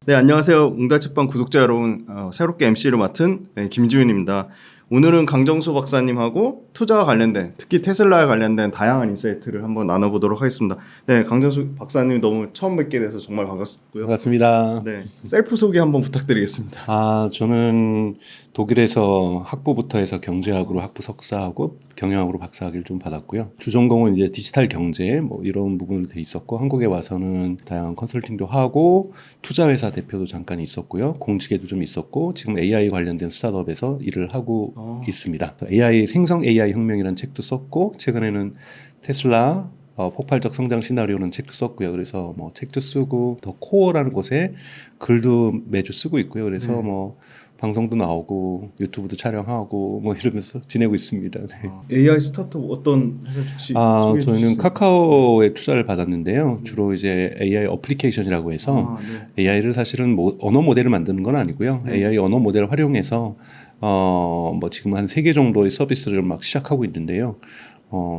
네, 안녕하세요. 웅달책방 구독자 여러분. 새롭게 MC를 맡은 김지윤입니다. 오늘은 강정수 박사님하고 투자와 관련된, 특히 테슬라에 관련된 다양한 인사이트를 한번 나눠보도록 하겠습니다. 네, 강정수 박사님 너무 처음 뵙게 돼서 정말 반갑고요. 반갑습니다. 네, 셀프 소개 한번 부탁드리겠습니다. 저는 독일에서 학부부터 해서 경제학으로 학부 석사하고 경영학으로 박사학위를 좀 받았고요. 주전공은 이제 디지털 경제 뭐 이런 부분으로 돼 있었고, 한국에 와서는 다양한 컨설팅도 하고 투자회사 대표도 잠깐 있었고요. 공직에도 좀 있었고, 지금 AI 관련된 스타트업에서 일을 하고 있습니다. AI 생성 AI 혁명이라는 책도 썼고, 최근에는 테슬라 폭발적 성장 시나리오는 책도 썼고요. 그래서 뭐 책도 쓰고, 더 코어라는 곳에 글도 매주 쓰고 있고요. 그래서 뭐 방송도 나오고 유튜브도 촬영하고 뭐 이러면서 지내고 있습니다. 네. AI 스타트업 어떤 회사 혹시 소개해 주실 수 저희는 있나요? 카카오에 투자를 받았는데요. 주로 이제 AI 어플리케이션이라고 해서 네. AI를 사실은 언어 모델을 만드는 건 아니고요. 네. AI 언어 모델을 활용해서 뭐 지금 한 3개 정도의 서비스를 막 시작하고 있는데요.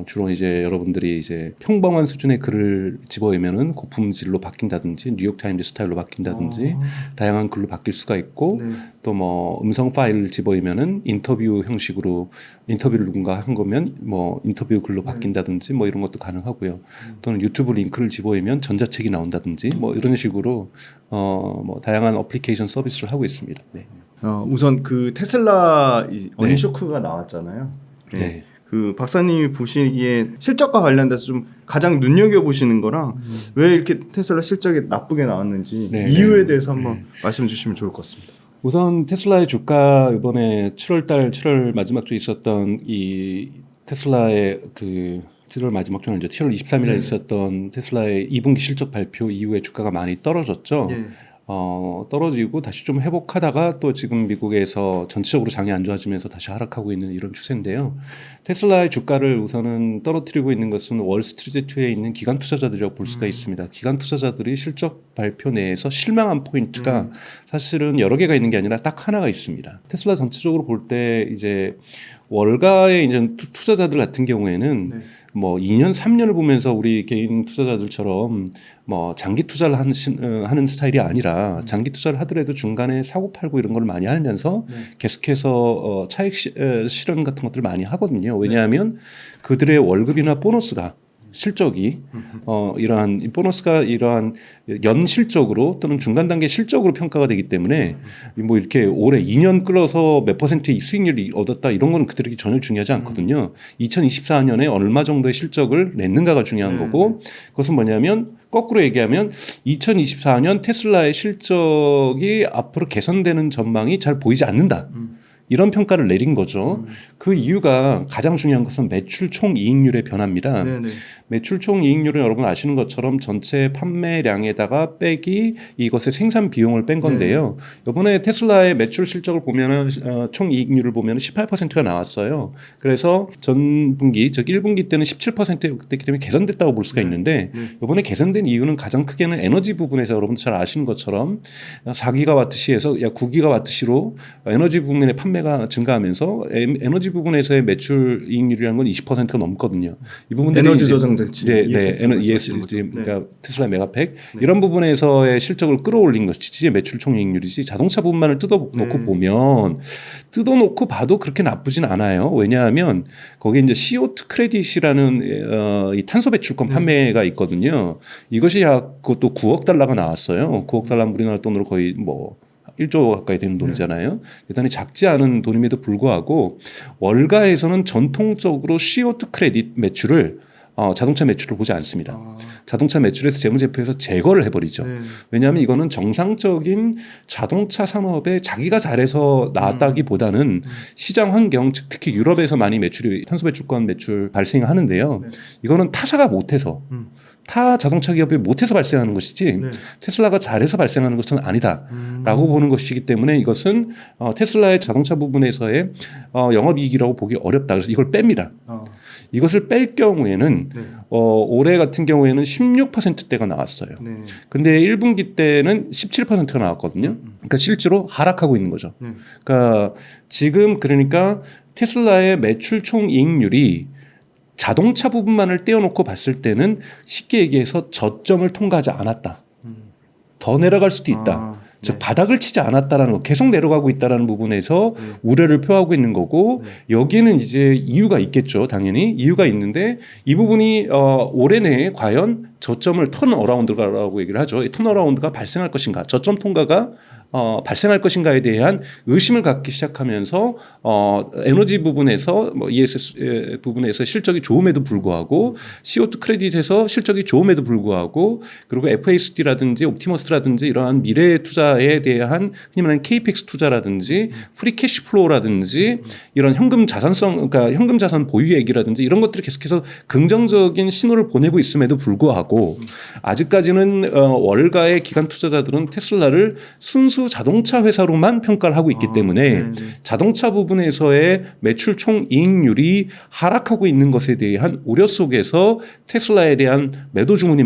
주로 이제 여러분들이 이제 평범한 수준의 글을 집어넣으면은 고품질로 바뀐다든지, 뉴욕타임즈 스타일로 바뀐다든지, 다양한 글로 바뀔 수가 있고, 네. 또 뭐 음성 파일을 집어넣으면은 인터뷰 형식으로 인터뷰를 누군가 한 거면 뭐 인터뷰 글로 바뀐다든지, 뭐 이런 것도 가능하고요. 또는 유튜브 링크를 집어넣으면 전자책이 나온다든지, 뭐 이런 식으로 뭐 다양한 어플리케이션 서비스를 하고 있습니다. 네. 우선 그 테슬라 어닝 쇼크가 나왔잖아요. 네. 그 박사님이 보시기에 실적과 관련돼서 좀 가장 눈여겨 보시는 거랑 왜 이렇게 테슬라 실적이 나쁘게 나왔는지 이유에 대해서 한번 말씀해 주시면 좋을 것 같습니다. 우선 테슬라의 주가 이번에 7월 마지막 주에 있었던 이 테슬라의 그 7월 마지막 주는 이제 7월 23일에 있었던 테슬라의 2분기 실적 발표 이후에 주가가 많이 떨어졌죠. 떨어지고 다시 좀 회복하다가 또 지금 미국에서 전체적으로 장이 안 좋아지면서 다시 하락하고 있는 이런 추세인데요. 테슬라의 주가를 우선은 떨어뜨리고 있는 것은 월스트리트에 있는 기관 투자자들이라고 볼 수가 있습니다. 기관 투자자들이 실적 발표 내에서 실망한 포인트가 사실은 여러 개가 있는 게 아니라 딱 하나가 있습니다. 테슬라 전체적으로 볼 때 이제 월가의 이제 투자자들 같은 경우에는 뭐 2년, 3년을 보면서 우리 개인 투자자들처럼 뭐 장기 투자를 하는 스타일이 아니라 장기 투자를 하더라도 중간에 사고 팔고 이런 걸 많이 하면서 계속해서 차익 실현 같은 것들을 많이 하거든요. 왜냐하면 그들의 월급이나 보너스가 실적이 이러한 보너스가 이러한 연 실적으로 또는 중간 단계 실적으로 평가가 되기 때문에 뭐 이렇게 올해 2년 끌어서 몇 퍼센트의 수익률이 얻었다 이런 거는 그들에게 전혀 중요하지 않거든요. 2024년에 얼마 정도의 실적을 냈는가가 중요한 거고, 그것은 뭐냐면 거꾸로 얘기하면 2024년 테슬라의 실적이 앞으로 개선되는 전망이 잘 보이지 않는다. 이런 평가를 내린 거죠. 그 이유가 가장 중요한 것은 매출 총이익률의 변화입니다. 매출 총이익률은 여러분 아시는 것처럼 전체 판매량에다가 빼기 이것의 생산 비용을 뺀 건데요. 이번에 테슬라의 매출 실적을 보면은 총이익률을 보면 18%가 나왔어요. 그래서 전 분기 즉 1분기 때는 17%였기 때문에 개선됐다고 볼 수가 있는데 이번에 개선된 이유는 가장 크게는 에너지 부분에서 여러분들 잘 아시는 것처럼 4기가와트시에서 약 9기가와트시로 에너지 부분의 판매가 증가하면서 에너지 부분에서의 매출 이익률이라는 건 20%가 넘거든요. 이 부분들이 에너지 저장 장치, ESG, 그러니까 테슬라 메가팩 이런 부분에서의 실적을 끌어올린 것이지 매출 총이익률이지, 자동차 부분만을 뜯어놓고 보면 뜯어놓고 봐도 그렇게 나쁘진 않아요. 왜냐하면 거기에 이제 CO2 크레딧이라는 이 탄소 배출권 판매가 있거든요. 이것이 약 그것도 9억 달러가 나왔어요. 9억 달러는 우리나라 돈으로 거의 뭐 1조 가까이 되는 돈이잖아요. 대단히 작지 않은 돈임에도 불구하고 월가에서는 전통적으로 CO2 크레딧 매출을 자동차 매출을 보지 않습니다. 자동차 매출에서 재무제표에서 제거를 해버리죠. 왜냐하면 이거는 정상적인 자동차 산업에 자기가 잘해서 나왔다기보다는 시장 환경, 즉 특히 유럽에서 많이 매출이 탄소 배출권 매출 발생하는데요. 이거는 타사가 못해서 타 자동차 기업이 못해서 발생하는 것이지 테슬라가 잘해서 발생하는 것은 아니다라고 보는 것이기 때문에 이것은 테슬라의 자동차 부분에서의 영업이익이라고 보기 어렵다. 그래서 이걸 뺍니다. 이것을 뺄 경우에는 올해 같은 경우에는 16%대가 나왔어요. 근데 1분기 때는 17%가 나왔거든요. 그러니까 실제로 하락하고 있는 거죠. 그러니까 지금 그러니까 테슬라의 매출 총이익률이 자동차 부분만을 떼어놓고 봤을 때는 쉽게 얘기해서 저점을 통과하지 않았다. 더 내려갈 수도 있다. 즉 바닥을 치지 않았다라는 거, 계속 내려가고 있다라는 부분에서 우려를 표하고 있는 거고 여기에는 이제 이유가 있겠죠. 당연히 이유가 있는데 이 부분이 올해 내에 과연 저점을 턴어라운드라고 얘기를 하죠. 이 턴어라운드가 발생할 것인가, 저점 통과가 발생할 것인가에 대한 의심을 갖기 시작하면서 에너지 부분에서 뭐 ESS 부분에서 실적이 좋음에도 불구하고 CO2 크레딧에서 실적이 좋음에도 불구하고 그리고 FASD라든지 옵티머스라든지 이러한 미래 투자에 대한 흔히 말하는 KPX 투자라든지 프리 캐시 플로우라든지 이런 현금 자산성 그러니까 현금 자산 보유 얘기라든지 이런 것들이 계속해서 긍정적인 신호를 보내고 있음에도 불구하고 아직까지는 월가의 기관 투자자들은 테슬라를 순수 자동차 회사로만 평가를 하고 있기 때문에 자동차 부분에서의 매출 총이익률이 하락하고 있는 것에 대한 우려 속에서 테슬라에 대한 매도량이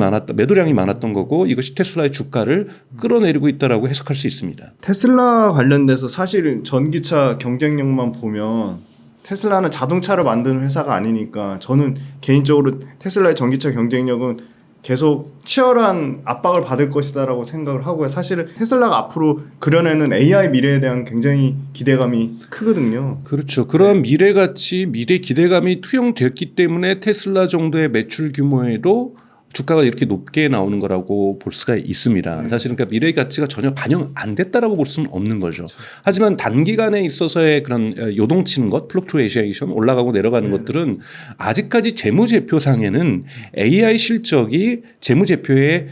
많았던 거고 이것이 테슬라의 주가를 끌어내리고 있다라고 해석할 수 있습니다. 테슬라 관련돼서 사실은 전기차 경쟁력만 보면 테슬라는 자동차를 만드는 회사가 아니니까 저는 개인적으로 테슬라의 전기차 경쟁력은 계속 치열한 압박을 받을 것이다라고 생각을 하고요. 사실은 테슬라가 앞으로 그려내는 AI 미래에 대한 굉장히 기대감이 크거든요. 그렇죠. 그런 미래 가치, 미래 기대감이 투영됐기 때문에 테슬라 정도의 매출 규모에도 주가가 이렇게 높게 나오는 거라고 볼 수가 있습니다. 사실은 그러니까 미래 가치가 전혀 반영 안 됐다라고 볼 수는 없는 거죠. 하지만 단기간에 있어서의 그런 요동치는 것, 플럭추에이션 올라가고 내려가는 것들은 아직까지 재무제표상에는 AI 실적이 재무제표에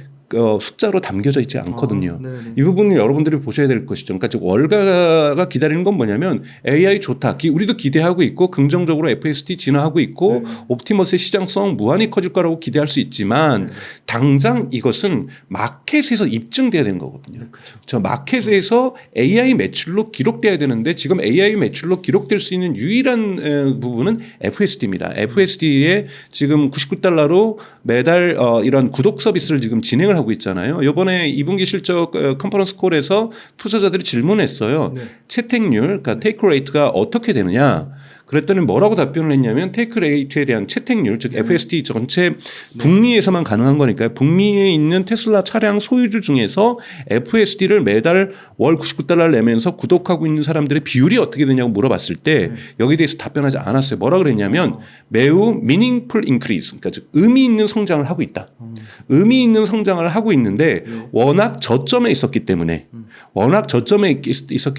숫자로 담겨져 있지 않거든요. 이 부분은 여러분들이 보셔야 될 것이죠. 그러니까 즉 월가가 기다리는 건 뭐냐면 AI 좋다. 우리도 기대하고 있고 긍정적으로 FSD 진화하고 있고 옵티머스의 시장성 무한히 커질 거라고 기대할 수 있지만 당장 이것은 마켓에서 입증돼야 되는 거거든요. 저 마켓에서 AI 매출로 기록돼야 되는데 지금 AI 매출로 기록될 수 있는 유일한 부분은 FSD입니다. FSD에 지금 $99로 매달 이런 구독 서비스를 지금 진행을 하고 있잖아요. 이번에 2분기 실적 컨퍼런스 콜에서 투자자들이 질문했어요. 채택률, 그러니까 테이크 레이트가 어떻게 되느냐. 그랬더니 뭐라고 답변을 했냐면 테이크 레이트에 대한 채택률, 즉 FSD 전체 북미에서만 가능한 거니까요. 북미에 있는 테슬라 차량 소유주 중에서 FSD를 매달 월 $99 내면서 구독하고 있는 사람들의 비율이 어떻게 되냐고 물어봤을 때 여기에 대해서 답변하지 않았어요. 뭐라 그랬냐면 매우 meaningful increase, 그러니까 즉 의미 있는 성장을 하고 있다. 의미 있는 성장을 하고 있는데 워낙 저점에 있었기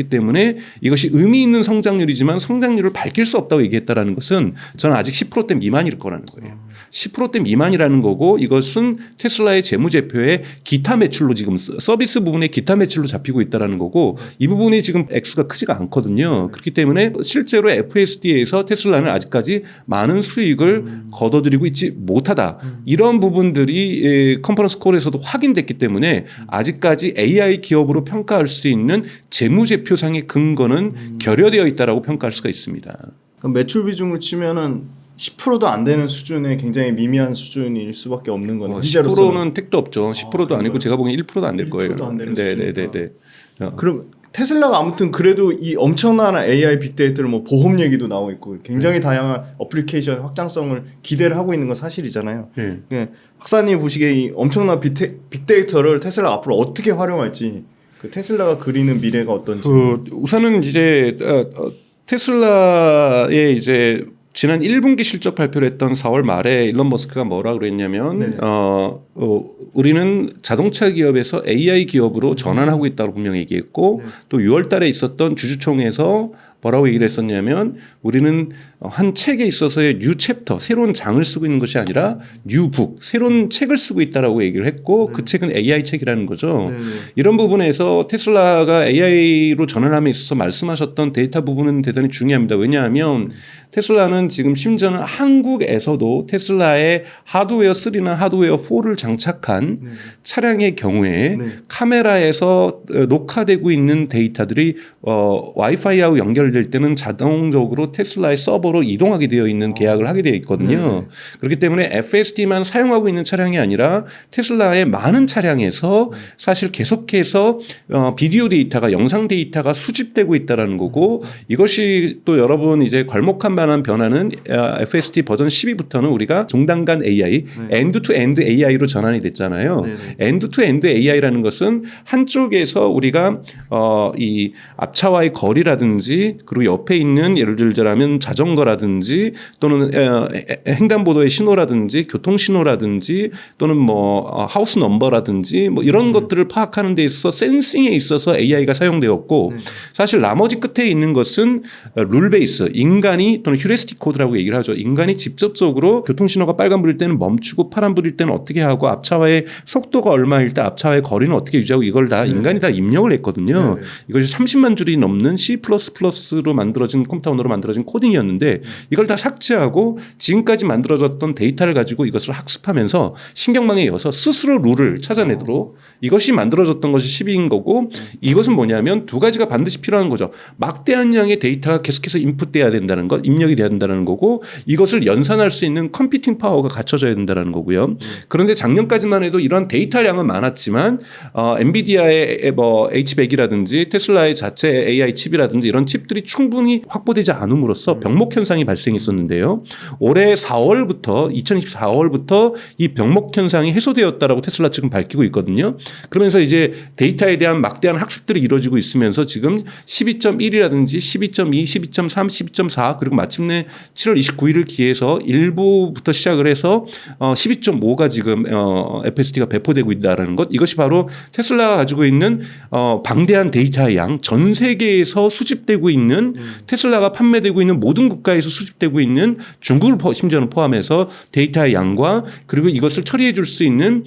때문에 이것이 의미 있는 성장률이지만 성장률을 밝힐 수 없다고 얘기했다라는 것은 저는 아직 10%대 미만일 거라는 거예요. 10%대 미만이라는 거고 이것은 테슬라의 재무제표에 기타 매출로 지금 서비스 부분에 기타 매출로 잡히고 있다라는 거고 이 부분이 지금 액수가 크지가 않거든요. 그렇기 때문에 실제로 FSD에서 테슬라는 아직까지 많은 수익을 거둬들이고 있지 못하다. 이런 부분들이 컨퍼런스 콜에서도 확인됐기 때문에 아직까지 AI 기업으로 평가할 수 있는 재무제표상의 근거는 결여되어 있다라고 평가할 수가 있습니다. 그럼 매출 비중을 치면은 10%도 안 되는 수준의 굉장히 미미한 수준일 수밖에 없는 거네요. 10%는 택도 없죠. 10%도 아니고 제가 보기엔 1%도 안 될 거예요. 1%도 안 되는 네네네. 그럼 테슬라가 아무튼 그래도 이 엄청난 AI 빅데이터를 뭐 보험 얘기도 나오고 있고 굉장히 다양한 어플리케이션 확장성을 기대를 하고 있는 건 사실이잖아요. 박사님 보시기에 이 엄청난 빅데이터를 테슬라 앞으로 어떻게 활용할지 그 테슬라가 그리는 미래가 어떤지. 우선은 이제 테슬라의 이제 지난 1분기 실적 발표를 했던 4월 말에 일론 머스크가 뭐라 그랬냐면 우리는 자동차 기업에서 AI 기업으로 전환하고 있다고 분명히 얘기했고 또 6월 달에 있었던 주주총회에서 뭐라고 얘기를 했었냐면 우리는 한 책에 있어서의 뉴 챕터, 새로운 장을 쓰고 있는 것이 아니라 뉴 북, 새로운 책을 쓰고 있다라고 얘기를 했고 그 책은 AI 책이라는 거죠. 이런 부분에서 테슬라가 AI로 전환함에 있어서 말씀하셨던 데이터 부분은 대단히 중요합니다. 왜냐하면 테슬라는 지금 심지어는 한국에서도 테슬라의 하드웨어 3나 하드웨어 4를 장착한 차량의 경우에 카메라에서 녹화되고 있는 데이터들이 와이파이하고 연결될 때는 자동적으로 테슬라의 서버 서버로 이동하게 되어 있는 계약을 하게 되어 있거든요. 네네. 그렇기 때문에 FSD만 사용하고 있는 차량이 아니라 테슬라의 많은 차량에서 사실 계속해서 비디오 데이터가 영상 데이터가 수집되고 있다라는 거고 이것이 또 여러분 이제 괄목한 만한 변화는 FSD 버전 12부터는 우리가 종단 간 AI, 엔드-투-엔드 AI로 전환이 됐잖아요. 네네. 엔드-투-엔드 AI라는 것은 한쪽에서 우리가 이 앞차와의 거리라든지 그리고 옆에 있는 예를 들자면 자전거라든지 또는 횡단보도의 신호라든지 교통 신호라든지 또는 뭐 하우스 넘버라든지 뭐 이런 것들을 파악하는 데 있어서 센싱에 있어서 AI가 사용되었고 사실 나머지 끝에 있는 것은 룰 베이스 인간이 또는 휴레스틱 코드라고 얘기를 하죠. 인간이 직접적으로 교통 신호가 빨간불일 때는 멈추고 파란불일 때는 어떻게 하고 앞차와의 속도가 얼마일 때 앞차와의 거리는 어떻게 유지하고 이걸 다 인간이 다 입력을 했거든요. 이것이 30만 줄이 넘는 C++로 만들어진 컴퓨터 언어로 만들어진 코딩이었는데 이걸 다 삭제하고 지금까지 만들어졌던 데이터를 가지고 이것을 학습하면서 신경망에 이어서 스스로 룰을 찾아내도록 이것이 만들어졌던 것이 12인 거고 이것은 뭐냐면 두 가지가 반드시 필요한 거죠. 막대한 양의 데이터가 계속해서 인풋돼야 된다는 것, 입력이 돼야 된다는 거고 이것을 연산할 수 있는 컴퓨팅 파워가 갖춰져야 된다는 거고요. 그런데 작년까지만 해도 이런 데이터량은 많았지만 엔비디아의 뭐 H100이라든지 테슬라의 자체 AI 칩이라든지 이런 칩들이 충분히 확보되지 않음으로써 병목 현상이 발생했었는데요. 올해 4월부터 2024월부터 이 병목 현상이 해소되었다라고 테슬라 측은 밝히고 있거든요. 그러면서 이제 데이터에 대한 막대한 학습들이 이루어지고 있으면서 지금 12.1이라든지 12.2, 12.3, 12.4 그리고 마침내 7월 29일을 기해서 일부부터 시작을 해서 12.5가 지금 FSD가 배포되고 있다라는 것 이것이 바로 테슬라가 가지고 있는 방대한 데이터의 양 전 세계에서 수집되고 있는 테슬라가 판매되고 있는 모든 국가에서 수집되고 있는 중국을 심지어는 포함해서 데이터의 양과 그리고 이것을 처리해 줄 수 있는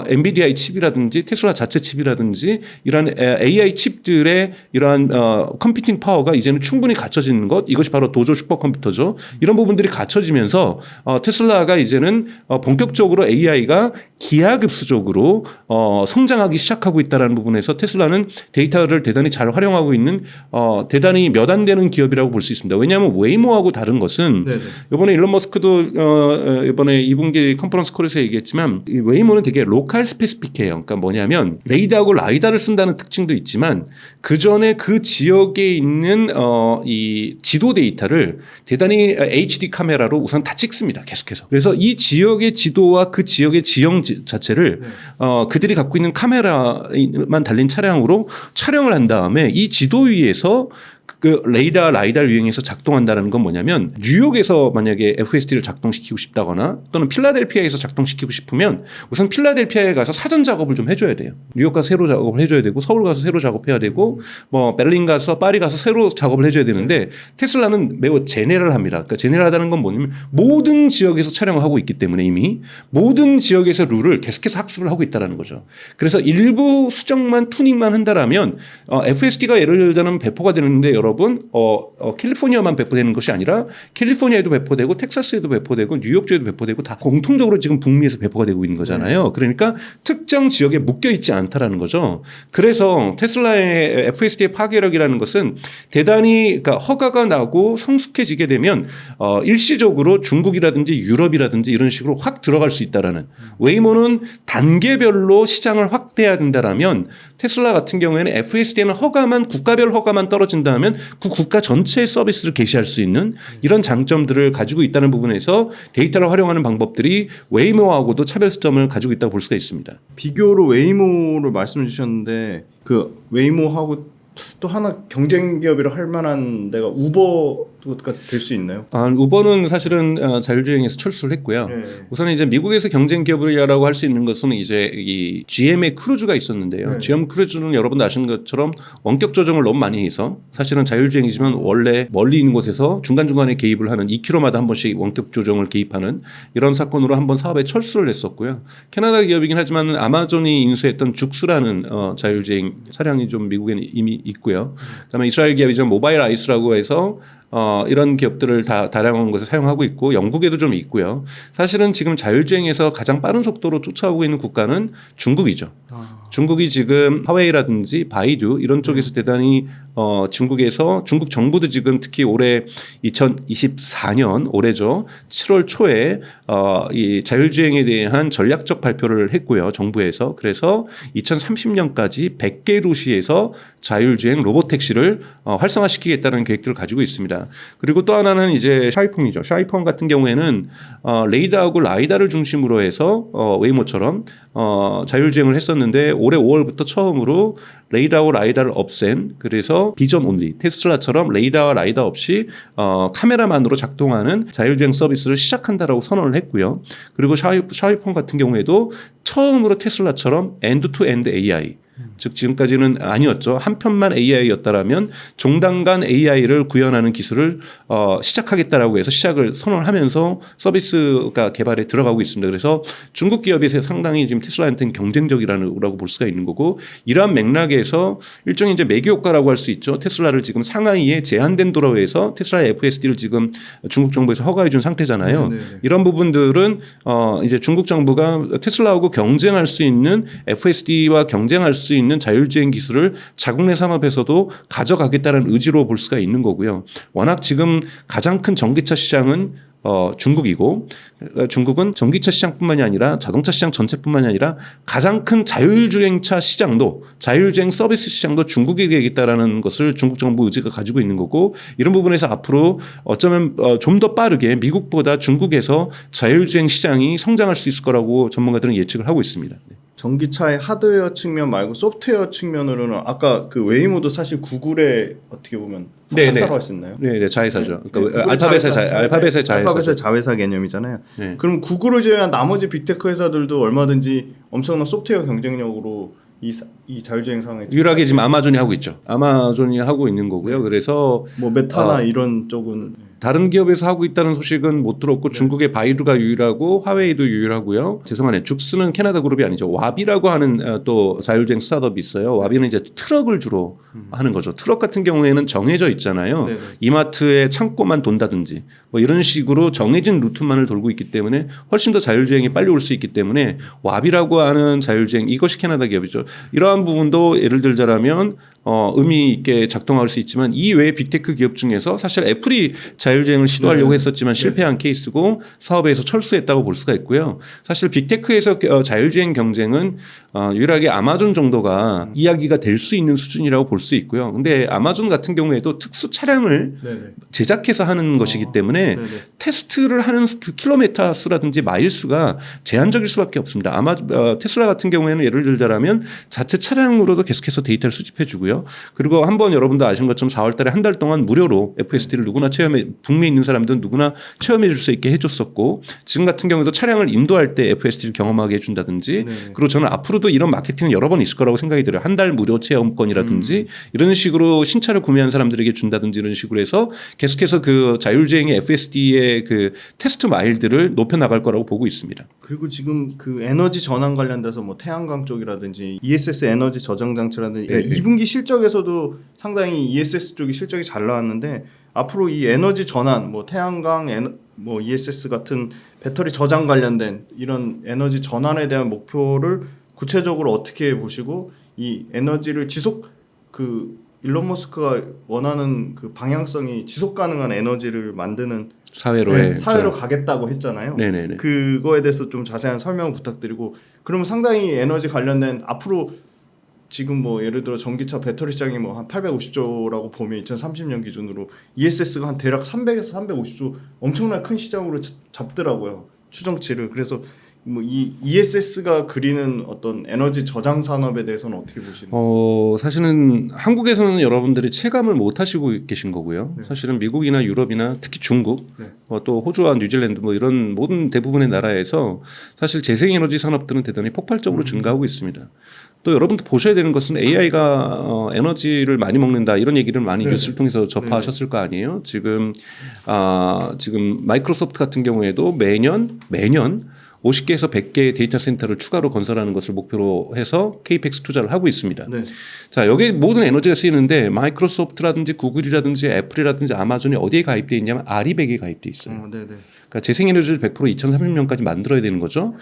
엔비디아의 칩이라든지 테슬라 자체 칩이라든지 이러한 AI 칩들의 이러한 컴퓨팅 파워가 이제는 충분히 갖춰지는 것 이것이 바로 도조 슈퍼컴퓨터죠. 이런 부분들이 갖춰지면서 테슬라가 이제는 본격적으로 AI가 기하급수적으로 성장하기 시작하고 있다는 부분에서 테슬라는 데이터를 대단히 잘 활용하고 있는 대단히 몇 안 되는 기업이라고 볼 수 있습니다. 왜냐하면 웨이모하고 다른 것은 이번에 일론 머스크도 이번에 2분기 컨퍼런스 콜에서 얘기했지만 이 웨이모는 되게 로컬 스페시픽해요. 그러니까 뭐냐면 레이더하고 라이다를 쓴다는 특징도 있지만 그 전에 그 지역에 있는 이 지도 데이터를 대단히 HD 카메라로 우선 다 찍습니다. 계속해서. 그래서 이 지역의 지도와 그 지역의 지형 자체를 그들이 갖고 있는 카메라만 달린 차량으로 촬영을 한 다음에 이 지도 위에서 그 레이더 라이다를 이용해서 작동한다는 건 뭐냐면 뉴욕에서 만약에 FSD를 작동시키고 싶다거나 또는 필라델피아에서 작동시키고 싶으면 우선 필라델피아에 가서 사전 작업을 좀 해줘야 돼요. 뉴욕 가서 새로 작업을 해줘야 되고 서울 가서 새로 작업해야 되고 뭐 베를린 가서 파리 가서 새로 작업을 해줘야 되는데 테슬라는 매우 제네럴합니다. 그러니까 제네럴하다는 건 뭐냐면 모든 지역에서 촬영을 하고 있기 때문에 이미 모든 지역에서 룰을 계속해서 학습을 하고 있다는 거죠. 그래서 일부 수정만 투닝만 한다라면 FSD가 예를 들자면 배포가 되는데 여러분 캘리포니아만 배포되는 것이 아니라 캘리포니아에도 배포되고 텍사스에도 배포되고 뉴욕주에도 배포되고 다 공통적으로 지금 북미에서 배포가 되고 있는 거잖아요. 그러니까 특정 지역에 묶여 있지 않다라는 거죠. 그래서 테슬라의 FSD의 파괴력이라는 것은 대단히 그러니까 허가가 나고 성숙해지게 되면 일시적으로 중국이라든지 유럽이라든지 이런 식으로 확 들어갈 수 있다라는 웨이모는 단계별로 시장을 확대해야 된다라면 테슬라 같은 경우에는 FSD에는 허가만 국가별 허가만 떨어진다면 그 국가 전체의 서비스를 개시할 수 있는 이런 장점들을 가지고 있다는 부분에서 데이터를 활용하는 방법들이 웨이모하고도 차별점을 가지고 있다고 볼 수가 있습니다. 비교로 웨이모를 말씀 주셨는데 그 웨이모하고 또 하나 경쟁 기업이라 할 만한 데가 우버가 될 수 있나요? 우버는 사실은 자율주행에서 철수를 했고요. 우선 이제 미국에서 경쟁 기업이라고 할 수 있는 것은 이제 이 GM의 크루즈가 있었는데요. GM 크루즈는 여러분도 아시는 것처럼 원격 조정을 너무 많이 해서 사실은 자율주행이지만 원래 멀리 있는 곳에서 중간중간에 개입을 하는 2km마다 한 번씩 원격 조정을 개입하는 이런 사건으로 한번 사업에 철수를 했었고요. 캐나다 기업이긴 하지만 아마존이 인수했던 죽스라는 자율주행 차량이 좀 미국에는 이미 있고요. 그다음에 이스라엘 기업이죠. 모바일 아이스라고 해서 이런 기업들을 다 다양한 곳에 사용하고 있고 영국에도 좀 있고요. 사실은 지금 자율주행에서 가장 빠른 속도로 쫓아오고 있는 국가는 중국이죠. 중국이 지금 화웨이라든지 바이두 이런 쪽에서 대단히 중국에서 중국 정부도 지금 특히 올해 2024년 올해죠 7월 초에 이 자율주행에 대한 전략적 발표를 했고요 정부에서 그래서 2030년까지 100개 도시에서 자율주행 로봇택시를 활성화시키겠다는 계획들을 가지고 있습니다. 그리고 또 하나는 이제 샤이펑이죠. 샤이펑 같은 경우에는 레이더하고 라이다를 중심으로 해서 웨이모처럼 자율주행을 했었는데 올해 5월부터 처음으로 레이더와 라이다를 없앤 그래서 비전 온리 테슬라처럼 레이더와 라이다 없이 카메라만으로 작동하는 자율주행 서비스를 시작한다라고 선언을 했고요. 그리고 샤이펑 같은 경우에도 처음으로 테슬라처럼 엔드-투-엔드 AI 즉 지금까지는 아니었죠. 한편만 AI였다라면 종단간 AI를 구현하는 기술을 시작하겠다라고 해서 시작을 선언하면서 서비스가 개발에 들어가고 있습니다. 그래서 중국 기업에서 상당히 지금 테슬라한테는 경쟁적이라고 볼 수가 있는 거고 이러한 맥락에서 일종의 이제 매개 효과라고 할 수 있죠. 테슬라를 지금 상하이에 제한된 도로에서 테슬라의 FSD를 지금 중국 정부에서 허가해 준 상태잖아요. 이런 부분들은 이제 중국 정부가 테슬라하고 경쟁할 수 있는 FSD와 경쟁할 수 있는 자율주행 기술을 자국 내 산업에서도 가져가겠다는 의지로 볼 수가 있는 거고요. 워낙 지금 가장 큰 전기차 시장은 중국이고 중국은 전기차 시장뿐만이 아니라 자동차 시장 전체뿐만이 아니라 가장 큰 자율주행차 시장도 자율주행 서비스 시장도 중국이 되겠다라는 것을 중국 정부 의지가 가지고 있는 거고 이런 부분에서 앞으로 어쩌면 좀 더 빠르게 미국보다 중국에서 자율주행 시장이 성장할 수 있을 거라고 전문가들은 예측을 하고 있습니다. 전기차의 하드웨어 측면 말고 소프트웨어 측면으로는 아까 그 웨이모도 사실 구글의 어떻게 보면 합작사로 할 수 있나요? 네, 자회사죠. 그러니까 네, 알파벳의 자회사. 알파벳의 자회사 개념이잖아요. 네. 그럼 구글을 제외한 나머지 빅테크 회사들도 얼마든지 엄청난 소프트웨어 경쟁력으로 이 자율주행 상황에 유일하게 지금 아마존이 하고 있죠. 아마존이 하고 있는 거고요. 그래서 뭐 메타나 이런 쪽은 다른 기업에서 하고 있다는 소식은 못 들었고 중국의 바이두가 유일하고 화웨이도 유일하고요. 죄송하네요. 죽스는 캐나다 그룹이 아니죠. 와비라고 하는 또 자율주행 스타트업이 있어요. 와비는 이제 트럭을 주로 하는 거죠. 트럭 같은 경우에는 정해져 있잖아요. 네네. 이마트에 창고만 돈다든지 뭐 이런 식으로 정해진 루트만을 돌고 있기 때문에 훨씬 더 자율주행이 빨리 올 수 있기 때문에 와비라고 하는 자율주행 이것이 캐나다 기업이죠. 이러한 부분도 예를 들자라면 의미 있게 작동할 수 있지만 이 외의 빅테크 기업 중에서 사실 애플이 자율주행을 시도하려고 했었지만 실패한 케이스고 사업에서 철수했다고 볼 수가 있고요. 사실 빅테크에서 자율주행 경쟁은 유일하게 아마존 정도가 이야기가 될 수 있는 수준이라고 볼 수 있고요. 근데 아마존 같은 경우에도 특수 차량을 제작해서 하는 것이기 때문에 테스트를 하는 그 킬로미터 수라든지 마일 수가 제한적일 수밖에 없습니다. 테슬라 같은 경우에는 예를 들자라면 자체 차량으로도 계속해서 데이터를 수집해 주고요. 그리고 한번 여러분도 아시는 것처럼 4월 달에 한 달 동안 무료로 FSD를 누구나 북미에 있는 사람들은 누구나 체험해 줄 수 있게 해줬었고 지금 같은 경우에도 차량을 인도할 때 FSD를 경험하게 해준다든지 그리고 저는 앞으로도 이런 마케팅은 여러 번 있을 거라고 생각이 들어요. 한 달 무료 체험권이라든지 이런 식으로 신차를 구매한 사람들에게 준다든지 이런 식으로 해서 계속해서 그 자율주행의 FSD의 그 테스트 마일들을 높여나갈 거라고 보고 있습니다. 그리고 지금 그 에너지 전환 관련돼서 뭐 태양광 쪽이라든지 ESS 에너지 저장 장치라든지 2분기 실적에서도 상당히 ESS 쪽이 실적이 잘 나왔는데 앞으로 이 에너지 전환 뭐 태양광 뭐 ESS 같은 배터리 저장 관련된 이런 에너지 전환에 대한 목표를 구체적으로 어떻게 보시고 이 에너지를 일론 머스크가 원하는 그 방향성이 지속 가능한 에너지를 만드는 사회로 가겠다고 했잖아요. 네네네. 그거에 대해서 좀 자세한 설명 부탁드리고 그러면 상당히 에너지 관련된 앞으로 지금 뭐 예를 들어 전기차 배터리 시장이 뭐 한 850조라고 보면 2030년 기준으로 ESS가 한 대략 300에서 350조 엄청나게 큰 시장으로 잡더라고요. 추정치를. 그래서 뭐 이 ESS가 그리는 어떤 에너지 저장 산업에 대해서는 어떻게 보시는지? 사실은 한국에서는 여러분들이 체감을 못 하시고 계신 거고요. 사실은 미국이나 유럽이나 특히 중국, 또 호주와 뉴질랜드 뭐 이런 모든 대부분의 나라에서 사실 재생에너지 산업들은 대단히 폭발적으로 증가하고 있습니다. 또 여러분도 보셔야 되는 것은 AI가 에너지를 많이 먹는다 이런 얘기를 많이 뉴스를 통해서 접하셨을 거 아니에요. 지금 마이크로소프트 같은 경우에도 매년 50개에서 100개의 데이터 센터를 추가로 건설하는 것을 목표로 해서 케이펙스 투자를 하고 있습니다. 자, 여기에 모든 에너지가 쓰이는데 마이크로소프트라든지 구글이라든지 애플이라든지 아마존이 어디에 가입되어 있냐면 아리백에 가입되어 있어요. 그러니까 재생에너지를 100% 2030년까지 만들어야 되는 거죠.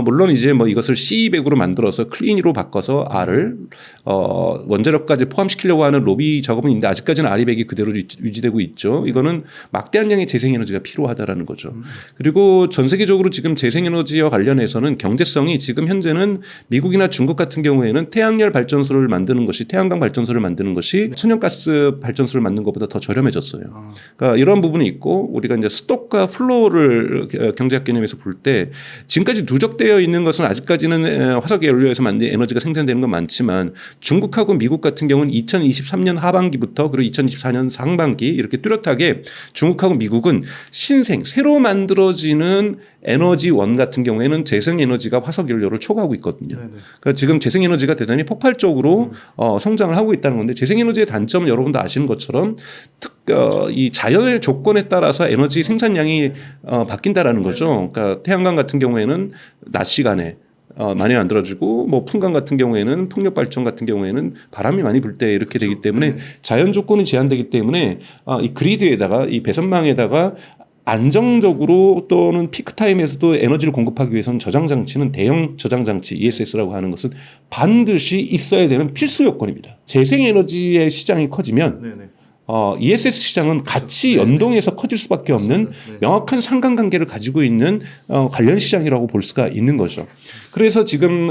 물론 이제 뭐 이것을 C200으로 만들어서 클린으로 바꿔서 R을 원자력까지 포함시키려고 하는 로비 작업은 있는데 아직까지는 R200이 그대로 유지되고 있죠. 이거는 막대한 양의 재생에너지가 필요하다라는 거죠. 그리고 전 세계적으로 지금 재생에너지와 관련해서는 경제성이 지금 현재는 미국이나 중국 같은 경우에는 태양열 발전소를 만드는 것이 태양광 발전소를 만드는 것이 천연가스 발전소를 만드는 것보다 더 저렴해졌어요. 그러니까 이런 부분이 있고 우리가 이제 스톡과 플로우를 경제학 개념에서 볼 때 지금까지 누적되어 있는 것은 아직까지는 화석 연료에서 만든 에너지가 생산되는 건 많지만 중국하고 미국 같은 경우는 2023년 하반기부터 그리고 2024년 상반기 이렇게 뚜렷하게 중국하고 미국은 신생 새로 만들어지는 에너지원 같은 경우에는 재생에너지가 화석연료를 초과하고 있거든요. 그러니까 지금 재생에너지가 대단히 폭발적으로 성장을 하고 있다는 건데 재생에너지의 단점은 여러분도 아시는 것처럼 이 자연의 조건에 따라서 에너지 생산량이 바뀐다라는 거죠. 그러니까 태양광 같은 경우에는 낮 시간에 많이 만들어지고 뭐 풍광 같은 경우에는 풍력 발전 같은 경우에는 바람이 많이 불 때 이렇게 되기 때문에 자연 조건이 제한되기 때문에 이 그리드에다가 이 배선망에다가 안정적으로 또는 피크 타임에서도 에너지를 공급하기 위해서는 저장 장치는 대형 저장 장치 ESS라고 하는 것은 반드시 있어야 되는 필수 요건입니다. 재생 에너지의 시장이 커지면 ESS 시장은 같이 연동해서 커질 수밖에 없는 명확한 상관관계를 가지고 있는 관련 시장이라고 볼 수가 있는 거죠. 그래서 지금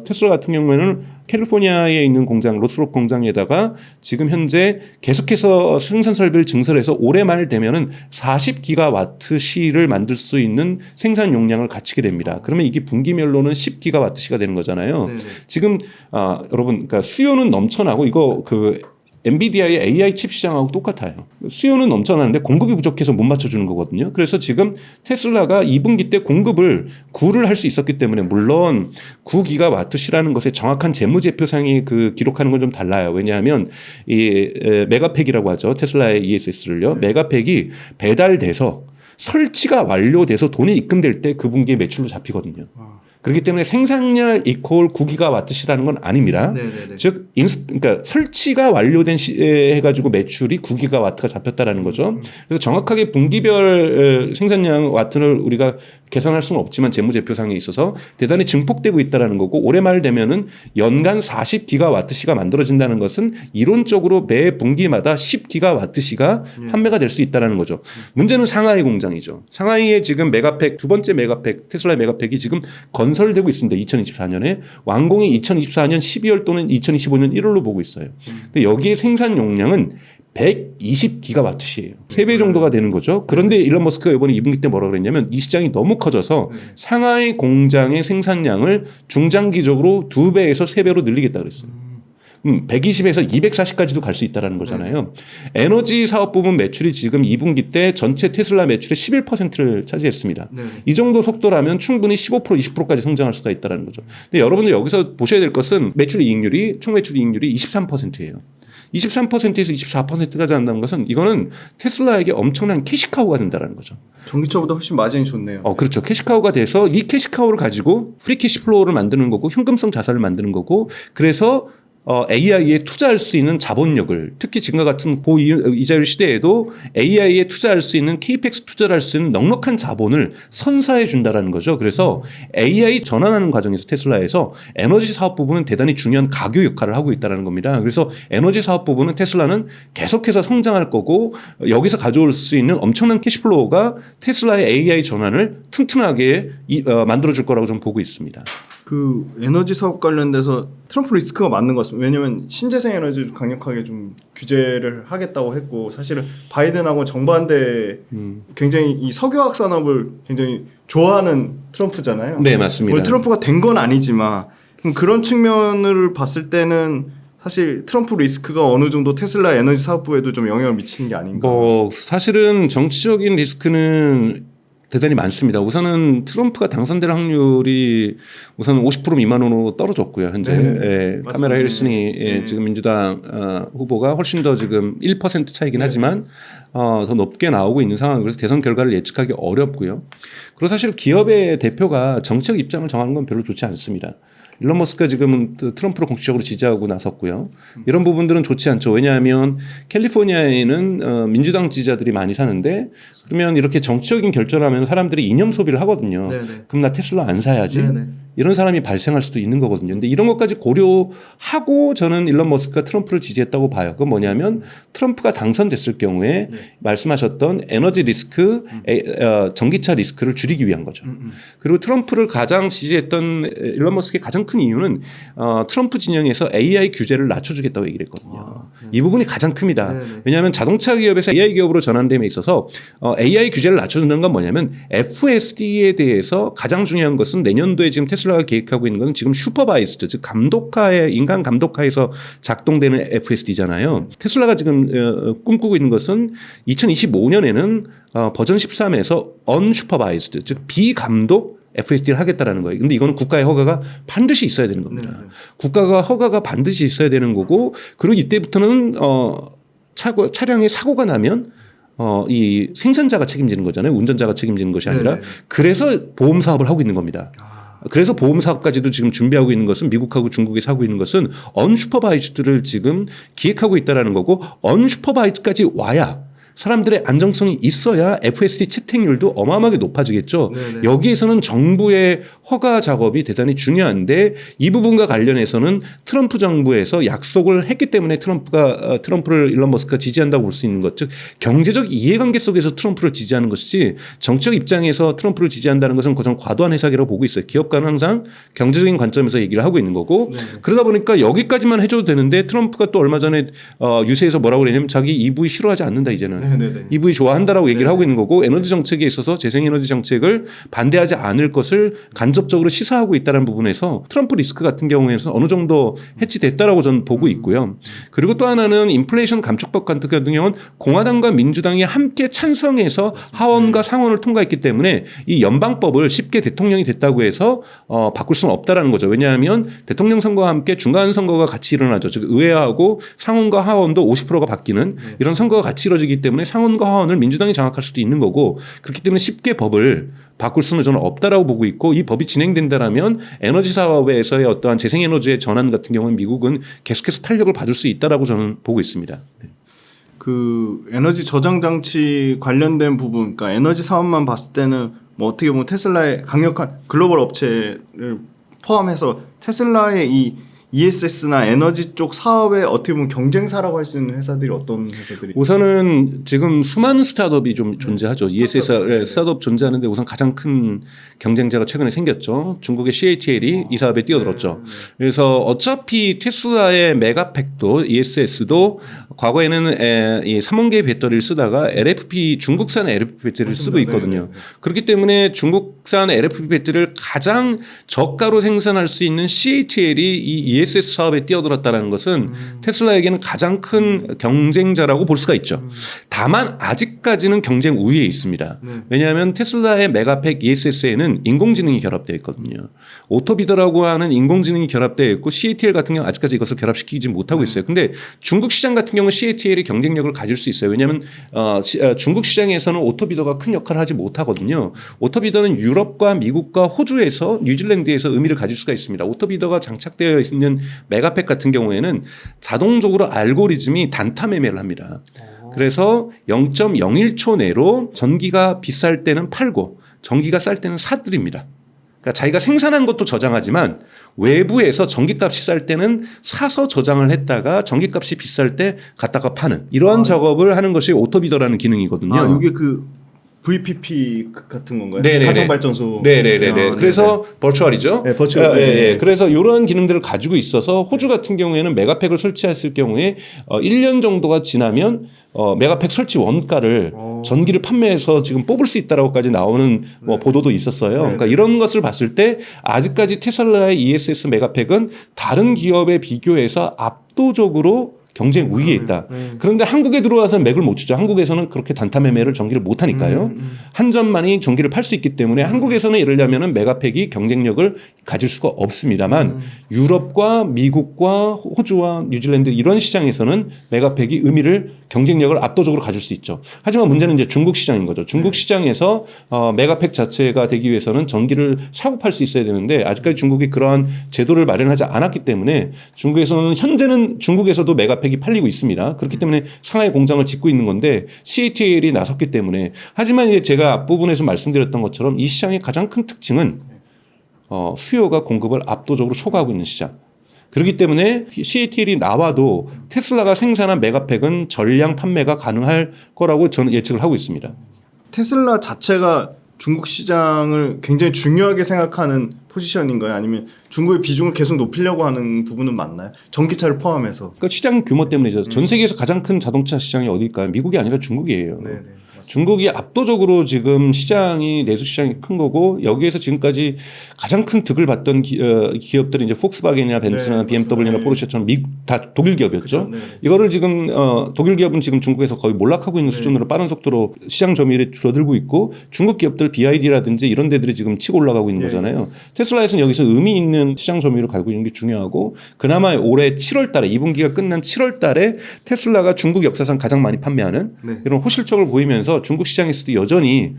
테슬라 같은 경우에는 캘리포니아에 있는 공장 로스롭 공장에다가 지금 현재 계속해서 생산 설비를 증설해서 올해 말 되면은 40기가와트 시를 만들 수 있는 생산 용량을 갖추게 됩니다. 그러면 이게 분기별로는 10기가와트 시가 되는 거잖아요. 지금 여러분 그러니까 수요는 넘쳐나고 이거 엔비디아의 AI 칩 시장하고 똑같아요. 수요는 넘쳐나는데 공급이 부족해서 못 맞춰주는 거거든요. 그래서 지금 테슬라가 2분기 때 공급을 9를 할 수 있었기 때문에 물론 9기가와트시라는 것의 정확한 재무제표상이 기록하는 건 좀 달라요. 왜냐하면 이 메가팩이라고 하죠. 테슬라의 ESS를요. 메가팩이 배달돼서 설치가 완료돼서 돈이 입금될 때 그 분기에 매출로 잡히거든요. 그렇기 때문에 생산량 이퀄 9기가와트시라는 건 아닙니다. 즉, 그러니까 설치가 완료된 해가지고 매출이 9기가와트가 잡혔다라는 거죠. 그래서 정확하게 분기별 생산량 와트를 우리가 계산할 수는 없지만 재무제표상에 있어서 대단히 증폭되고 있다라는 거고 올해 말 되면은 연간 40기가와트시가 만들어진다는 것은 이론적으로 매 분기마다 10기가와트시가 판매가 될 수 있다라는 거죠. 문제는 상하이 공장이죠. 상하이에 지금 메가팩 두 번째 메가팩 테슬라 메가팩이 지금 건설되고 있습니다. 2024년에 완공이 2024년 12월 또는 2025년 1월로 보고 있어요. 근데 여기에 생산 용량은 120기가와트시예요. 3배 정도가 되는 거죠. 그런데 일론 머스크가 이번에 2분기 때 뭐라고 그랬냐면 이 시장이 너무 커져서 상하이 공장의 생산량을 중장기적으로 2배에서 3배로 늘리겠다 그랬어요. 120에서 240까지도 갈 수 있다는 거잖아요. 에너지 사업 부분 매출이 지금 2분기 때 전체 테슬라 매출의 11%를 차지했습니다. 이 정도 속도라면 충분히 15% 20%까지 성장할 수가 있다는 거죠. 근데 여러분들 여기서 보셔야 될 것은 매출 이익률이 총매출 이익률이 23%예요. 23%에서 24%까지 한다는 것은 이거는 테슬라에게 엄청난 캐시카우가 된다는 거죠. 전기차보다 훨씬 마진이 좋네요. 그렇죠. 캐시카우가 돼서 이 캐시카우를 가지고 프리 캐시플로우를 만드는 거고 현금성 자산을 만드는 거고 그래서 AI에 투자할 수 있는 자본력을 특히 지금과 같은 고이자율 시대에도 AI에 투자할 수 있는 KPX 투자를 할 수 있는 넉넉한 자본을 선사해 준다라는 거죠. 그래서 AI 전환하는 과정에서 테슬라에서 에너지 사업 부분은 대단히 중요한 가교 역할을 하고 있다는 겁니다. 그래서 에너지 사업 부분은 테슬라는 계속해서 성장할 거고 여기서 가져올 수 있는 엄청난 캐시플로우가 테슬라의 AI 전환을 튼튼하게 만들어줄 거라고 좀 보고 있습니다. 에너지 사업 관련돼서 트럼프 리스크가 맞는 것 같습니다. 왜냐하면 신재생 에너지를 강력하게 좀 규제를 하겠다고 했고 사실은 바이든하고 정반대 굉장히 이 석유화학 산업을 굉장히 좋아하는 트럼프잖아요. 네, 맞습니다. 물론 트럼프가 된 건 아니지만 그런 측면을 봤을 때는 사실 트럼프 리스크가 어느 정도 테슬라 에너지 사업부에도 좀 영향을 미치는 게 아닌가. 사실은 정치적인 리스크는 대단히 많습니다. 우선은 트럼프가 당선될 확률이 우선 50% 미만으로 떨어졌고요. 현재 카메라 해리슨이 지금 민주당 후보가 훨씬 더 지금 1% 차이긴 하지만 더 높게 나오고 있는 상황이고 그래서 대선 결과를 예측하기 어렵고요. 그리고 사실 기업의 대표가 정책 입장을 정하는 건 별로 좋지 않습니다. 일론 머스크가 지금은 트럼프를 공식적으로 지지하고 나섰고요. 이런 부분들은 좋지 않죠. 왜냐하면 캘리포니아에는 민주당 지지자들이 많이 사는데 그러면 이렇게 정치적인 결정을 하면 사람들이 이념 소비를 하거든요. 네네. 그럼 나 테슬라 안 사야지. 네네. 이런 사람이 발생할 수도 있는 거거든요. 근데 이런 것까지 고려하고 저는 일론 머스크가 트럼프를 지지했다고 봐요. 그건 뭐냐면 트럼프가 당선됐을 경우에 말씀하셨던 에너지 리스크, 전기차 리스크를 줄이기 위한 거죠. 그리고 트럼프를 가장 지지했던 일론 머스크의 가장 큰 이유는 트럼프 진영에서 AI 규제를 낮춰주겠다고 얘기를 했거든요. 이 부분이 가장 큽니다. 네네. 왜냐하면 자동차 기업에서 AI 기업으로 전환됨에 있어서 AI 규제를 낮춰주는 건 뭐냐면 FSD에 대해서 가장 중요한 것은 내년도에 지금 테슬라가 계획하고 있는 것은 지금 슈퍼바이즈드, 즉 감독하에 인간 감독하에서 작동되는 FSD잖아요. 테슬라가 지금 꿈꾸고 있는 것은 2025년에는 버전 13에서 unsupervised, 즉 비감독 FSD를 하겠다라는 거예요. 근데 이거는 국가의 허가가 반드시 있어야 되는 겁니다. 네네. 국가가 허가가 반드시 있어야 되는 거고, 그리고 이때부터는 차량에 사고가 나면 이 생산자가 책임지는 거잖아요. 운전자가 책임지는 것이 아니라. 네네. 그래서 보험 사업을 하고 있는 겁니다. 그래서 보험 사업까지도 지금 준비하고 있는 것은 미국하고 중국에서 하고 있는 것은 언슈퍼바이즈드를 지금 기획하고 있다라는 거고, 언슈퍼바이즈까지 와야 사람들의 안정성이 있어야 FSD 채택률도 어마어마하게 높아지겠죠. 네네. 여기에서는 정부의 허가 작업이 대단히 중요한데 이 부분과 관련해서는 트럼프 정부에서 약속을 했기 때문에 트럼프를 일론 머스크가 지지한다고 볼 수 있는 것, 즉 경제적 이해관계 속에서 트럼프를 지지하는 것이지 정치적 입장에서 트럼프를 지지한다는 것은 그전 과도한 해석이라고 보고 있어요. 기업가는 항상 경제적인 관점에서 얘기를 하고 있는 거고 네네. 그러다 보니까 여기까지만 해줘도 되는데 트럼프가 또 얼마 전에 유세에서 뭐라고 그랬냐면 자기 EV 싫어하지 않는다 이제는. 네네네. EV 좋아한다라고 얘기를 네. 하고 있는 거고 에너지 정책에 있어서 재생에너지 정책을 반대하지 않을 것을 간접적으로 시사하고 있다는 부분에서 트럼프 리스크 같은 경우에는 어느 정도 해치됐다라고 저는 보고 있고요. 그리고 또 하나는 인플레이션 감축법 같은 경우는 공화당과 민주당이 함께 찬성해서 하원과 상원을 통과했기 때문에 이 연방법을 쉽게 대통령이 됐다고 해서 바꿀 수는 없다라는 거죠. 왜냐하면 대통령 선거와 함께 중간 선거가 같이 일어나죠. 즉 의회하고 상원과 하원도 50%가 바뀌는 이런 선거가 같이 이루어지기 때문에 상원과 하원을 민주당이 장악할 수도 있는 거고 그렇기 때문에 쉽게 법을 바꿀 수는 저는 없다라고 보고 있고 이 법이 진행된다라면 에너지 사업에서의 어떠한 재생에너지의 전환 같은 경우는 미국은 계속해서 탄력을 받을 수 있다라고 저는 보고 있습니다. 그 에너지 저장 장치 관련된 부분, 그러니까 에너지 사업만 봤을 때는 뭐 어떻게 보면 테슬라의 강력한 글로벌 업체를 포함해서 테슬라의 이 ESS나 에너지 쪽 사업에 어떻게 보면 경쟁사라고 할 수 있는 회사들이 어떤 회사들이? 우선은 지금 수많은 스타트업이 좀 존재하죠. ESS 스타트업 존재하는데 우선 가장 큰 경쟁자가 최근에 생겼죠. 중국의 CATL이 이 사업에 뛰어들었죠. 그래서 어차피 테슬라의 메가팩도 ESS도 과거에는 이 3원계 배터리를 쓰다가 LFP 중국산 LFP 배터리를 쓰고 있거든요. 그렇기 때문에 중국산 LFP 배터리를 가장 저가로 생산할 수 있는 CATL이 이 ESS 사업에 뛰어들었다는 것은 테슬라에게는 가장 큰 경쟁자라고 볼 수가 있죠. 다만 아직까지는 경쟁 우위에 있습니다. 왜냐하면 테슬라의 메가팩 ESS에는 인공지능이 결합되어 있거든요. 오토비더라고 하는 인공지능이 결합되어 있고 CATL 같은 경우는 아직까지 이것을 결합시키지 못하고 있어요. 근데 중국 시장 같은 경우는 CATL이 경쟁력을 가질 수 있어요. 왜냐하면 중국 시장에서는 오토비더가 큰 역할을 하지 못하거든요. 오토비더는 유럽과 미국과 호주에서 뉴질랜드에서 의미를 가질 수가 있습니다. 오토비더가 장착되어 있는 메가팩 같은 경우에는 자동적으로 알고리즘이 단타 매매를 합니다. 그래서 0.01초 내로 전기가 비쌀 때는 팔고 전기가 쌀 때는 사들입니다. 그러니까 자기가 생산한 것도 저장하지만 외부에서 전기값이 쌀 때는 사서 저장을 했다가 전기값이 비쌀 때 갖다가 파는 이러한 작업을 하는 것이 오토비더라는 기능이거든요. 아, 이게 그 VPP 같은 건가요? 네네네. 가상 발전소. 네네네. 그래서 버추얼이죠. 네, 버추얼. 예. 그래서 이런 기능들을 가지고 있어서 호주 같은 경우에는 메가팩을 설치했을 경우에 1년 정도가 지나면 메가팩 설치 원가를 전기를 판매해서 지금 뽑을 수 있다라고까지 나오는 뭐 보도도 있었어요. 그러니까 이런 것을 봤을 때 아직까지 테슬라의 ESS 메가팩은 다른 기업에 비교해서 압도적으로 경쟁 우위에 있다. 그런데 한국에 들어와서는 맥을 못 추죠. 한국에서는 그렇게 단타 매매를 전기를 못 하니까요. 한전만이 전기를 팔 수 있기 때문에 한국에서는 이러려면은 메가팩이 경쟁력을 가질 수가 없습니다만 유럽과 미국과 호주와 뉴질랜드 이런 시장에서는 메가팩이 경쟁력을 압도적으로 가질 수 있죠. 하지만 문제는 이제 중국 시장인 거죠. 중국 시장에서 메가팩 자체가 되기 위해서는 전기를 사고 팔 수 있어야 되는데 아직까지 중국이 그러한 제도를 마련하지 않았기 때문에 중국에서는 현재는 중국에서도 메가팩이 팔리고 있습니다. 그렇기 때문에 상하이 공장을 짓고 있는 건데 CATL이 나섰기 때문에 하지만 이제 제가 앞부분에서 말씀드렸던 것처럼 이 시장의 가장 큰 특징은 수요가 공급을 압도적으로 초과하고 있는 시장. 그렇기 때문에 CATL이 나와도 테슬라가 생산한 메가팩은 전량 판매가 가능할 거라고 저는 예측을 하고 있습니다. 테슬라 자체가 중국 시장을 굉장히 중요하게 생각하는 포지션인가요? 아니면 중국의 비중을 계속 높이려고 하는 부분은 맞나요? 전기차를 포함해서. 그러니까 시장 규모 때문이죠. 전 세계에서 가장 큰 자동차 시장이 어딜까요? 미국이 아니라 중국이에요. 네네. 중국이 압도적으로 지금 시장이 내수 시장이 큰 거고 여기에서 지금까지 가장 큰 득을 봤던 기업들이 이제 폭스바겐이나 벤츠나 BMW나 포르쉐처럼 다 독일 기업이었죠. 이거를 지금 독일 기업은 지금 중국에서 거의 몰락하고 있는 수준으로 빠른 속도로 시장 점유율이 줄어들고 있고 중국 기업들 BYD라든지 이런 데들이 지금 치고 올라가고 있는 거잖아요. 테슬라에서는 여기서 의미 있는 시장 점유율을 가지고 있는 게 중요하고 그나마 올해 7월 달에 2분기가 끝난 7월 달에 테슬라가 중국 역사상 가장 많이 판매하는 이런 호실적을 보이면서 중국 시장에서도 여전히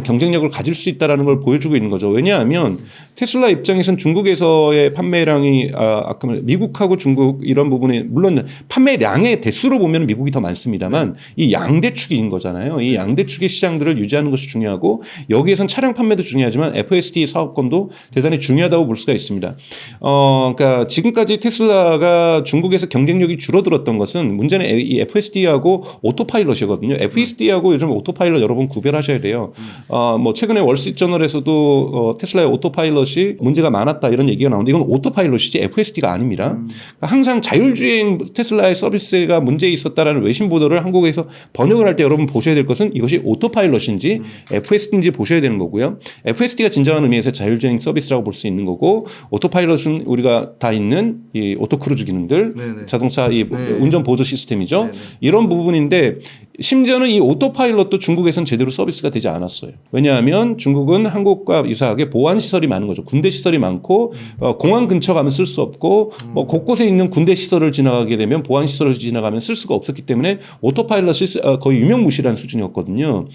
경쟁력을 가질 수 있다는 걸 보여주고 있는 거죠. 왜냐하면 테슬라 입장에서는 중국에서의 판매량이 아까 미국하고 중국 이런 부분에 물론 판매량의 대수로 보면 미국이 더 많습니다만 이 양대축인 거잖아요. 이 양대축의 시장들을 유지하는 것이 중요하고 여기에선 차량 판매도 중요하지만 FSD 사업권도 대단히 중요하다고 볼 수가 있습니다. 그러니까 지금까지 테슬라가 중국에서 경쟁력이 줄어들었던 것은 문제는 이 FSD하고 오토파일럿이거든요. FSD하고 요즘 오토파일럿 여러분 구별하셔야 돼요. 뭐 최근에 월스트리트저널에서도 테슬라의 오토파일럿이 문제가 많았다 이런 얘기가 나오는데 이건 오토파일럿이지 FSD가 아닙니다. 그러니까 항상 자율주행 테슬라의 서비스가 문제 있었다라는 외신 보도를 한국에서 번역을 할 때 여러분 보셔야 될 것은 이것이 오토파일럿인지 FSD인지 보셔야 되는 거고요. FSD가 진정한 의미에서 자율주행 서비스라고 볼 수 있는 거고 오토파일럿은 우리가 다 있는 이 오토크루즈 기능들, 자동차 이 운전 보조 시스템이죠. 이런 부분인데 심지어는 이 오토파일럿도 중국에서는 제대로 서비스가 되지 않았어요. 왜냐하면 중국은 한국과 유사하게 보안 시설이 많은 거죠. 군대 시설이 많고 공항 근처 가면 쓸 수 없고 뭐 곳곳에 있는 군대 시설을 지나가게 되면 보안 시설을 지나가면 쓸 수가 없었기 때문에 오토파일럿이 거의 유명무실한 수준이었거든요.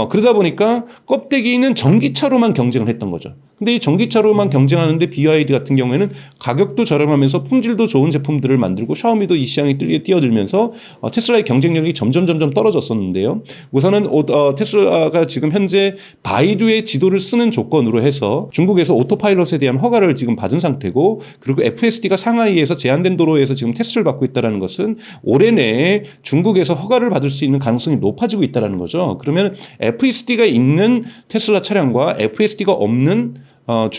그러다 보니까 껍데기는 전기차로만 경쟁을 했던 거죠. 근데 이 전기차로만 경쟁하는데 BYD 같은 경우에는 가격도 저렴하면서 품질도 좋은 제품들을 만들고 샤오미도 이 시장에 뛰어들면서 테슬라의 경쟁력이 점점 떨어졌었는데요. 우선은 테슬라가 지금 현재 바이두의 지도를 쓰는 조건으로 해서 중국에서 오토파일럿에 대한 허가를 지금 받은 상태고 그리고 FSD가 상하이에서 제한된 도로에서 지금 테스트를 받고 있다는 것은 올해 내에 중국에서 허가를 받을 수 있는 가능성이 높아지고 있다는 거죠. 그러면 FSD가 있는 테슬라 차량과 FSD가 없는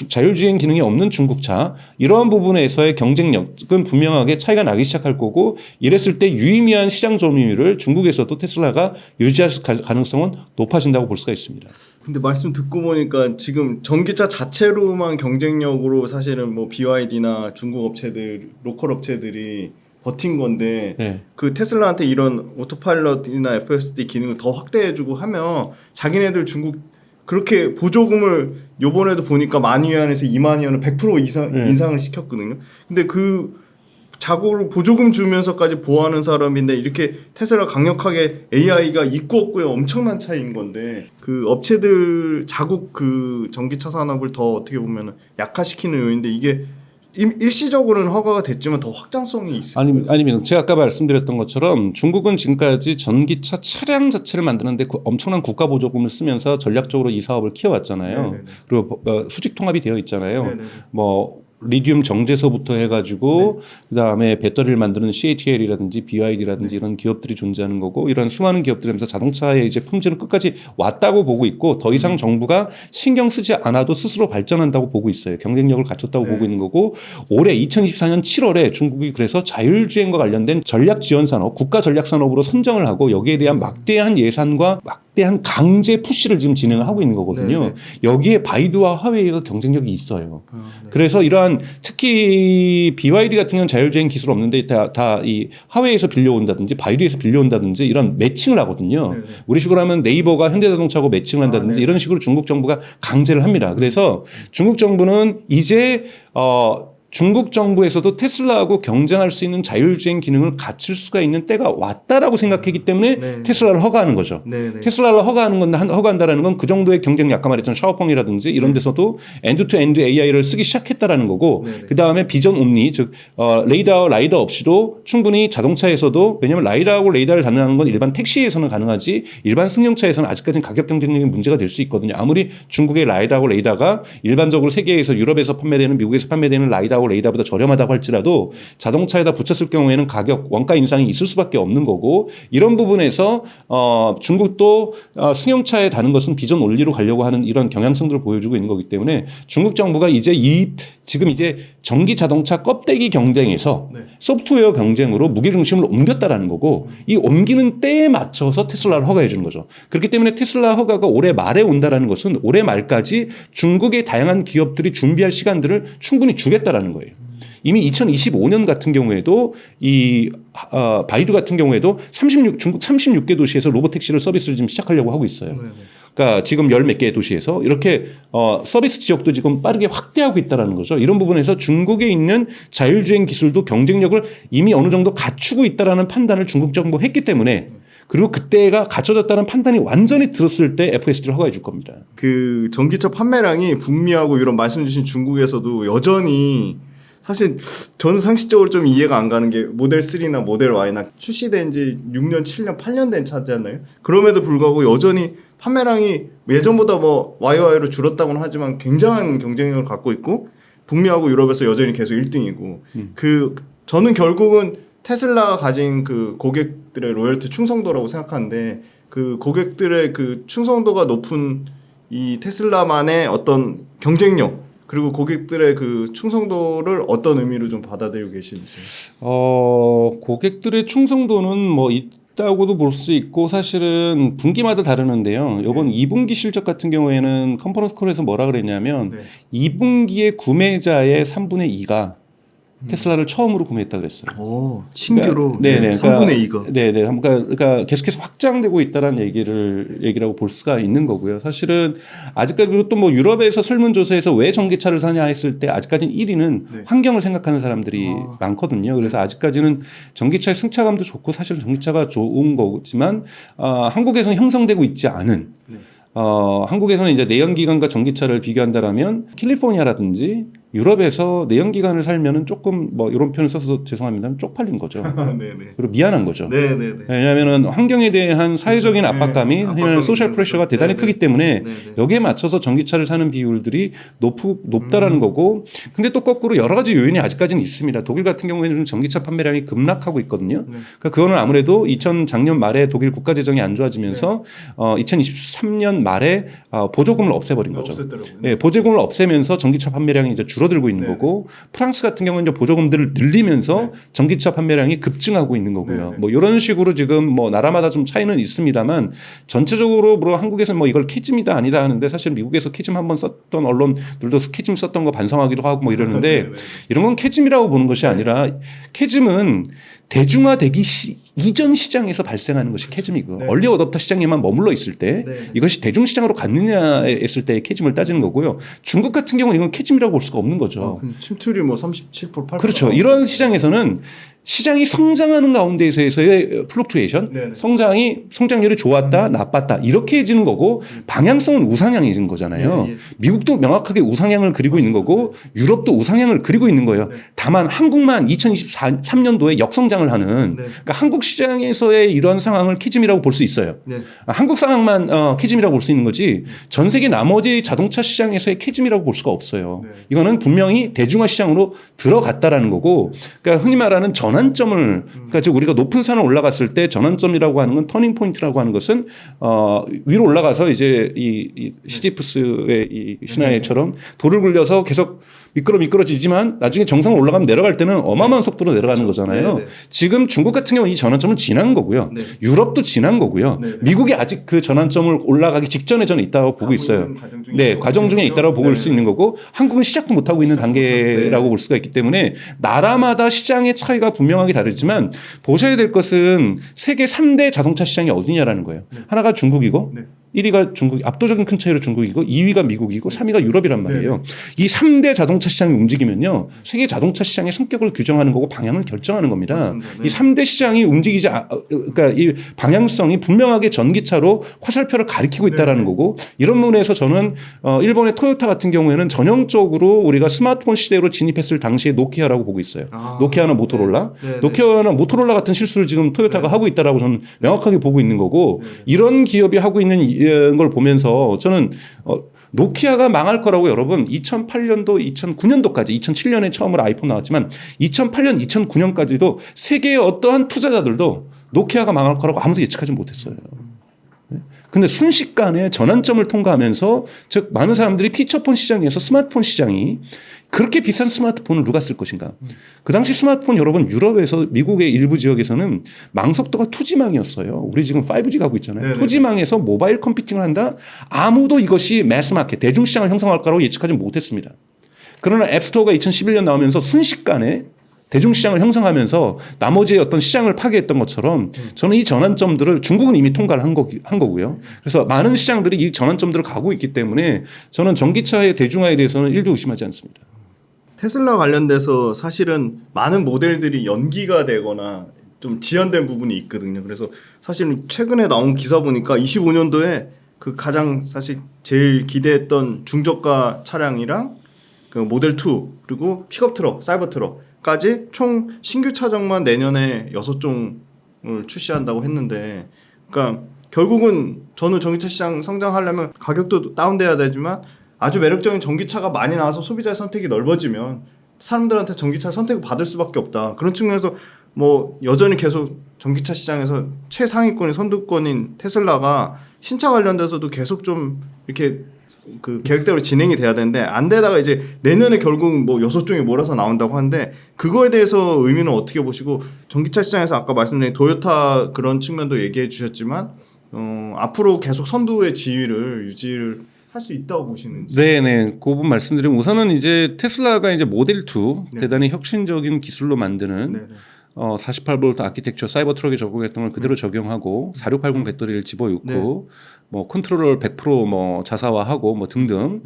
자율주행 기능이 없는 중국차 이러한 부분에서의 경쟁력은 분명하게 차이가 나기 시작할 거고 이랬을 때 유의미한 시장 점유율을 중국에서도 테슬라가 유지할 가능성은 높아진다고 볼 수가 있습니다. 근데 말씀 듣고 보니까 지금 전기차 자체로만 경쟁력으로 사실은 뭐 BYD나 중국 업체들, 로컬 업체들이 버틴 건데 그 테슬라한테 이런 오토파일럿이나 FSD 기능을 더 확대해주고 하면 자기네들 중국 그렇게 보조금을 요번에도 보니까 10,000위안에서 20,000위안을 100% 인상을 시켰거든요. 근데 그 자국을 보조금 주면서까지 보호하는 사람인데 이렇게 테슬라 강력하게 AI가 있고 없고의 엄청난 차이인 건데 그 업체들 자국 그 전기차 산업을 더 어떻게 보면 약화시키는 요인데 이게 일시적으로는 허가가 됐지만 더 확장성이 있어요. 아닙니다. 제가 아까 말씀드렸던 것처럼 중국은 지금까지 전기차 차량 자체를 만드는데 엄청난 국가 보조금을 쓰면서 전략적으로 이 사업을 키워왔잖아요. 그리고 수직 통합이 되어 있잖아요. 뭐 리튬 정제소부터 해가지고 그다음에 배터리를 만드는 CATL이라든지 BYD라든지 이런 기업들이 존재하는 거고 이런 수많은 기업들이 하면서 자동차의 이제 품질은 끝까지 왔다고 보고 있고 더 이상 정부가 신경 쓰지 않아도 스스로 발전한다고 보고 있어요. 경쟁력을 갖췄다고 보고 있는 거고 올해 2024년 7월에 중국이 그래서 자율주행과 관련된 전략 지원 산업, 국가 전략 산업으로 선정을 하고 여기에 대한 막대한 예산과 대한 강제 푸시를 지금 진행을 하고 있는 거거든요. 네네. 여기에 바이두와 화웨이가 경쟁력이 있어요. 네. 그래서 이러한 특히 BYD 같은 경우는 자율주행 기술 없는데 다 이 화웨이에서 빌려온다든지 바이두에서 빌려온다든지 이런 매칭을 하거든요. 네네. 우리 식으로 하면 네이버가 현대자동차하고 매칭을 한다든지 네. 이런 식으로 중국 정부가 강제를 합니다. 그래서 중국 정부는 이제 중국 정부에서도 테슬라하고 경쟁할 수 있는 자율주행 기능을 갖출 수가 있는 때가 왔다라고 생각했기 때문에 네. 테슬라를 허가하는 거죠. 네네. 테슬라를 허가한다라는 건 그 정도의 경쟁력, 아까 말했던 샤오펑이라든지 이런 데서도 엔드-투-엔드 AI를 쓰기 시작했다라는 거고, 네네. 그 다음에 비전 옴니, 즉 레이더와 라이더 없이도 충분히 자동차에서도, 왜냐하면 라이더하고 레이더를 단련하는 건 일반 택시에서는 가능하지 일반 승용차에서는 아직까지는 가격 경쟁력이 문제가 될 수 있거든요. 아무리 중국의 라이더하고 레이더가 일반적으로 세계에서 유럽에서 판매되는, 미국에서 판매되는 라이더하고 레이더보다 저렴하다고 할지라도 자동차에다 붙였을 경우에는 가격 원가 인상이 있을 수밖에 없는 거고, 이런 부분에서 중국도 승용차에 다는 것은 비전 원리로 가려고 하는 이런 경향성들을 보여주고 있는 거기 때문에 중국 정부가 이제 지금 이제 전기 자동차 껍데기 경쟁에서 네. 소프트웨어 경쟁으로 무게 중심을 옮겼다라는 거고, 이 옮기는 때에 맞춰서 테슬라를 허가해 주는 거죠. 그렇기 때문에 테슬라 허가가 올해 말에 온다라는 것은 올해 말까지 중국의 다양한 기업들이 준비할 시간들을 충분히 주겠다라는 거예요. 이미 2025년 같은 경우에도 이 바이두 같은 경우에도 중국 36개 도시에서 로보택시를 서비스를 지금 시작하려고 하고 있어요. 네네. 그러니까 지금 열 몇 개의 도시에서 이렇게 서비스 지역도 지금 빠르게 확대하고 있다는 거죠. 이런 부분에서 중국에 있는 자율주행 기술도 경쟁력을 이미 어느 정도 갖추고 있다는 판단을 중국 정부가 했기 때문에, 그리고 그때가 갖춰졌다는 판단이 완전히 들었을 때 FSD를 허가해 줄 겁니다. 그 전기차 판매량이 북미하고 이런 말씀 주신 중국에서도 여전히, 사실 저는 상식적으로 좀 이해가 안 가는 게 모델 3나 모델 Y나 출시된 지 6년, 7년, 8년 된 차잖아요. 그럼에도 불구하고 여전히 판매량이 예전보다 뭐 YY로 줄었다고는 하지만 굉장한 경쟁력을 갖고 있고, 북미하고 유럽에서 여전히 계속 1등이고 저는 결국은 테슬라가 가진 그 고객들의 로열티 충성도라고 생각하는데, 그 고객들의 그 충성도가 높은 이 테슬라만의 어떤 경쟁력, 그리고 고객들의 그 충성도를 어떤 의미로 좀 받아들이고 계신지. 고객들의 충성도는 뭐 있다고도 볼 수 있고, 사실은 분기마다 다르는데요. 이번 2분기 실적 같은 경우에는 컨퍼런스 콜에서 뭐라 그랬냐면, 네. 2분기의 구매자의 3분의 2가 테슬라를 처음으로 구매했다 그랬어요. 오, 신규로 네네, 3분의 2가. 네네. 그러니까 계속해서 확장되고 있다는 얘기라고 볼 수가 있는 거고요. 사실은 아직까지, 그리고 또 뭐 유럽에서 설문조사에서 왜 전기차를 사냐 했을 때 아직까지는 1위는 네. 환경을 생각하는 사람들이 많거든요. 그래서 아직까지는 전기차의 승차감도 좋고 사실은 전기차가 좋은 거지만 한국에서는 형성되고 있지 않은, 네. 한국에서는 이제 내연기관과 전기차를 비교한다라면 캘리포니아라든지 유럽에서 내연기관을 살면은 조금 뭐 이런 표현을 써서 죄송합니다. 쪽팔린 거죠. 네네. 그리고 미안한 거죠. 네네네. 왜냐하면은 환경에 대한 사회적인 그렇죠. 압박감이, 압박감이 왜냐하면 소셜 있는 프레셔가 거죠. 대단히 네네. 크기 때문에 네네. 여기에 맞춰서 전기차를 사는 비율들이 높다라는 거고, 근데 또 거꾸로 여러 가지 요인이 아직까지는 있습니다. 독일 같은 경우에는 전기차 판매량이 급락하고 있거든요. 네. 그러니까 그거는 아무래도 작년 말에 독일 국가 재정이 안 좋아지면서 2023년 말에 보조금을 없애버린 거죠. 없앴더라고요. 네, 보조금을 없애면서 전기차 판매량이 이제 줄어들고 있는 네. 거고, 프랑스 같은 경우는 이제 보조금들을 늘리면서 전기차 판매량이 급증하고 있는 거고요. 네. 뭐 이런 식으로 지금 뭐 나라마다 좀 차이는 있습니다만, 전체적으로 물론 한국에서는 뭐 이걸 키즘이다 아니다 하는데, 사실 미국에서 키즘 한번 썼던 언론들도 키즘 썼던 거 반성하기도 하고 뭐 이러는데, 네. 이런 건 캐즘이라고 보는 것이 아니라, 캐즘은 대중화되기 이전 시장에서 발생하는 것이 캐즘이고, 네. 얼리 어댑터 시장에만 머물러 있을 때 네. 이것이 대중 시장으로 갔느냐 했을 때 캐즘을 따지는 거고요. 중국 같은 경우는 이건 캐즘이라고 볼 수가 없는 거죠. 그럼 침투율이 뭐 37%, 8%. 그렇죠. 이런 시장에서는 시장이 성장하는 가운데에서의 플럭투에이션, 네네. 성장률이 좋았다, 나빴다 이렇게 해지는 거고, 방향성은 우상향해지는 거잖아요. 예, 예. 미국도 명확하게 우상향을 그리고 있는 거고, 유럽도 우상향을 그리고 있는 거예요. 네. 다만 한국만 2023년도에 역성장을 하는, 네. 그러니까 한국 시장에서의 이런 상황을 키즘이라고 볼 수 있어요. 네. 한국 상황만 키즘이라고 볼 수 있는 거지, 전 세계 나머지 자동차 시장에서의 키즘이라고 볼 수가 없어요. 네. 이거는 분명히 대중화 시장으로 들어갔다라는 거고, 그러니까 흔히 말하는 전환점을, 그러니까 즉 우리가 높은 산을 올라갔을 때 전환점이라고 하는 건, 터닝 포인트라고 하는 것은 위로 올라가서 이제 이 시지프스의 이 신화에처럼 돌을 굴려서 계속 미끄러지지만 나중에 정상으로 올라가면 내려갈 때는 어마어마한 속도로 내려가는 거잖아요. 네, 네. 지금 중국 같은 경우는 이 전환점은 지난 거고요. 네. 유럽도 지난 거고요. 네, 네. 미국이 아직 그 전환점을 올라가기 직전에 저는 있다고 보고 있어요. 네, 과정 중에 있다고 볼 수 있는 거고 한국은 시작도 못하고 있는 단계라고 볼 수가 있기 때문에 나라마다 시장의 차이가 분명하게 다르지만 보셔야 될 것은 세계 3대 자동차 시장이 어디냐라는 거예요. 하나가 중국이고 1위가 중국, 압도적인 큰 차이로 중국이고 2위가 미국이고 3위가 유럽이란 말이에요. 이 3대 자동차 시장이 움직이면요. 세계 자동차 시장의 성격을 규정하는 거고 방향을 결정하는 겁니다. 이 3대 시장이 그러니까 이 방향성이 분명하게 전기차로 화살표를 가리키고 있다라는 거고 이런 부분에서 저는 일본의 토요타 같은 경우에는 전형적으로 우리가 스마트폰 시대로 진입했을 당시에 노키아라고 보고 있어요. 노키아나 모토로라. 노키아나 모토로라 같은 실수를 지금 토요타가 하고 있다라고 저는 명확하게 보고 있는 거고 이런 기업이 하고 있는 걸 보면서 저는 노키아가 망할 거라고 여러분 2008년도 2009년도까지 2007년에 처음으로 아이폰 나왔지만 2008년 2009년까지도 세계의 어떠한 투자자들도 노키아가 망할 거라고 아무도 예측하지 못했어요. 근데 순식간에 전환점을 통과하면서 즉 많은 사람들이 피처폰 시장에서 스마트폰 시장이 그렇게 비싼 스마트폰을 누가 쓸 것인가. 그 당시 스마트폰 여러분 유럽에서 미국의 일부 지역에서는 망속도가 2G망이었어요. 우리 지금 5G 가고 있잖아요. 2G망에서 모바일 컴퓨팅을 한다. 아무도 이것이 매스마켓 대중시장을 형성할 거라고 예측하지 못했습니다. 그러나 앱스토어가 2011년 나오면서 순식간에 대중시장을 형성하면서 나머지의 어떤 시장을 파괴했던 것처럼 저는 이 전환점들을 중국은 이미 통과를 한 거고요. 그래서 많은 시장들이 이 전환점들을 가고 있기 때문에 저는 전기차의 대중화에 대해서는 1도 의심하지 않습니다. 테슬라 관련돼서 사실은 많은 모델들이 연기가 되거나 좀 지연된 부분이 있거든요. 그래서 사실 최근에 나온 기사 보니까 25년도에 그 가장 사실 제일 기대했던 중저가 차량이랑 그 모델 2 그리고 픽업 트럭, 사이버 트럭까지 총 신규 차종만 내년에 6종을 출시한다고 했는데, 그러니까 결국은 저는 전기차 시장 성장하려면 가격도 다운돼야 되지만 아주 매력적인 전기차가 많이 나와서 소비자의 선택이 넓어지면 사람들한테 전기차 선택을 받을 수밖에 없다. 그런 측면에서 뭐 여전히 계속 전기차 시장에서 최상위권인 선두권인 테슬라가 신차 관련돼서도 계속 좀 이렇게 그 계획대로 진행이 돼야 되는데 안 되다가 이제 내년에 결국 뭐 6종이 몰아서 나온다고 하는데 그거에 대해서 의미는 어떻게 보시고, 전기차 시장에서 아까 말씀드린 토요타 그런 측면도 얘기해 주셨지만 앞으로 계속 선두의 지위를 유지를 할 수 있다고 보시는지. 네네. 그 부분 말씀드리면 우선은 이제 테슬라가 이제 모델 2 대단히 혁신적인 기술로 만드는 48V 아키텍처 사이버 트럭에 적용했던 걸 그대로 적용하고 4680 배터리를 집어넣고 뭐 컨트롤러 100% 뭐 자사화하고 뭐 등등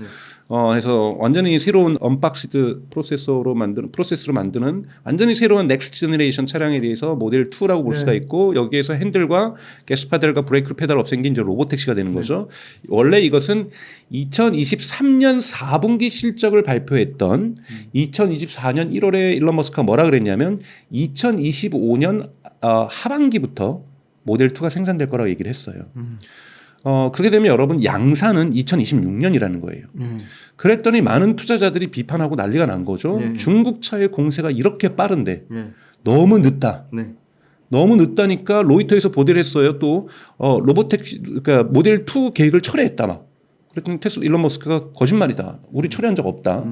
해서 완전히 새로운 언박스드 프로세스로 만드는 완전히 새로운 넥스트 제너레이션 차량에 대해서 모델 2라고 볼 수가 있고 여기에서 핸들과 가스 페달과 브레이크 페달 없앤 이제 로봇 택시가 되는 거죠. 원래 이것은 2023년 4분기 실적을 발표했던 2024년 1월에 일론 머스크가 뭐라 그랬냐면 2025년 하반기부터 모델 2가 생산될 거라고 얘기를 했어요. 그렇게 되면 여러분 양산은 2026년이라는 거예요. 그랬더니 많은 투자자들이 비판하고 난리가 난 거죠. 중국차의 공세가 이렇게 빠른데 너무 늦다. 너무 늦다니까 로이터에서 보도를 했어요. 또 로보택시 그러니까 모델 2 계획을 철회했다 막. 그랬더니 테슬라 일론 머스크가 거짓말이다. 우리 철회한 적 없다.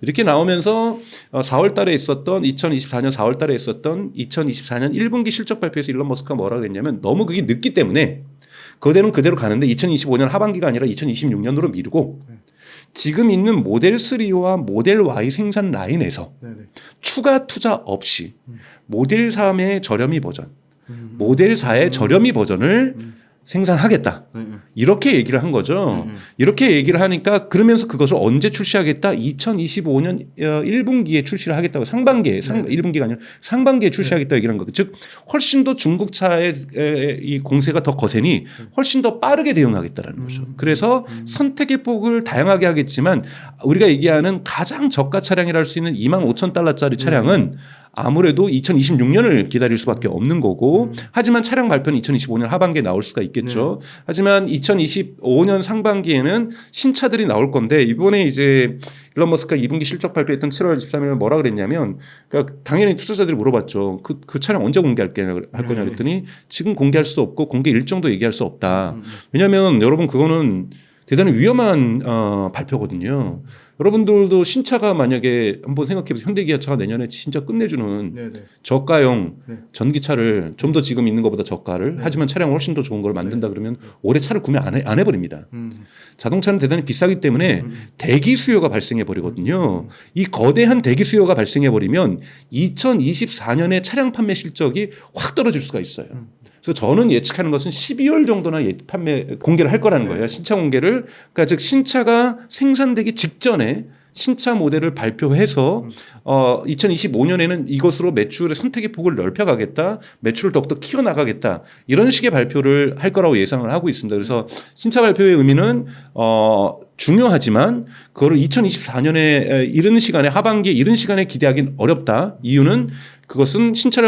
이렇게 나오면서 4월 달에 있었던 2024년 4월 달에 있었던 2024년 1분기 실적 발표에서 일론 머스크가 뭐라 그랬냐면 너무 그게 늦기 때문에 그대로는 그대로 가는데 2025년 하반기가 아니라 2026년으로 미루고 지금 있는 모델 3와 모델 Y 생산 라인에서 추가 투자 없이 모델 3의 저렴이 버전, 모델 4의 저렴이 버전을 생산하겠다. 이렇게 얘기를 한 거죠. 이렇게 얘기를 하니까 그러면서 그것을 언제 출시하겠다? 2025년 1분기에 출시를 하겠다고 상반기에 1분기가 아니라 상반기에 출시하겠다 얘기를 한 거죠. 즉 훨씬 더 중국차의 이 공세가 더 거세니 훨씬 더 빠르게 대응하겠다라는 거죠. 그래서 선택의 폭을 다양하게 하겠지만 우리가 얘기하는 가장 저가 차량이라 할 수 있는 25,000달러짜리 차량은 아무래도 2026년을 기다릴 수밖에 없는 거고 하지만 차량 발표는 2025년 하반기에 나올 수가 있겠죠. 하지만 2025년 상반기에는 신차들이 나올 건데 이번에 이제 일론 머스크가 2분기 실적 발표했던 7월 13일 뭐라 그랬냐면 그러니까 당연히 투자자들이 물어봤죠. 그 차량 언제 공개할 거냐 그랬더니 지금 공개할 수 없고 공개 일정도 얘기할 수 없다. 왜냐하면 여러분 그거는 대단히 위험한 발표거든요. 여러분들도 신차가 만약에 한번 생각해보세요. 현대기아차가 내년에 진짜 끝내주는 네네. 저가형 네. 전기차를 좀 더 지금 있는 것보다 저가를 하지만 차량을 훨씬 더 좋은 걸 만든다 그러면 올해 차를 구매 안 해버립니다. 자동차는 대단히 비싸기 때문에 대기 수요가 발생해 버리거든요. 이 거대한 대기 수요가 발생해 버리면 2024년에 차량 판매 실적이 확 떨어질 수가 있어요. 그래서 저는 예측하는 것은 12월 정도나 판매 공개를 할 거라는 거예요. 신차 공개를. 그러니까 즉 신차가 생산되기 직전에 신차 모델을 발표해서 2025년에는 이것으로 매출의 선택의 폭을 넓혀가겠다, 매출을 더욱더 키워나가겠다 이런 식의 발표를 할 거라고 예상을 하고 있습니다. 그래서 신차 발표의 의미는 중요하지만 그거를 2024년에 이른 시간에 하반기에 이른 시간에 기대하기는 어렵다. 이유는 그것은 신차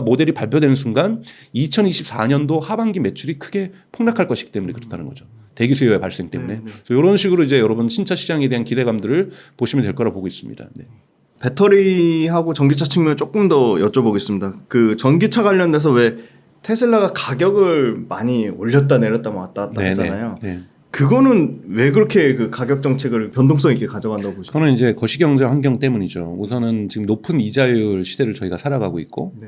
모델이 발표되는 순간 2024년도 하반기 매출이 크게 폭락할 것이기 때문에 그렇다는 거죠. 대기 수요의 발생 때문에. 그래서 이런 식으로 이제 여러분 신차 시장에 대한 기대감들을 보시면 될 거라고 보고 있습니다. 네. 배터리하고 전기차 측면 조금 더 여쭤보겠습니다. 그 전기차 관련돼서 왜 테슬라가 가격을 많이 올렸다 내렸다 왔다 갔다 했잖아요. 네. 그거는 왜 그렇게 그 가격 정책을 변동성 있게 가져간다고 보시나요? 그거는 이제 거시경제 환경 때문이죠. 우선은 지금 높은 이자율 시대를 저희가 살아가고 있고 네.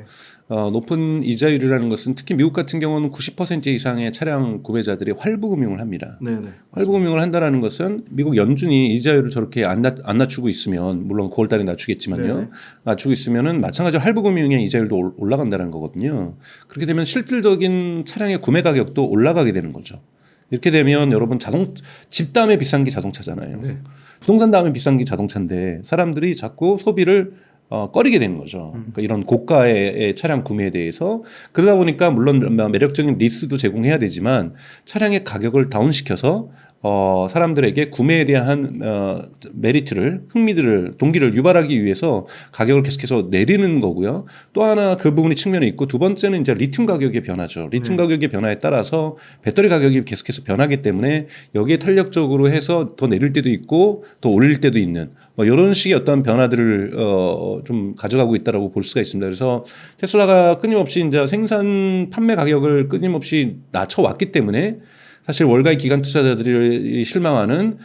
높은 이자율이라는 것은 특히 미국 같은 경우는 90% 이상의 차량 구매자들이 할부금융을 합니다. 네네. 할부금융을 한다라는 것은 미국 연준이 이자율을 저렇게 안 낮추고 있으면 물론 9월 달에 낮추겠지만요. 네네. 낮추고 있으면은 마찬가지로 할부금융의 이자율도 올라간다는 거거든요. 그렇게 되면 실질적인 차량의 구매 가격도 올라가게 되는 거죠. 이렇게 되면 여러분 집 다음에 비싼 게 자동차잖아요. 네. 부동산 다음에 비싼 게 자동차인데 사람들이 자꾸 소비를 꺼리게 되는 거죠. 그러니까 이런 고가의 차량 구매에 대해서 그러다 보니까 물론 매력적인 리스도 제공해야 되지만 차량의 가격을 다운시켜서 사람들에게 구매에 대한 메리트를 흥미들을 동기를 유발하기 위해서 가격을 계속해서 내리는 거고요. 또 하나 그 부분이 측면이 있고 두 번째는 이제 리튬 가격의 변화죠. 리튬 가격의 변화에 따라서 배터리 가격이 계속해서 변하기 때문에 여기에 탄력적으로 해서 더 내릴 때도 있고 더 올릴 때도 있는 이런 식의 어떤 변화들을 좀 가져가고 있다라고 볼 수가 있습니다. 그래서 테슬라가 끊임없이 이제 생산 판매 가격을 끊임없이 낮춰왔기 때문에 사실 월가의 기관 투자자들이 실망하는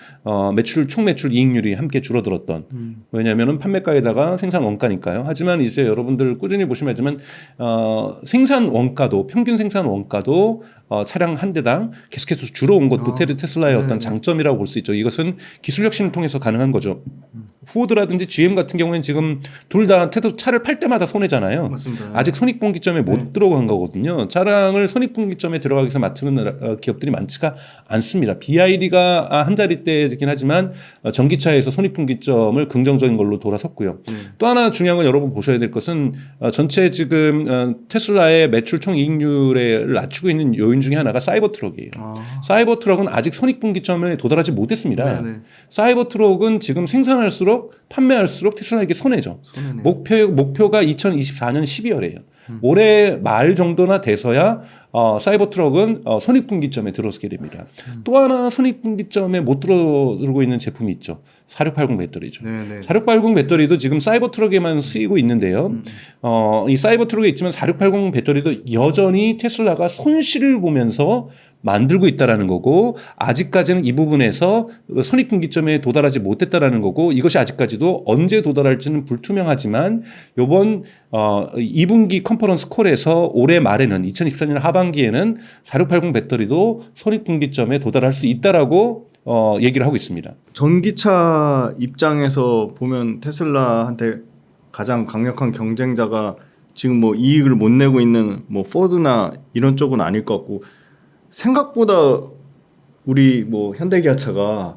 총 매출 이익률이 함께 줄어들었던 왜냐하면 판매가에다가 생산 원가니까요. 하지만 이제 여러분들 꾸준히 보시면 알지만 생산 원가도 평균 생산 원가도 차량 한 대당 계속해서 줄어온 것도 테슬라의 어떤 장점이라고 볼 수 있죠. 이것은 기술 혁신을 통해서 가능한 거죠. 포드라든지 GM 같은 경우에는 지금 둘 다 차를 팔 때마다 손해잖아요. 맞습니다. 아직 손익분기점에 못 들어간 거거든요. 차량을 손익분기점에 들어가기 위해서 맞추는 기업들이 많지가 않습니다. BYD가 한 자리대이긴 하지만 전기차에서 손익분기점을 긍정적인 걸로 돌아섰고요. 또 하나 중요한 건 여러분 보셔야 될 것은 전체 지금 테슬라의 매출 총 이익률을 낮추고 있는 요인 중에 하나가 사이버 트럭이에요. 사이버 트럭은 아직 손익분기점에 도달하지 못했습니다. 네네. 사이버 트럭은 지금 생산할수록 판매할수록 테슬라에게 손해죠. 손해네요. 목표가 2024년 12월이에요. 올해 말 정도나 돼서야 사이버 트럭은 손익분기점에 들어서게 됩니다. 또 하나 손익분기점에 못 들어오고 있는 제품이 있죠. 4680 배터리죠. 네네. 4680 배터리도 지금 사이버 트럭에만 쓰이고 있는데요. 이 사이버 트럭에 있지만 4680 배터리도 여전히 테슬라가 손실을 보면서 만들고 있다라는 거고 아직까지는 이 부분에서 손익분기점에 도달하지 못했다라는 거고 이것이 아직까지도 언제 도달할지는 불투명하지만 이번 2분기 컨퍼런스 콜에서 올해 말에는 2024년 하반기에는 4680 배터리도 손익분기점에 도달할 수 있다라고 얘기를 하고 있습니다. 전기차 입장에서 보면 테슬라한테 가장 강력한 경쟁자가 지금 뭐 이익을 못 내고 있는 뭐 포드나 이런 쪽은 아닐 것 같고 생각보다 우리 뭐 현대기아차가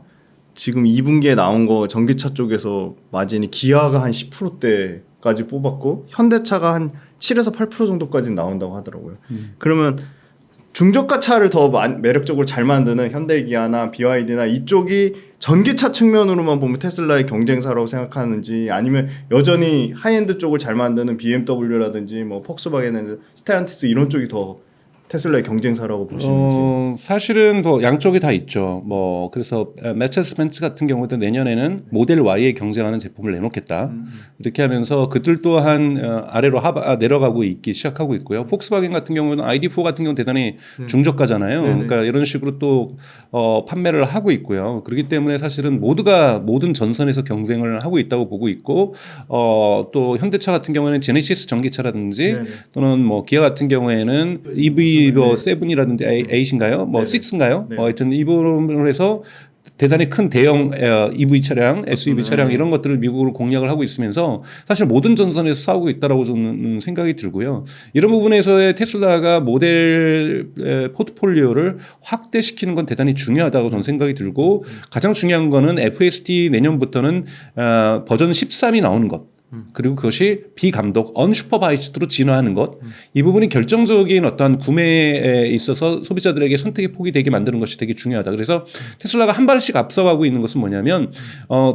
지금 2분기에 나온 거 전기차 쪽에서 마진이 기아가 한 10%대까지 뽑았고 현대차가 한 7에서 8% 정도까지 나온다고 하더라고요. 그러면 중저가 차를 더 매력적으로 잘 만드는 현대기아나 BYD나 이쪽이 전기차 측면으로만 보면 테슬라의 경쟁사라고 생각하는지 아니면 여전히 하이엔드 쪽을 잘 만드는 BMW라든지 뭐 폭스바겐, 스텔란티스 이런 쪽이 더 테슬라의 경쟁사라고 보시는지. 사실은 뭐 양쪽이 다 있죠. 뭐 그래서 메르세데스 벤츠 같은 경우도 내년에는 모델 Y에 경쟁하는 제품을 내놓겠다. 이렇게 하면서 그들 또한 아래로 내려가고 있기 시작하고 있고요. 폭스바겐 같은 경우는 ID4 같은 경우는 대단히 중저가잖아요. 그러니까 이런 식으로 또 판매를 하고 있고요. 그렇기 때문에 사실은 모두가 모든 전선에서 경쟁을 하고 있다고 보고 있고 또 현대차 같은 경우에는 제네시스 전기차라든지 또는 뭐 기아 같은 경우에는 EV 뭐 7이라든지 8인가요? 뭐 6인가요? 하여튼 이 부분으로 해서 대단히 큰 대형 EV 차량, SUV 차량 이런 것들을 미국으로 공략을 하고 있으면서 사실 모든 전선에서 싸우고 있다라고 저는 생각이 들고요. 이런 부분에서의 테슬라가 모델 포트폴리오를 확대시키는 건 대단히 중요하다고 저는 생각이 들고 가장 중요한 거는 FSD 내년부터는 버전 13이 나오는 것. 그리고 그것이 비감독, 언슈퍼바이즈드로 진화하는 것. 이 부분이 결정적인 어떠한 구매에 있어서 소비자들에게 선택의 폭이 되게 만드는 것이 되게 중요하다. 그래서 테슬라가 한 발씩 앞서가고 있는 것은 뭐냐면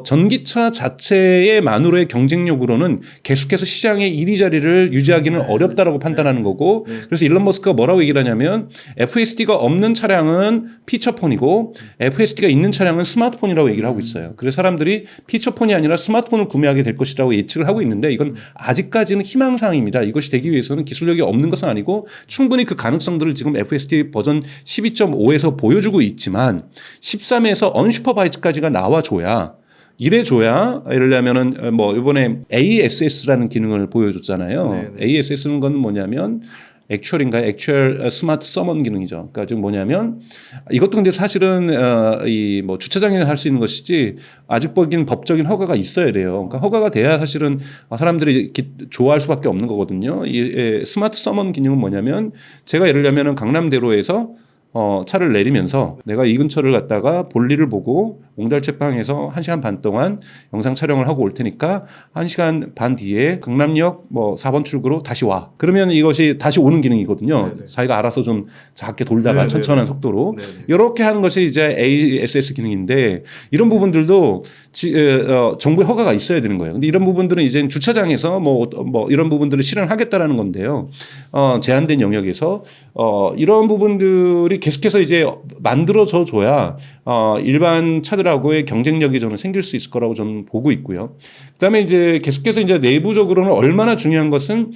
전기차 자체의 만으로의 경쟁력으로는 계속해서 시장의 1위 자리를 유지하기는 어렵다라고 판단하는 거고 그래서 일론 머스크가 뭐라고 얘기를 하냐면 FSD가 없는 차량은 피처폰이고 FSD가 있는 차량은 스마트폰이라고 얘기를 하고 있어요. 그래서 사람들이 피처폰이 아니라 스마트폰을 구매하게 될 것이라고 예측을 하고 있는데 이건 아직까지는 희망사항입니다. 이것이 되기 위해서는 기술력이 없는 것은 아니고 충분히 그 가능성들을 지금 FSD 버전 12.5에서 보여주고 있지만 13에서 언슈퍼바이즈까지가 나와줘야 이래줘야 예를 들면은 뭐 이번에 ASS라는 기능을 보여줬잖아요. ASS는 건 뭐냐면 액츄얼인가요? 액츄얼 스마트 서먼 기능이죠. 그러니까 지금 뭐냐면 이것도 근데 사실은 이 뭐 주차장에는 할 수 있는 것이지 아직 법적인 허가가 있어야 돼요. 그러니까 허가가 돼야 사실은 사람들이 좋아할 수밖에 없는 거거든요. 이 스마트 서먼 기능은 뭐냐면 제가 예를 들면은 강남대로에서 차를 내리면서 내가 이 근처를 갔다가 볼일을 보고 옹달책방에서 1시간 반 동안 영상 촬영을 하고 올 테니까 1시간 반 뒤에 강남역 뭐 4번 출구로 다시 와. 그러면 이것이 다시 오는 기능이거든요. 자기가 알아서 좀 작게 돌다가 천천한 속도로. 이렇게 하는 것이 이제 ASS 기능인데 이런 부분들도 정부의 허가가 있어야 되는 거예요. 근데 이런 부분들은 이제 주차장에서 뭐 이런 부분들을 실현하겠다라는 건데요. 제한된 영역에서 이런 부분들이 계속해서 이제 만들어져 줘야 일반 차들하고의 경쟁력이 저는 생길 수 있을 거라고 저는 보고 있고요. 그다음에 이제 계속해서 이제 내부적으로는 얼마나 중요한 것은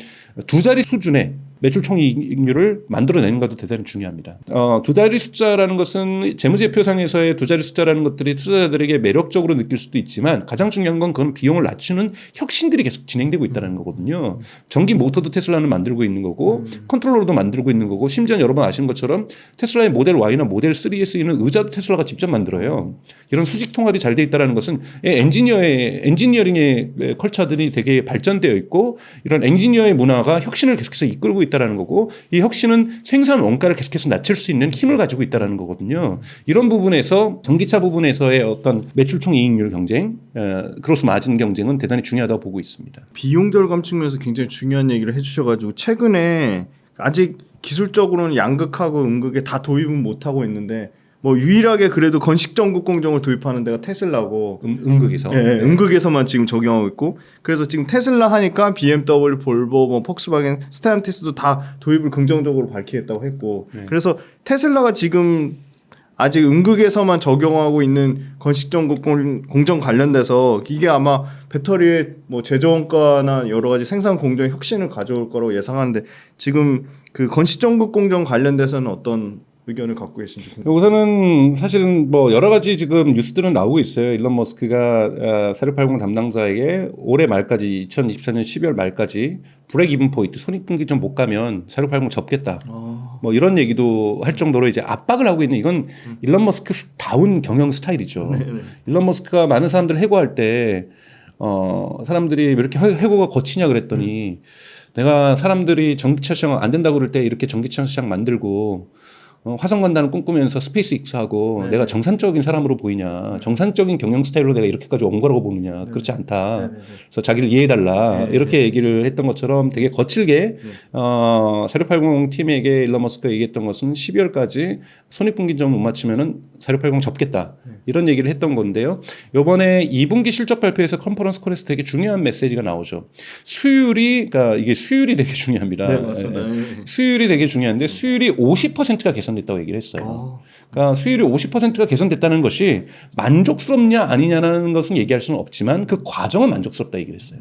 두 자리 수준의 매출 총이익률을 만들어내는 것도 대단히 중요합니다. 두 자리 숫자라는 것은 재무제표상에서의 두 자리 숫자라는 것들이 투자자들에게 매력적으로 느낄 수도 있지만 가장 중요한 건 그건 비용을 낮추는 혁신들이 계속 진행되고 있다는 거거든요. 전기 모터도 테슬라는 만들고 있는 거고 컨트롤러도 만들고 있는 거고 심지어 여러분 아시는 것처럼 테슬라의 모델 Y나 모델 3에 쓰이는 의자도 테슬라가 직접 만들어요. 이런 수직 통합이 잘 돼 있다는 것은 엔지니어링의 컬처들이 되게 발전되어 있고 이런 엔지니어의 문화가 혁신을 계속해서 이끌고 있다는 거고 이 혁신은 생산 원가를 계속해서 낮출 수 있는 힘을 가지고 있다는 거거든요. 이런 부분에서 전기차 부분에서의 어떤 매출총 이익률 경쟁, 크로스 마진 경쟁은 대단히 중요하다고 보고 있습니다. 비용 절감 측면에서 굉장히 중요한 얘기를 해주셔가지고 최근에 아직 기술적으로는 양극하고 음극에 다 도입은 못하고 있는데 뭐 유일하게 그래도 건식 전극 공정을 도입하는 데가 테슬라고 음극에서 음극에서만 지금 적용하고 있고 그래서 지금 테슬라 하니까 BMW, 볼보, 뭐 폭스바겐, 스텔란티스도 다 도입을 긍정적으로 밝히겠다고 했고 그래서 테슬라가 지금 아직 음극에서만 적용하고 있는 건식 전극 공정 관련돼서 이게 아마 배터리의 뭐 제조 원가나 여러 가지 생산 공정의 혁신을 가져올 거라고 예상하는데 지금 그 건식 전극 공정 관련돼서는 어떤 의견을 갖고 계신지 우선은 사실은 뭐 여러 가지 지금 뉴스들은 나오고 있어요. 일론 머스크가 4680 담당자에게 올해 말까지 2024년 12월 말까지 브레이크 이븐 포인트 손익분기 좀 못 가면 4680 접겠다. 뭐 이런 얘기도 할 정도로 이제 압박을 하고 있는 이건 일론 머스크 다운 경영 스타일이죠. 일론 머스크가 많은 사람들 해고할 때 사람들이 왜 이렇게 해고가 거치냐 그랬더니 내가 사람들이 전기차 시장 안 된다고 그럴 때 이렇게 전기차 시장 만들고 화성 간다는 꿈꾸면서 스페이스 X하고 내가 정상적인 사람으로 보이냐 정상적인 경영 스타일로 내가 이렇게까지 온 거라고 보느냐 그렇지 않다. 그래서 자기를 이해해달라 이렇게 얘기를 했던 것처럼 되게 거칠게 4680 팀에게 일론 머스크가 얘기했던 것은 12월까지 손익분기점 못 맞추면은 4680 접겠다. 이런 얘기를 했던 건데요. 이번에 2분기 실적 발표에서 컨퍼런스 콜에서 되게 중요한 메시지가 나오죠. 수율이 그러니까 이게 수율이 되게 중요합니다. 네, 맞습니다. 수율이 되게 중요한데 수율이 50%가 개선됐다고 얘기를 했어요. 그러니까 수율이 50%가 개선됐다는 것이 만족스럽냐 아니냐라는 것은 얘기할 수는 없지만 그 과정은 만족스럽다 얘기를 했어요.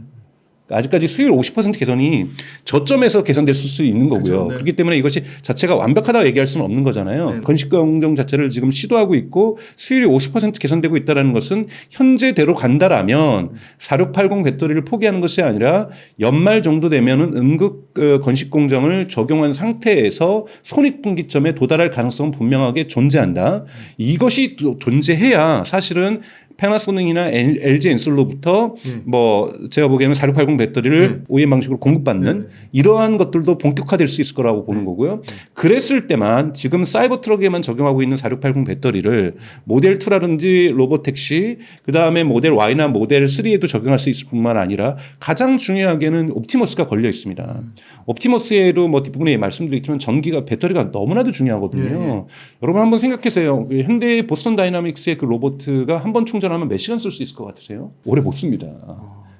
아직까지 수율 50% 개선이 저점에서 개선됐을 수 있는 거고요. 그렇죠, 네. 그렇기 때문에 이것이 자체가 완벽하다고 얘기할 수는 없는 거잖아요. 네. 건식공정 자체를 지금 시도하고 있고 수율이 50% 개선되고 있다는 것은 현재대로 간다라면 4680 배터리를 포기하는 것이 아니라 연말 정도 되면은 응급 건식공정을 적용한 상태에서 손익분기점에 도달할 가능성은 분명하게 존재한다. 이것이 존재해야 사실은 패나소닉이나 LG 엔솔로부터 뭐 제가 보기에는 4680 배터리를 OEM 방식으로 공급받는 이러한 것들도 본격화될 수 있을 거라고 보는 거고요. 그랬을 때만 지금 사이버 트럭에만 적용하고 있는 4680 배터리를 모델 2라든지 로보택시 그다음에 모델 Y나 모델 3에도 적용할 수 있을 뿐만 아니라 가장 중요하게는 옵티머스가 걸려 있습니다. 옵티머스에도 뭐 뒷부분에 말씀드렸지만 전기가 배터리가 너무나도 중요하거든요. 여러분 한번 생각해보세요. 현대 보스턴 다이나믹스의 그 로봇가 한 번 충전하면 몇 시간 쓸 수 있을 것 같으세요? 오래 못 씁니다.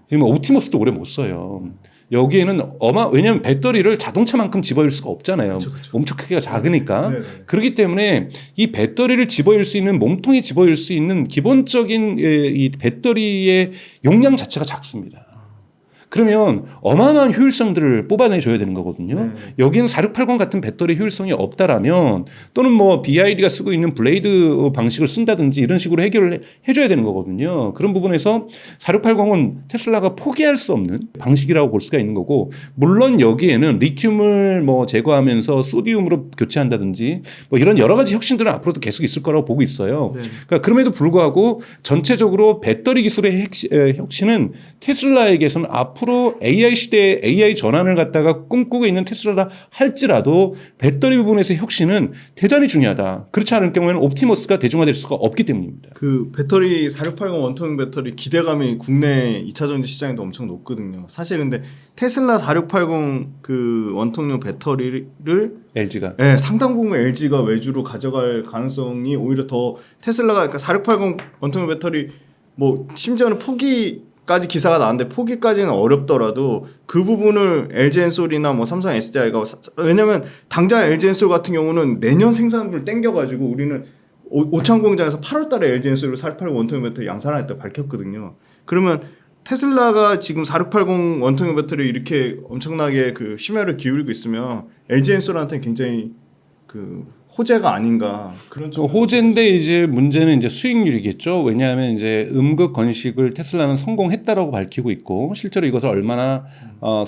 그러면 옵티머스도 오래 못 써요. 여기에는 왜냐하면 배터리를 자동차만큼 집어일 수가 없잖아요. 그쵸. 엄청 크기가 작으니까. 네네. 그렇기 때문에 이 배터리를 집어일 수 있는 몸통이 집어일 수 있는 기본적인 이 배터리의 용량 자체가 작습니다. 그러면 어마어마한 효율성들을 뽑아내줘야 되는 거거든요. 네. 여기는 4680 같은 배터리 효율성이 없다라면 또는 뭐 BYD가 쓰고 있는 블레이드 방식을 쓴다든지 이런 식으로 해결을 해줘야 되는 거거든요. 그런 부분에서 4680은 테슬라가 포기할 수 없는 방식이라고 볼 수가 있는 거고 물론 여기에는 리튬을 뭐 제거하면서 소디움으로 교체한다든지 뭐 이런 여러 가지 혁신들은 앞으로도 계속 있을 거라고 보고 있어요. 네. 그러니까 그럼에도 불구하고 전체적으로 배터리 기술의 혁신은 테슬라에게서는 앞으로 AI 시대에 AI 전환을 갖다가 꿈꾸고 있는 테슬라라 할지라도 배터리 부분에서의 혁신은 대단히 중요하다. 그렇지 않을 경우에는 옵티머스가 대중화될 수가 없기 때문입니다. 그 배터리 4680 원통형 배터리 기대감이 국내 2차 전지 시장에도 엄청 높거든요. 사실 근데 테슬라 4680 그 원통형 배터리를 LG가 상당 부분 LG가 외주로 가져갈 가능성이 오히려 더 테슬라가 그러니까 4680 원통형 배터리 뭐 심지어는 포기까지 기사가 나왔는데 포기까지는 어렵더라도 그 부분을 LG 엔솔이나 뭐 삼성 SDI가 왜냐면 당장 LG 엔솔 같은 경우는 내년 생산을 땡겨가지고 우리는 오창 공장에서 8월달에 LG 엔솔로 4680 원통형 배터리 양산하겠다고 밝혔거든요. 그러면 테슬라가 지금 4680 원통형 배터리 이렇게 엄청나게 그 심혈을 기울이고 있으면 LG 엔솔한테는 굉장히 그 호재가 아닌가 그런 호재인데 이제 문제는 이제 수익률이겠죠. 왜냐하면 이제 음극 건식을 테슬라는 성공했다라고 밝히고 있고 실제로 이것을 얼마나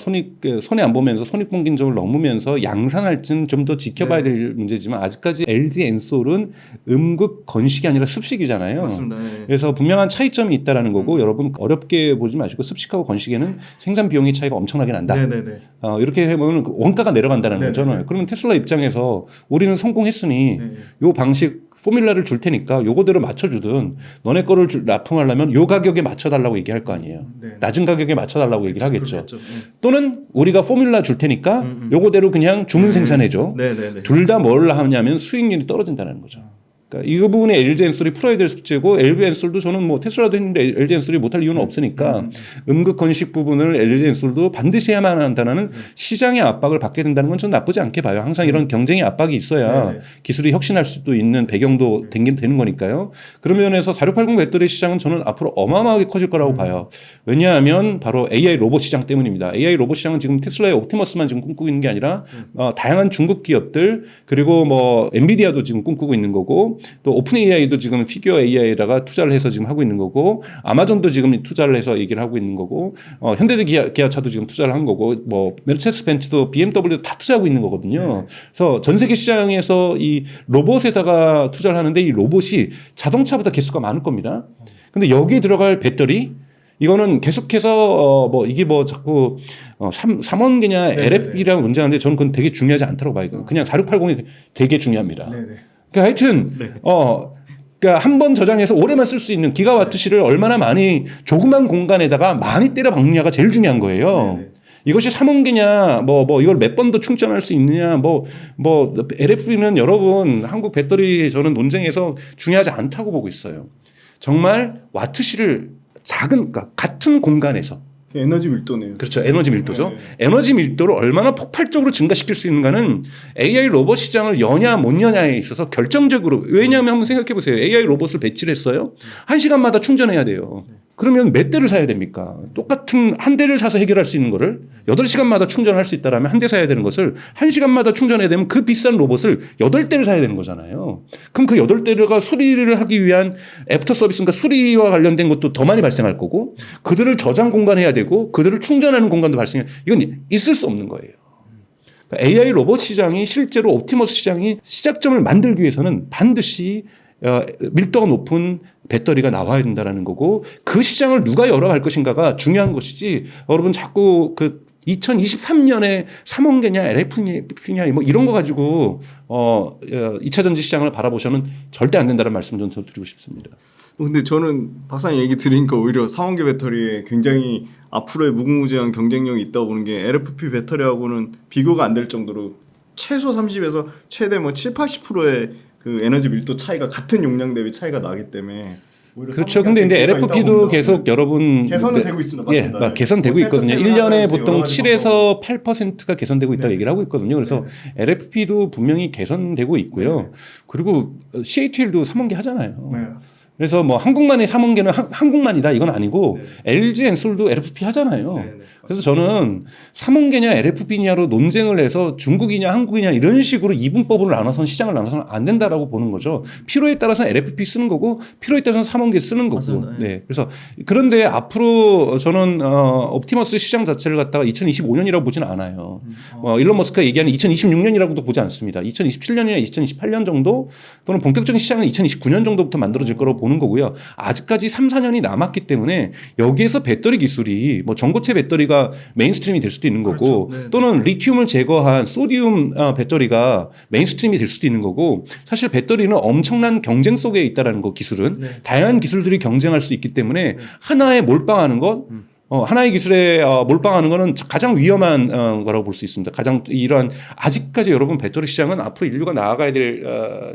손해 안 보면서 손익분기점을 넘으면서 양산할지는 좀 더 지켜봐야 될 문제지만 아직까지 LG 엔솔은 음극 건식이 아니라 습식이잖아요. 맞습니다. 네. 그래서 분명한 차이점이 있다라는 거고 여러분 어렵게 보지 마시고 습식하고 건식에는 생산 비용의 차이가 엄청나게 난다. 이렇게 해보면 원가가 내려간다는 거잖아요. 그러면 테슬라 입장에서 우리는 성공했으니 요 방식 포뮬라를 줄 테니까 요거대로 맞춰주든 너네 거를 납품하려면 요 가격에 맞춰달라고 얘기할 거 아니에요. 낮은 가격에 맞춰달라고 얘기를 하겠죠. 또는 우리가 포뮬라 줄 테니까 요거대로 그냥 주문 생산해줘. 둘 다 뭘 하냐면 수익률이 떨어진다는 거죠. 그러니까 이 부분에 LG 엔솔이 풀어야 될 숙제고 LG 엔솔도 저는 뭐 테슬라도 했는데 LG 엔솔이 못할 이유는 없으니까 음극 건식 부분을 LG 엔솔도 반드시 해야만 한다는 시장의 압박을 받게 된다는 건 저는 나쁘지 않게 봐요. 항상 이런 경쟁의 압박이 있어야 기술이 혁신할 수도 있는 배경도 되는 거니까요. 그런 면에서 4680 배터리 시장은 저는 앞으로 어마어마하게 커질 거라고 봐요. 왜냐하면 바로 AI 로봇 시장 때문입니다. AI 로봇 시장은 지금 테슬라의 옵티머스만 지금 꿈꾸고 있는 게 아니라 다양한 중국 기업들 그리고 뭐 엔비디아도 지금 꿈꾸고 있는 거고 또 오픈 AI도 지금 피규어 AI에다가 투자를 해서 지금 하고 있는 거고 아마존도 지금 투자를 해서 얘기를 하고 있는 거고 현대도 기아차도 지금 투자를 한 거고 뭐 메르세데스 벤츠도 BMW도 다 투자하고 있는 거거든요. 그래서 전 세계 시장에서 이 로봇에다가 투자를 하는데 이 로봇이 자동차보다 개수가 많을 겁니다. 근데 여기에 들어갈 배터리 이거는 계속해서 뭐 이게 뭐 자꾸 3원계냐 LFP라고 문제하는데 저는 그건 되게 중요하지 않다고 봐요. 그냥 4680이 되게 중요합니다. 그러니까 하여튼 그러니까 한 번 저장해서 오래만 쓸 수 있는 기가와트시를 얼마나 많이 조그만 공간에다가 많이 때려 박느냐가 제일 중요한 거예요. 이것이 3원계냐 뭐 이걸 몇 번 더 충전할 수 있느냐 뭐 LFP는 여러분 한국 배터리 저는 논쟁에서 중요하지 않다고 보고 있어요. 정말 와트시를 작은 그러니까 같은 공간에서 에너지 밀도네요. 그렇죠. 에너지 밀도죠. 네. 에너지 밀도를 얼마나 폭발적으로 증가시킬 수 있는가는 AI 로봇 시장을 여냐 못 여냐에 있어서 결정적으로 왜냐하면 한번 생각해 보세요. AI 로봇을 배치를 했어요. 1시간마다 충전해야 돼요. 그러면 몇 대를 사야 됩니까? 똑같은 한 대를 사서 해결할 수 있는 거를 8시간마다 충전할 수 있다라면 한 대 사야 되는 것을 1시간마다 충전해야 되면 그 비싼 로봇을 8대를 사야 되는 거잖아요. 그럼 그 8대가 수리를 하기 위한 애프터 서비스인가 수리와 관련된 것도 더 많이 발생할 거고 그들을 저장 공간해야 되고 그들을 충전하는 공간도 발생해. 이건 있을 수 없는 거예요. 그러니까 AI 로봇 시장이 실제로 옵티머스 시장이 시작점을 만들기 위해서는 반드시 밀도가 높은 배터리가 나와야 된다는 거고 그 시장을 누가 열어갈 것인가가 중요한 것이지 여러분 자꾸 그 2023년에 3원계냐 LFP냐 뭐 이런 거 가지고 2차 전지 시장을 바라보셔는 절대 안 된다는 말씀 좀 드리고 싶습니다. 근데 저는 박사님 얘기 들으니까 오히려 상온계 배터리에 굉장히 앞으로의 무궁무진한 경쟁력이 있다고 보는 게 LFP 배터리하고는 비교가 안 될 정도로 최소 30에서 최대 뭐 7, 80%의 그 에너지 밀도 차이가 같은 용량 대비 차이가 나기 때문에 그렇죠. 근데 이제 LFP도 계속 여러분 개선은 되고 있습니다. 맞습니다. 예, 개선되고 있거든요. 1년에 보통 7에서 8%가 개선되고 있다고 얘기를 하고 있거든요. 그래서 LFP도 분명히 개선되고 있고요. 그리고 CATL도 3원계 하잖아요. 네. 그래서 뭐 한국만의 3원계는 한국만이다 이건 아니고 LG 엔솔도 LFP 하잖아요. 그래서 저는 3원계냐 LFP냐로 논쟁을 해서 중국이냐 한국이냐 이런 식으로 이분법으로 나눠서는 시장을 나눠서는 안 된다라고 보는 거죠. 필요에 따라서는 LFP 쓰는 거고 필요에 따라서는 3원계 쓰는 거고. 맞습니다. 네. 그래서 그런데 앞으로 저는 옵티머스 시장 자체를 갖다가 2025년이라고 보지는 않아요. 일론 머스크가 얘기하는 2026년이라고도 보지 않습니다. 2027년이나 2028년 정도 또는 본격적인 시장은 2029년 정도부터 만들어질 거라고 보는 거고요. 아직까지 3, 4년이 남았기 때문에 여기에서 배터리 기술이 뭐 전고체 배터리가 메인스트림이 될 수도 있는 거고 그렇죠. 또는 리튬을 제거한 소디움 배터리가 메인스트림이 될 수도 있는 거고 사실 배터리는 엄청난 경쟁 속에 있다라는 거 기술은 다양한 기술들이 경쟁할 수 있기 때문에 하나에 몰빵하는 것 하나의 기술에 몰빵하는 거는 가장 위험한 거라고 볼 수 있습니다. 가장 이러한 아직까지 여러분 배터리 시장은 앞으로 인류가 나아가야 될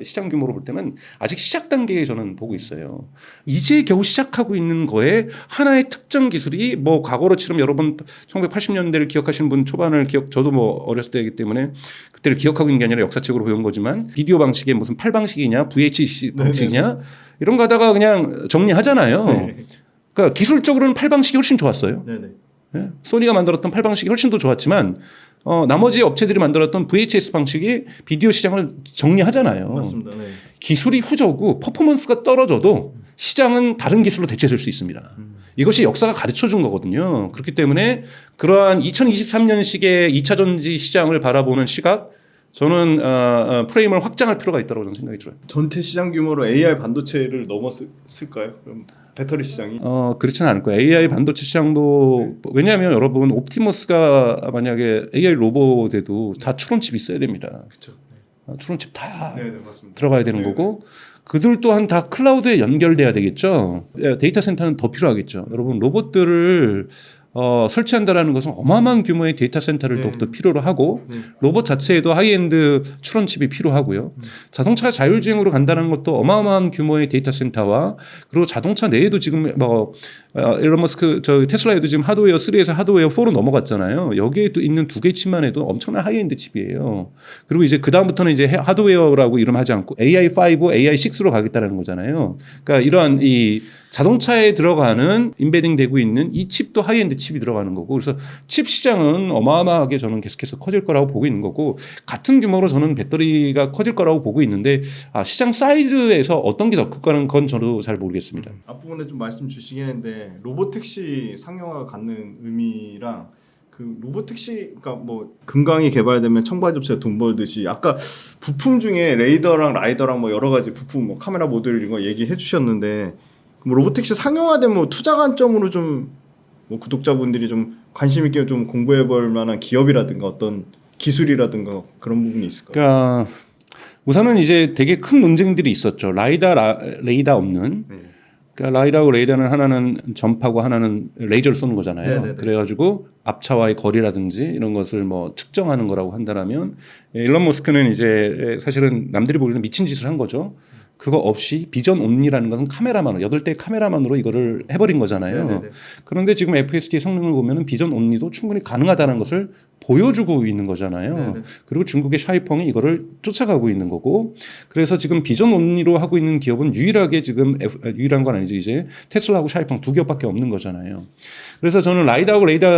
시장 규모로 볼 때는 아직 시작 단계에 저는 보고 있어요. 이제 겨우 시작하고 있는 거에 하나의 특정 기술이 뭐 과거로 치면 여러분 1980년대를 기억하시는 분 초반을 저도 뭐 어렸을 때이기 때문에 그때를 기억하고 있는 게 아니라 역사책으로 배운 거지만 비디오 방식의 무슨 8방식이냐 VHC 방식이냐 이런 거 하다가 그냥 정리하잖아요. 네. 그러니까 기술적으로는 8방식이 훨씬 좋았어요. 네네. 예? 소니가 만들었던 8방식이 훨씬 더 좋았지만 나머지 업체들이 만들었던 VHS 방식이 비디오 시장을 정리하잖아요. 맞습니다. 네. 기술이 후져고 퍼포먼스가 떨어져도 시장은 다른 기술로 대체될 수 있습니다. 이것이 역사가 가르쳐 준 거거든요. 그렇기 때문에 그러한 2023년식의 2차 전지 시장을 바라보는 시각 저는 프레임을 확장할 필요가 있다고 저는 생각이 들어요. 전체 시장 규모로 AI 반도체를 넘었을까요? 그럼 배터리 시장이? 그렇지는 않을 거예요. AI 반도체 시장도 왜냐하면 여러분 옵티머스가 만약에 AI 로봇에도 다 추론칩 있어야 됩니다. 그렇죠. 추론칩 다 네, 맞습니다. 들어가야 되는 거고 그들 또한 다 클라우드에 연결돼야 되겠죠. 데이터 센터는 더 필요하겠죠. 여러분 로봇들을 설치한다라는 것은 어마어마한 규모의 데이터 센터를 더욱더 필요로 하고 로봇 자체에도 하이엔드 추론칩이 필요하고요. 자동차 자율주행으로 간다는 것도 어마어마한 규모의 데이터 센터와 그리고 자동차 내에도 지금 일론 머스크 테슬라에도 지금 하드웨어 3에서 하드웨어 4로 넘어갔잖아요. 여기에 또 있는 두 개 칩만 해도 엄청난 하이엔드 칩이에요. 그리고 이제 그 다음부터는 이제 하드웨어라고 이름하지 않고 AI5, AI6로 가겠다는 거잖아요. 그러니까 이러한 이 자동차에 들어가는 인베딩 되고 있는 이 칩도 하이엔드 칩이 들어가는 거고 그래서 칩 시장은 어마어마하게 저는 계속해서 커질 거라고 보고 있는 거고 같은 규모로 저는 배터리가 커질 거라고 보고 있는데 시장 사이즈에서 어떤 게 더 클까는 건 저도 잘 모르겠습니다. 앞부분에 좀 말씀 주시긴 했는데 로보택시 상용화가 갖는 의미랑 그 로보택시 그러니까 뭐 금강이 개발되면 청바지 업체가 돈 벌듯이 아까 부품 중에 레이더랑 라이더랑 뭐 여러 가지 부품 뭐 카메라 모듈 이런 거 얘기해 주셨는데 뭐 로보택시 상용화되면 뭐 투자 관점으로 좀 뭐 구독자분들이 좀 관심 있게 좀 공부해 볼 만한 기업이라든가 어떤 기술이라든가 그런 부분이 있을까요? 그러니까 우선은 이제 되게 큰 논쟁들이 있었죠. 레이더 없는. 그러니까 라이다하고 레이더는 하나는 전파고 하나는 레이저를 쏘는 거잖아요. 네네네. 그래가지고 앞차와의 거리라든지 이런 것을 뭐 측정하는 거라고 한다면 일론 머스크는 이제 사실은 남들이 보기에는 미친 짓을 한 거죠. 그거 없이 비전 온리라는 것은 카메라만으로 8대 카메라만으로 이거를 해버린 거잖아요. 네네네. 그런데 지금 FSD의 성능을 보면은 비전 온리도 충분히 가능하다는 것을 보여주고 있는 거잖아요. 네네. 그리고 중국의 샤이펑이 이거를 쫓아가고 있는 거고, 그래서 지금 비전 온리로 하고 있는 기업은 유일하게 지금 유일한 건 아니죠. 이제 테슬라하고 샤이펑 두 기업밖에 없는 거잖아요. 그래서 저는 라이다하고 레이다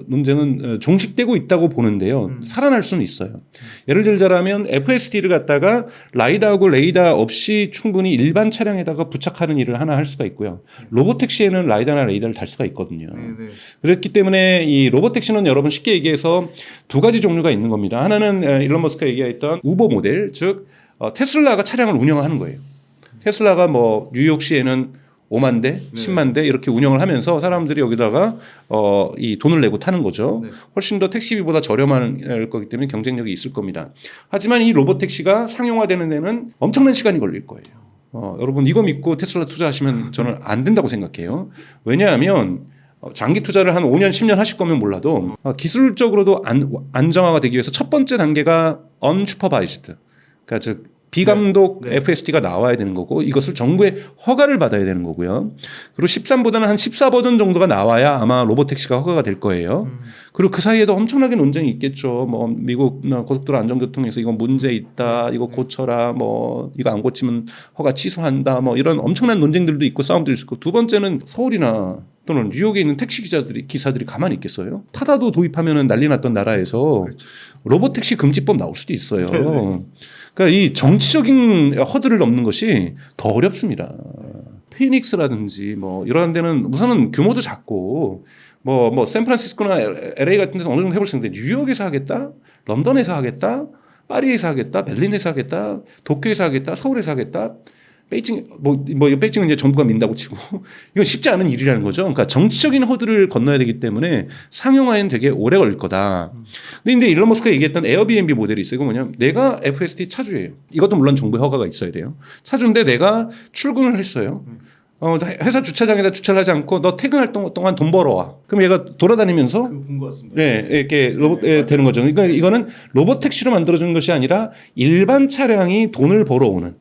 논쟁은 종식되고 있다고 보는데요. 살아날 수는 있어요. 예를 들자면 FSD를 갖다가 라이다하고 레이다 없이 충분히 일반 차량에다가 부착하는 일을 하나 할 수가 있고요. 로보택시에는 라이다나 레이다를 달 수가 있거든요. 네네. 그렇기 때문에 이 로보택시는 여러분 쉽게 얘기해서 두 가지 종류가 있는 겁니다. 하나는 일론 머스크가 얘기했던 우버 모델, 즉 테슬라가 차량을 운영하는 거예요. 테슬라가 뭐 뉴욕시에는 5만 대, 10만 대 이렇게 운영을 하면서 사람들이 여기다가 이 돈을 내고 타는 거죠. 네. 훨씬 더 택시비보다 저렴할 거기 때문에 경쟁력이 있을 겁니다. 하지만 이 로보택시가 상용화되는 데는 엄청난 시간이 걸릴 거예요. 여러분 이거 믿고 테슬라 투자하시면 저는 안 된다고 생각해요. 왜냐하면 장기 투자를 한 5년, 10년 하실 거면 몰라도 기술적으로도 안정화가 되기 위해서 첫 번째 단계가 unsupervised, 그러니까 즉 비감독 네. FSD가 나와야 되는 거고, 이것을 정부의 허가를 받아야 되는 거고요. 그리고 13보다는 한 14 버전 정도가 나와야 아마 로보택시가 허가가 될 거예요. 그리고 그 사이에도 엄청나게 논쟁이 있겠죠. 뭐 미국 고속도로 안전교통에서 이거 문제 있다, 이거 고쳐라, 뭐 이거 안 고치면 허가 취소한다, 뭐 이런 엄청난 논쟁들도 있고 싸움들이 있고, 두 번째는 서울이나 또는 뉴욕에 있는 택시 기사들이 가만히 있겠어요? 타다도 도입하면 난리 났던 나라에서 그렇죠. 로보택시 금지법 나올 수도 있어요. 그러니까 이 정치적인 허들을 넘는 것이 더 어렵습니다. 피닉스라든지 뭐 이런 데는 우선은 규모도 작고 뭐 샌프란시스코나 LA 같은 데서 어느 정도 해볼 수 있는데, 뉴욕에서 하겠다, 런던에서 하겠다, 파리에서 하겠다, 베를린에서 하겠다, 도쿄에서 하겠다, 서울에서 하겠다, 베이징 베이징은 이제 정부가 민다고 치고 이건 쉽지 않은 일이라는 거죠. 그러니까 정치적인 허들을 건너야 되기 때문에 상용화에는 되게 오래 걸릴 거다. 근데 일론 머스크가 얘기했던 에어비앤비 모델이 있어요. 이거 뭐냐면 내가 FSD 차주예요. 이것도 물론 정부의 허가가 있어야 돼요. 차주인데 내가 출근을 했어요. 회사 주차장에다 주차를 하지 않고 너 퇴근할 동안 돈 벌어와. 그럼 얘가 돌아다니면서 본 것 같습니다. 네, 이렇게 로봇 되는 거죠. 그러니까 이거는 로봇 택시로 만들어주는 것이 아니라 일반 차량이 돈을 벌어오는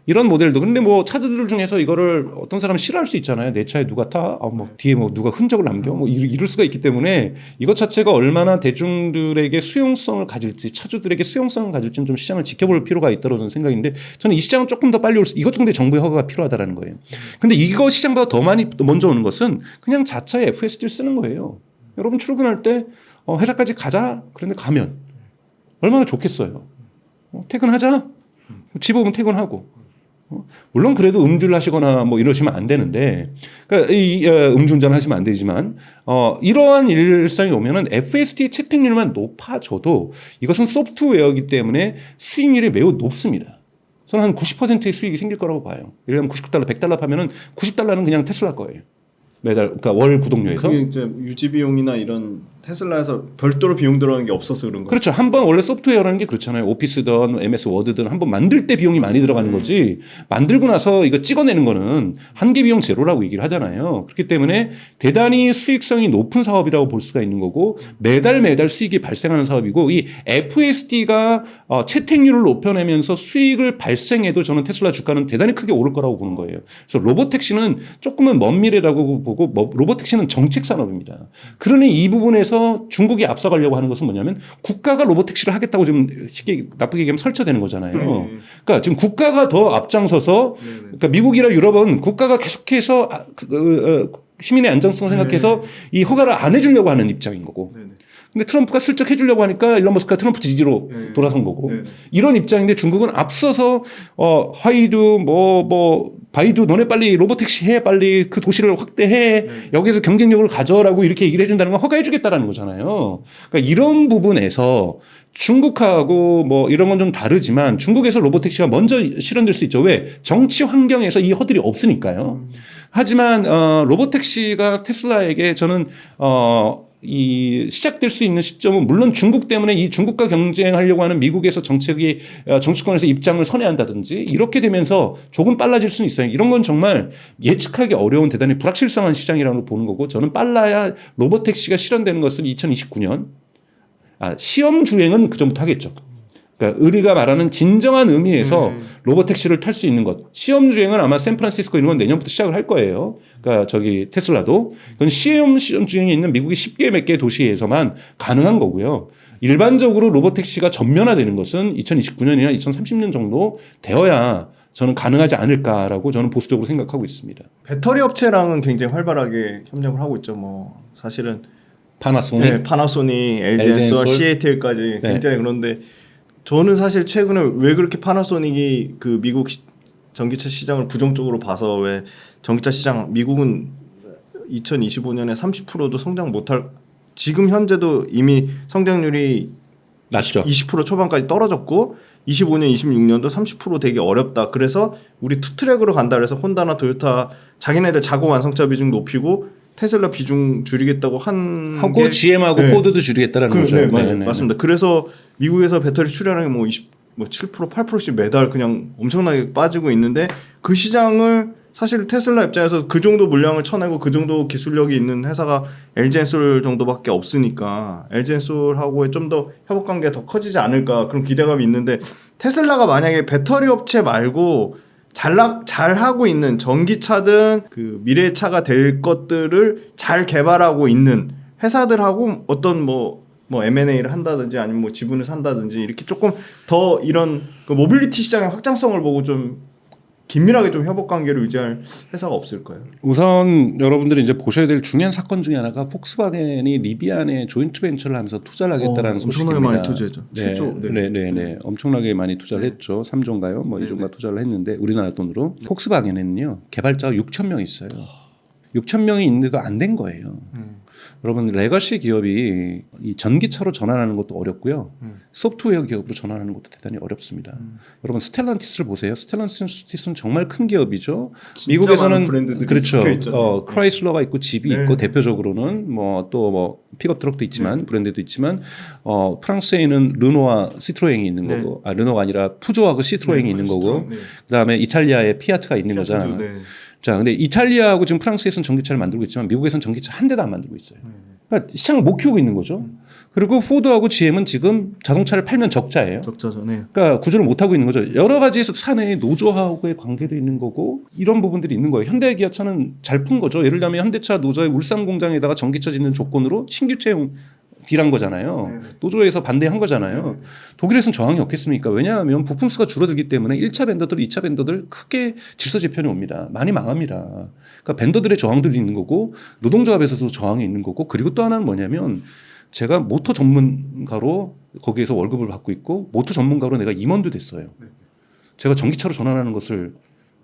이런 모델도. 근데 뭐 차주들 중에서 이거를 어떤 사람은 싫어할 수 있잖아요. 내 차에 누가 타? 뭐 뒤에 뭐 누가 흔적을 남겨? 뭐 이럴 수가 있기 때문에 이것 자체가 얼마나 대중들에게 수용성을 가질지, 차주들에게 수용성을 가질지는 좀 시장을 지켜볼 필요가 있다고 저는 생각인데, 저는 이 시장은 조금 더 빨리 이것도 근데 정부의 허가가 필요하다라는 거예요. 근데 이거 시장보다 더 많이 먼저 오는 것은 그냥 자차에 FSD를 쓰는 거예요. 여러분 출근할 때 회사까지 가자. 그런데 가면 얼마나 좋겠어요. 퇴근하자. 집 오면 퇴근하고. 물론 그래도 음주를 하시거나 뭐 이러시면 안 되는데, 그러니까 음주운전을 하시면 안 되지만 이러한 일상이 오면은 FSD 채택률만 높아져도 이것은 소프트웨어이기 때문에 수익률이 매우 높습니다. 저는 한 90%의 수익이 생길 거라고 봐요. 예를 들면 $99, $100 파면은 $90는 그냥 테슬라 거예요. 매달, 그러니까 월 구독료에서. 그게 이제 유지 비용이나 이런 테슬라에서 별도로 비용 들어가는 게 없어서 그런 거예요. 그렇죠. 한번 원래 소프트웨어라는 게 그렇잖아요. 오피스든 MS 워드든 한번 만들 때 비용이 많이 들어가는 거지, 만들고 나서 이거 찍어내는 거는 한계 비용 제로라고 얘기를 하잖아요. 그렇기 때문에 대단히 수익성이 높은 사업이라고 볼 수가 있는 거고, 매달 수익이 발생하는 사업이고, 이 FSD가 채택률을 높여내면서 수익을 발생해도 저는 테슬라 주가는 대단히 크게 오를 거라고 보는 거예요. 그래서 로보택시는 조금은 먼 미래라고 보고, 로보택시는 정책 산업입니다. 그러니 이 부분에서 중국이 앞서가려고 하는 것은 뭐냐면, 국가가 로보택시를 하겠다고 좀 쉽게 나쁘게 얘기하면 설쳐되는 거잖아요. 그러니까 지금 국가가 더 앞장서서, 그러니까 미국이나 유럽은 국가가 계속해서 시민의 안전성을 생각해서 이 허가를 안 해주려고 하는 입장인 거고, 근데 트럼프가 슬쩍 해주려고 하니까 일론 머스크가 트럼프 지지로 돌아선 거고, 이런 입장인데 중국은 앞서서 화이두 바이두 너네 빨리 로보택시 해, 빨리 그 도시를 확대해, 여기에서 경쟁력을 가져라고 이렇게 얘기를 해준다는 건 허가해 주겠다라는 거잖아요. 그러니까 이런 부분에서 중국하고 뭐 이런 건 좀 다르지만 중국에서 로보택시가 먼저 실현될 수 있죠. 왜? 정치 환경에서 이 허들이 없으니까요. 하지만 로보택시가 테슬라에게 저는 이 시작될 수 있는 시점은, 물론 중국 때문에 이 중국과 경쟁하려고 하는 미국에서 정치권에서 입장을 선회한다든지 이렇게 되면서 조금 빨라질 수는 있어요. 이런 건 정말 예측하기 어려운 대단히 불확실성한 시장이라고 보는 거고, 저는 빨라야 로보택시가 실현되는 것은 2029년, 시험 주행은 그 전부터 하겠죠. 그러니까 그러니까 우리가 말하는 진정한 의미에서 로보택시를 탈 수 있는 것. 시험 주행은 아마 샌프란시스코 이런 건 내년부터 시작을 할 거예요. 그러니까 저기 테슬라도. 그건 시험 주행이 있는 미국의 10개 몇 개 도시에서만 가능한 거고요. 일반적으로 로보택시가 전면화되는 것은 2029년이나 2030년 정도 되어야 저는 가능하지 않을까라고 저는 보수적으로 생각하고 있습니다. 배터리 업체랑은 굉장히 활발하게 협력을 하고 있죠. 뭐 사실은 파나소닉, 네, 파나소닉, LG 엔솔, CATL까지 네. 굉장히 그런데 저는 사실 최근에 왜 그렇게 파나소닉이 그 미국 전기차 시장을 부정적으로 봐서 왜 전기차 시장 미국은 2025년에 30%도 성장 못할 지금 현재도 이미 성장률이 낮죠. 20% 초반까지 떨어졌고 25년, 26년도 30% 되기 어렵다. 그래서 우리 투트랙으로 간다. 그래서 혼다나 토요타 자기네들 자고 완성차 비중 높이고 테슬라 비중 줄이겠다고 하고 게 GM하고 네. 포드도 줄이겠다라는 거죠. 네, 맞습니다. 그래서 미국에서 배터리 출하량이 뭐 7%, 8%씩 매달 그냥 엄청나게 빠지고 있는데 그 시장을 사실 테슬라 입장에서 그 정도 물량을 쳐내고 그 정도 기술력이 있는 회사가 LG 엔솔 정도밖에 없으니까 LG 엔솔하고의 좀 더 협업 관계가 더 커지지 않을까 그런 기대감이 있는데 테슬라가 만약에 배터리 업체 말고 잘 하고 있는 전기차든 그 미래의 차가 될 것들을 잘 개발하고 있는 회사들하고 어떤 뭐 M&A를 한다든지 아니면 뭐 지분을 산다든지 이렇게 조금 더 이런 그 모빌리티 시장의 확장성을 보고 좀 긴밀하게 좀 협업 관계를 유지할 회사가 없을까요? 우선 여러분들이 이제 보셔야 될 중요한 사건 중에 하나가 폭스바겐이 리비안에 조인트 벤처를 하면서 투자를 하겠다라는 소식입니다. 엄청나게 많이 투자했죠. 네, 7조. 네. 엄청나게 많이 투자를 했죠. 3조인가요? 뭐 이 정도 투자를 했는데 우리나라 돈으로. 폭스바겐에는요. 개발자가 6천 명이 있어요. 6천 명이 있는데도 안 된 거예요. 여러분 레거시 기업이 이 전기차로 전환하는 것도 어렵고요. 소프트웨어 기업으로 전환하는 것도 대단히 어렵습니다. 여러분 스텔란티스를 보세요. 스텔란티스는 정말 큰 기업이죠. 미국에서는 그렇죠. 크라이슬러가 있고 집이 있고 대표적으로는 뭐 또 뭐 픽업 트럭도 있지만 브랜드도 있지만 프랑스에는 르노와 시트로엥이 있는 거고 르노가 아니라 푸조하고 시트로엥이 있는 거고 그다음에 이탈리아에 피아트가 있는 거잖아요. 자, 근데 이탈리아하고 지금 프랑스에서는 전기차를 만들고 있지만 미국에서는 전기차 한 대도 안 만들고 있어요. 그러니까 시장을 못 키우고 있는 거죠. 그리고 포드하고 GM은 지금 자동차를 팔면 적자예요. 적자죠. 네. 그러니까 구조를 못 하고 있는 거죠. 여러 가지에서 사내 노조하고의 관계도 있는 거고 이런 부분들이 있는 거예요. 현대 기아차는 잘 푼 거죠. 예를 들면 현대차 노조의 울산 공장에다가 전기차 짓는 조건으로 신규 채용 딜한 거잖아요. 노조에서 반대한 거잖아요. 독일에서는 저항이 없겠습니까? 왜냐하면 부품 수가 줄어들기 때문에 1차 벤더들, 2차 벤더들 크게 질서 재편이 옵니다. 많이 망합니다. 그러니까 벤더들의 저항들이 있는 거고 노동조합에서도 저항이 있는 거고 그리고 또 하나는 뭐냐면 제가 모터 전문가로 거기에서 월급을 받고 있고 모터 전문가로 내가 임원도 됐어요. 제가 전기차로 전환하는 것을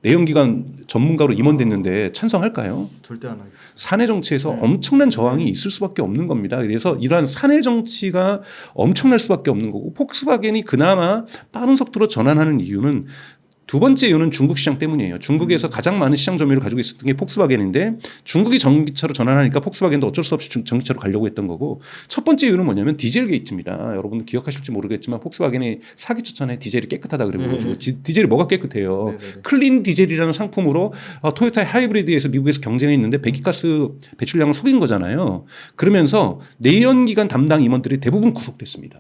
내연기관 전문가로 임원됐는데 찬성할까요? 절대 안 하죠. 사내 정치에서 엄청난 저항이 있을 수밖에 없는 겁니다. 그래서 이러한 사내 정치가 엄청날 수밖에 없는 거고 폭스바겐이 그나마 빠른 속도로 전환하는 이유는 두 번째 이유는 중국 시장 때문이에요. 중국에서 가장 많은 시장 점유율을 가지고 있었던 게 폭스바겐인데 중국이 전기차로 전환하니까 폭스바겐도 어쩔 수 없이 전기차로 가려고 했던 거고 첫 번째 이유는 뭐냐면 디젤 게이트입니다. 여러분들 기억하실지 모르겠지만 폭스바겐이 사기 첫전에 디젤이 깨끗하다 그래가지고 디젤이 뭐가 깨끗해요. 클린 디젤이라는 상품으로 토요타 하이브리드에서 미국에서 경쟁했는데 배기가스 배출량을 속인 거잖아요. 그러면서 내연기관 담당 임원들이 대부분 구속됐습니다.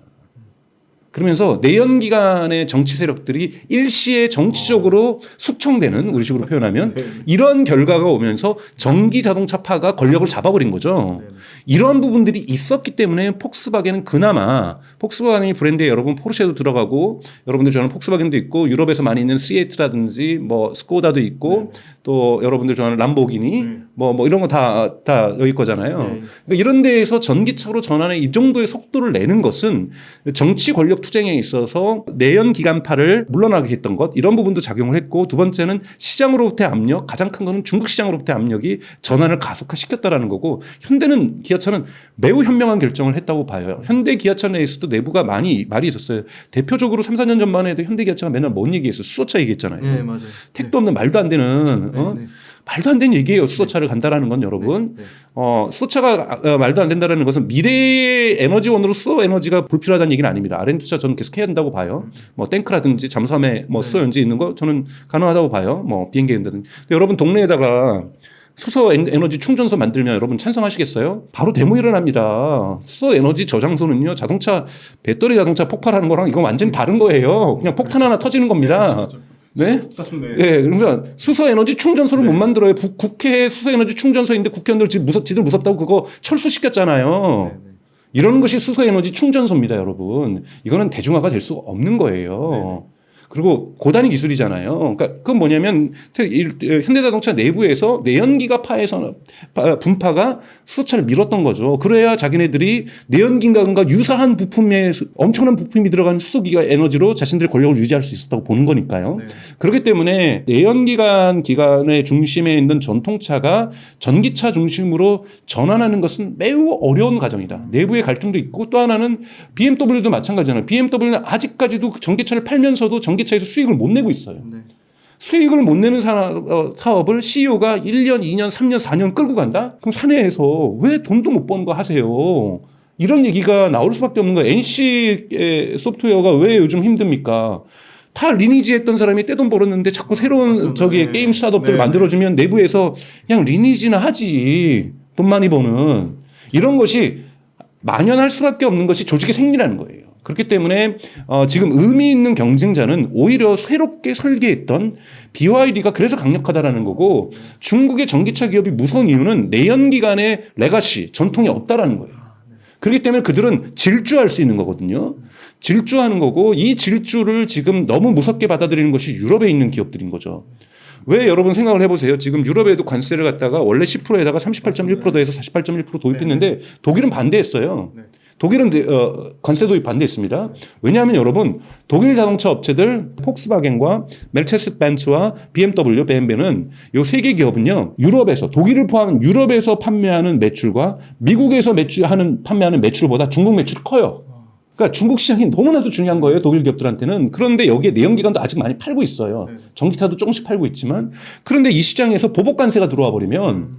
그러면서 내연기관의 정치 세력들이 일시에 정치적으로 숙청되는 우리식으로 표현하면 이런 결과가 오면서 전기 자동차파가 권력을 잡아버린 거죠. 이런 부분들이 있었기 때문에 폭스바겐은 그나마 폭스바겐이 브랜드에 여러분 포르쉐도 들어가고 여러분들 좋아하는 폭스바겐도 있고 유럽에서 많이 있는 시애트라든지 뭐 스코다도 있고 또 여러분들 좋아하는 람보기니 뭐 이런 거 다 여기 거잖아요. 그러니까 이런 데에서 전기차로 전환의 이 정도의 속도를 내는 것은 정치 권력 투쟁에 있어서 내연 기관파를 물러나게 했던 것 이런 부분도 작용을 했고 두 번째는 시장으로부터의 압력 가장 큰 거는 중국 시장으로부터의 압력이 전환을 가속화시켰다라는 거고 현대는 기아차는 매우 현명한 결정을 했다고 봐요. 현대 기아차 내에서도 내부가 말이 있었어요. 대표적으로 3, 4년 전만 해도 현대 기아차가 맨날 뭔 얘기했어요. 수소차 얘기했잖아요. 네, 맞아요. 택도 없는 말도 안 되는 말도 안 되는 얘기예요. 수소차를 간다라는 건 여러분. 수소차가 말도 안 된다라는 것은 미래의 에너지원으로서 에너지가 불필요하다는 얘기는 아닙니다. R&D 투자 저는 계속 해야 된다고 봐요. 뭐 탱크라든지 잠수함에 뭐 수소 연지 있는 거 저는 가능하다고 봐요. 뭐 비행기 된다든지. 근데 여러분 동네에다가 수소 에너지 충전소 만들면 여러분 찬성하시겠어요? 바로 데모 일어납니다. 수소 에너지 저장소는요, 자동차 배터리 자동차 폭발하는 거랑 이건 완전히 다른 거예요. 그냥 폭탄 하나 터지는 겁니다. 네? 네, 그러니까 수소 에너지 충전소를 못 만들어요. 국회에 수소 에너지 충전소인데 국회의원들 지들 무섭다고 그거 철수시켰잖아요. 이런 것이 수소 에너지 충전소입니다, 여러분. 이거는 대중화가 될 수가 없는 거예요. 그리고 고단위 기술이잖아요. 그러니까 그건 뭐냐면 현대자동차 내부에서 내연기가 분파가 수소차를 밀었던 거죠. 그래야 자기네들이 내연기관과 유사한 부품에 엄청난 부품이 들어간 수소기가 에너지로 자신들의 권력을 유지할 수 있었다고 보는 거니까요. 네. 그렇기 때문에 내연기관 기관의 중심에 있는 전통차가 전기차 중심으로 전환하는 것은 매우 어려운 과정이다. 내부의 갈등도 있고 또 하나는 BMW도 마찬가지잖아요. BMW는 아직까지도 전기차를 팔면서도 전기차에서 수익을 못 내고 있어요. 네. 수익을 못 내는 사업을 CEO가 1년, 2년, 3년, 4년 끌고 간다? 그럼 사내에서 왜 돈도 못 버는 거 하세요? 이런 얘기가 나올 수밖에 없는 거예요. NC 소프트웨어가 왜 요즘 힘듭니까? 다 리니지 했던 사람이 떼돈 벌었는데 자꾸 새로운 게임 스타트업들을 만들어주면 내부에서 그냥 리니지나 하지. 돈 많이 버는. 이런 것이 만연할 수밖에 없는 것이 조직의 생리라는 거예요. 그렇기 때문에 지금 의미 있는 경쟁자는 오히려 새롭게 설계했던 BYD가 그래서 강력하다라는 거고 중국의 전기차 기업이 무서운 이유는 내연기관의 레가시, 전통이 없다라는 거예요. 그렇기 때문에 그들은 질주할 수 있는 거거든요. 질주하는 거고 이 질주를 지금 너무 무섭게 받아들이는 것이 유럽에 있는 기업들인 거죠. 왜 여러분 생각을 해보세요. 지금 유럽에도 관세를 갖다가 원래 10%에다가 38.1% 더해서 48.1% 도입했는데 독일은 반대했어요. 독일은 관세 도입 반대했습니다. 왜냐하면 여러분 독일 자동차 업체들 폭스바겐과 멜체스 벤츠와 BMW는 이 세 개 기업은요 유럽에서 독일을 포함한 유럽에서 판매하는 매출과 미국에서 판매하는 매출보다 중국 매출이 커요. 그러니까 중국 시장이 너무나도 중요한 거예요. 독일 기업들한테는. 그런데 여기에 내연기관도 아직 많이 팔고 있어요. 전기차도 조금씩 팔고 있지만 그런데 이 시장에서 보복 관세가 들어와 버리면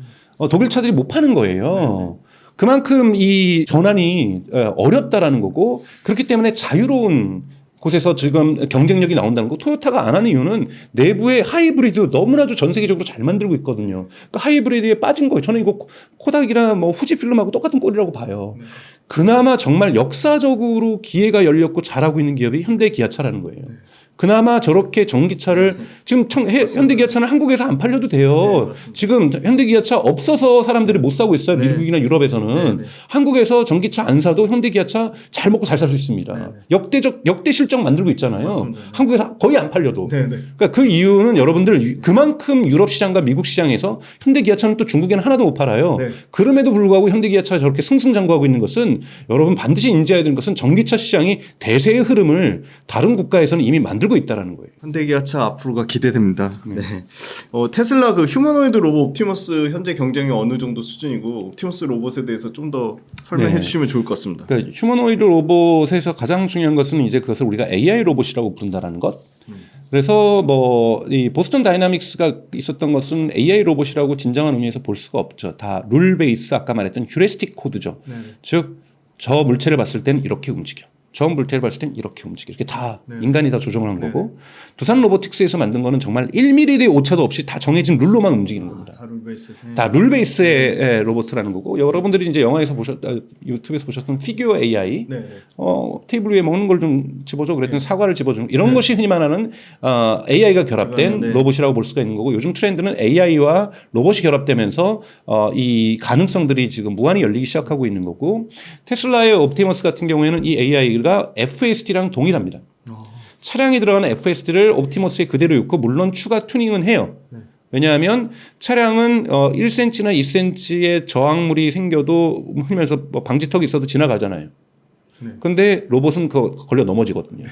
독일 차들이 못 파는 거예요. 그만큼 이 전환이 어렵다라는 거고 그렇기 때문에 자유로운 곳에서 지금 경쟁력이 나온다는 거 토요타가 안 하는 이유는 내부의 하이브리드 너무나도 전 세계적으로 잘 만들고 있거든요. 그러니까 하이브리드에 빠진 거예요. 저는 이거 코닥이나 뭐 후지필름하고 똑같은 꼴이라고 봐요. 그나마 정말 역사적으로 기회가 열렸고 잘하고 있는 기업이 현대 기아차라는 거예요. 그나마 저렇게 전기차를 지금 현대기아차는 한국에서 안 팔려도 돼요. 지금 현대기아차 없어서 사람들이 못 사고 있어요. 미국이나 유럽에서는. 한국에서 전기차 안 사도 현대기아차 잘 먹고 잘 살 수 있습니다. 역대 실적 만들고 있잖아요. 맞습니다. 한국에서 거의 안 팔려도. 그러니까 그 이유는 여러분들 그만큼 유럽 시장과 미국 시장에서 현대기아차는 또 중국에는 하나도 못 팔아요. 그럼에도 불구하고 현대기아차가 저렇게 승승장구하고 있는 것은 여러분 반드시 인지해야 되는 것은 전기차 시장이 대세의 흐름을 다른 국가에서는 이미 만들고 있다라는 거예요. 현대기아차 앞으로가 기대됩니다. 네. 테슬라 그 휴머노이드 로봇 옵티머스 현재 경쟁이 어느 정도 수준이고 옵티머스 로봇에 대해서 좀 더 설명해 주시면 좋을 것 같습니다. 그러니까 휴머노이드 로봇에서 가장 중요한 것은 이제 그것을 우리가 AI 로봇이라고 부른다라는 것. 그래서 뭐 이 보스턴 다이나믹스가 있었던 것은 AI 로봇이라고 진정한 의미에서 볼 수가 없죠. 다 룰 베이스 아까 말했던 휴리스틱 코드죠. 즉 저 물체를 봤을 때는 이렇게 움직여. 저 물체를 봤을 땐 이렇게 움직여. 이렇게 다 인간이 다 조정을 한 거고 두산 로보틱스에서 만든 거는 정말 1mm의 오차도 없이 다 정해진 룰로만 움직이는 겁니다. 다 룰 베이스. 다 룰 베이스의 로봇이라는 거고 여러분들이 이제 영화에서 유튜브에서 보셨던 피규어 AI 테이블 위에 먹는 걸 좀 집어줘 그랬더니 사과를 집어주는 이런 것이 흔히 말하는 AI가 결합된 로봇이라고 볼 수가 있는 거고 요즘 트렌드는 AI와 로봇이 결합되면서 이 가능성들이 지금 무한히 열리기 시작하고 있는 거고 테슬라의 옵티머스 같은 경우에는 이 AI가 FSD랑 동일합니다. 차량에 들어가는 FSD를 옵티머스에 그대로 넣고 물론 추가 튜닝은 해요. 왜냐하면 차량은 1cm나 2cm의 저항물이 생겨도 흘면서 뭐 방지턱이 있어도 지나가잖아요. 근데 로봇은 그거 걸려 넘어지거든요.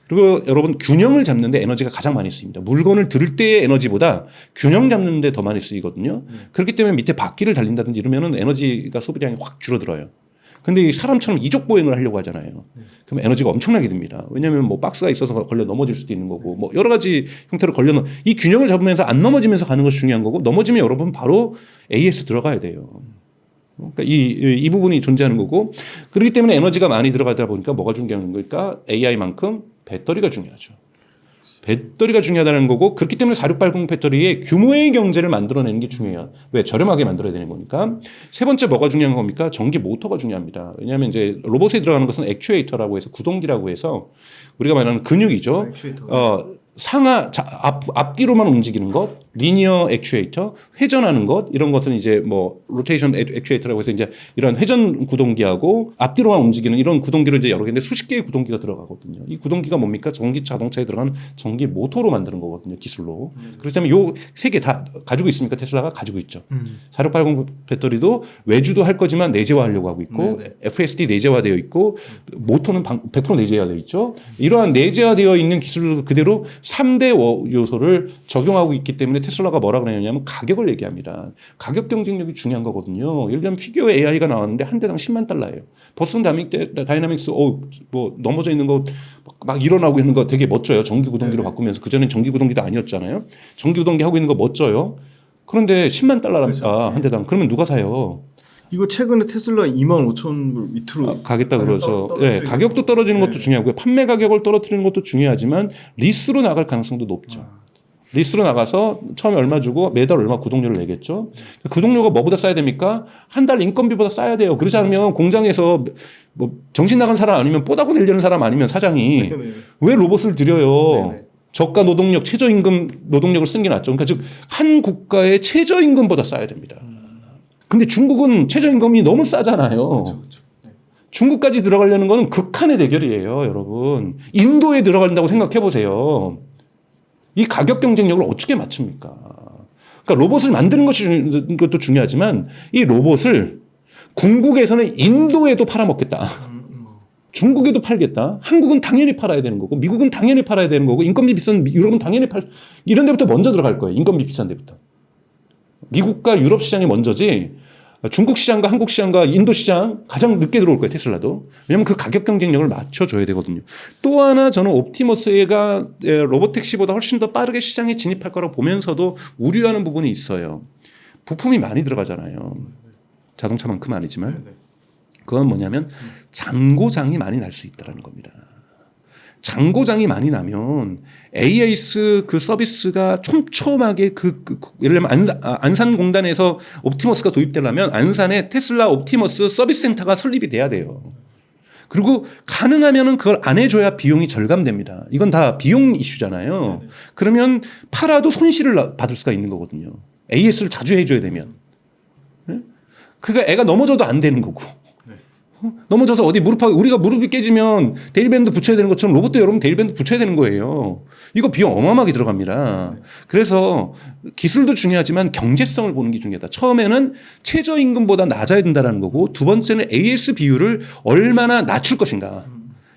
그리고 여러분 균형을 잡는데 에너지가 가장 많이 쓰입니다. 물건을 들 때의 에너지보다 균형 잡는데 더 많이 쓰이거든요. 그렇기 때문에 밑에 바퀴를 달린다든지 이러면은 에너지가 소비량이 확 줄어들어요. 근데 이 사람처럼 이족 보행을 하려고 하잖아요. 그럼 에너지가 엄청나게 듭니다. 왜냐하면 뭐 박스가 있어서 걸려 넘어질 수도 있는 거고 뭐 여러 가지 형태로 걸려 이 균형을 잡으면서 안 넘어지면서 가는 것이 중요한 거고 넘어지면 여러분 바로 AS 들어가야 돼요. 그러니까 이 부분이 존재하는 거고 그렇기 때문에 에너지가 많이 들어가다 보니까 뭐가 중요한 거니까 AI만큼 배터리가 중요하죠. 배터리가 중요하다는 거고 그렇기 때문에 4680 배터리의 규모의 경제를 만들어내는 게 중요해요. 왜? 저렴하게 만들어야 되는 거니까. 세 번째 뭐가 중요한 겁니까? 전기 모터가 중요합니다. 왜냐하면 이제 로봇에 들어가는 것은 액추에이터라고 해서 구동기라고 해서 우리가 말하는 근육이죠. 앞뒤로만 움직이는 것, 리니어 액추에이터, 회전하는 것 이런 것은 이제 뭐 로테이션 액추에이터라고 해서 이제 이런 회전 구동기하고 앞뒤로만 움직이는 이런 구동기로 이제 여러 개인데 수십 개의 구동기가 들어가거든요. 이 구동기가 뭡니까? 전기 자동차에 들어가는 전기 모터로 만드는 거거든요. 기술로. 그렇다면 요 세 개 다 가지고 있습니까? 테슬라가 가지고 있죠. 4680 배터리도 외주도 할 거지만 내재화하려고 하고 있고 FSD 내재화되어 있고 모터는 100% 내재화되어 있죠. 이러한 내재화되어 있는 기술을 그대로 3대 요소를 적용하고 있기 때문에 테슬라가 뭐라 그러냐면 가격을 얘기합니다. 가격 경쟁력이 중요한 거거든요. 예를 들면 피규어 AI가 나왔는데 한 대당 10만 달러예요. 버슨 다이나믹스 뭐 넘어져 있는 거 막 일어나고 있는 거 되게 멋져요. 전기 구동기로 바꾸면서 그전엔 전기 구동기도 아니었잖아요. 전기 구동기 하고 있는 거 멋져요. 그런데 10만 달러랍니다. 한 대당. 그러면 누가 사요? 이거 최근에 테슬라 25,000불 밑으로 가겠다 그러죠. 예, 가격도 떨어지는 것도 중요하고요. 판매 가격을 떨어뜨리는 것도 중요하지만 리스로 나갈 가능성도 높죠. 리스로 나가서 처음에 얼마 주고 매달 얼마 구독료를 내겠죠. 구독료가 뭐보다 싸야 됩니까? 한 달 인건비보다 싸야 돼요. 그렇지 않으면 공장에서 뭐 정신 나간 사람 아니면 뽀다고 내려는 사람 아니면 사장이 왜 로봇을 들여요? 저가 노동력, 최저임금 노동력을 쓰는 게 낫죠. 그러니까 즉 한 국가의 최저임금보다 싸야 됩니다. 근데 중국은 최저임금이 너무 싸잖아요. 중국까지 들어가려는 거는 극한의 대결이에요, 여러분. 인도에 들어간다고 생각해 보세요. 이 가격 경쟁력을 어떻게 맞춥니까? 그러니까 로봇을 만드는 것도 중요하지만 이 로봇을 궁극에서는 인도에도 팔아먹겠다. 중국에도 팔겠다. 한국은 당연히 팔아야 되는 거고 미국은 당연히 팔아야 되는 거고 인건비 비싼 유럽은 당연히 이런 데부터 먼저 들어갈 거예요. 인건비 비싼 데부터. 미국과 유럽 시장이 먼저지 중국 시장과 한국 시장과 인도 시장 가장 늦게 들어올 거예요. 테슬라도. 왜냐하면 그 가격 경쟁력을 맞춰줘야 되거든요. 또 하나 저는 옵티머스가 로보택시보다 훨씬 더 빠르게 시장에 진입할 거라고 보면서도 우려하는 부분이 있어요. 부품이 많이 들어가잖아요. 자동차만큼 아니지만. 그건 뭐냐면 잔고장이 많이 날 수 있다는 겁니다. 잔고장이 많이 나면 AIS 그 서비스가 촘촘하게 예를 들면 안산공단에서 옵티머스가 도입되려면 안산에 테슬라 옵티머스 서비스 센터가 설립이 돼야 돼요. 그리고 가능하면은 그걸 안 해줘야 비용이 절감됩니다. 이건 다 비용 이슈잖아요. 그러면 팔아도 손실을 받을 수가 있는 거거든요. AS를 자주 해줘야 되면. 그러니까 애가 넘어져도 안 되는 거고. 넘어져서 어디 우리가 무릎이 깨지면 데일밴드 붙여야 되는 것처럼 로봇도 여러분 데일밴드 붙여야 되는 거예요. 이거 비용 어마어마하게 들어갑니다. 그래서 기술도 중요하지만 경제성을 보는 게 중요하다. 처음에는 최저임금보다 낮아야 된다는 거고 두 번째는 AS 비율을 얼마나 낮출 것인가.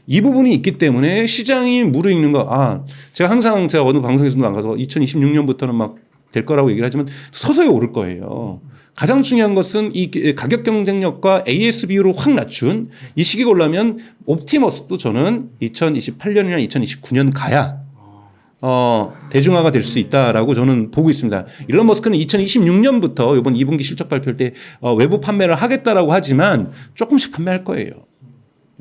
이 부분이 있기 때문에 시장이 무르익는 거. 제가 항상 제가 어느 방송에서도 나가서 2026년부터는 막 될 거라고 얘기를 하지만 서서히 오를 거예요. 가장 중요한 것은 이 가격 경쟁력과 AS 비율을 확 낮춘 이 시기가 오려면 옵티머스도 저는 2028년이나 2029년 가야 대중화가 될 수 있다라고 저는 보고 있습니다. 일론 머스크는 2026년부터 이번 2분기 실적 발표할 때 외부 판매를 하겠다라고 하지만 조금씩 판매할 거예요.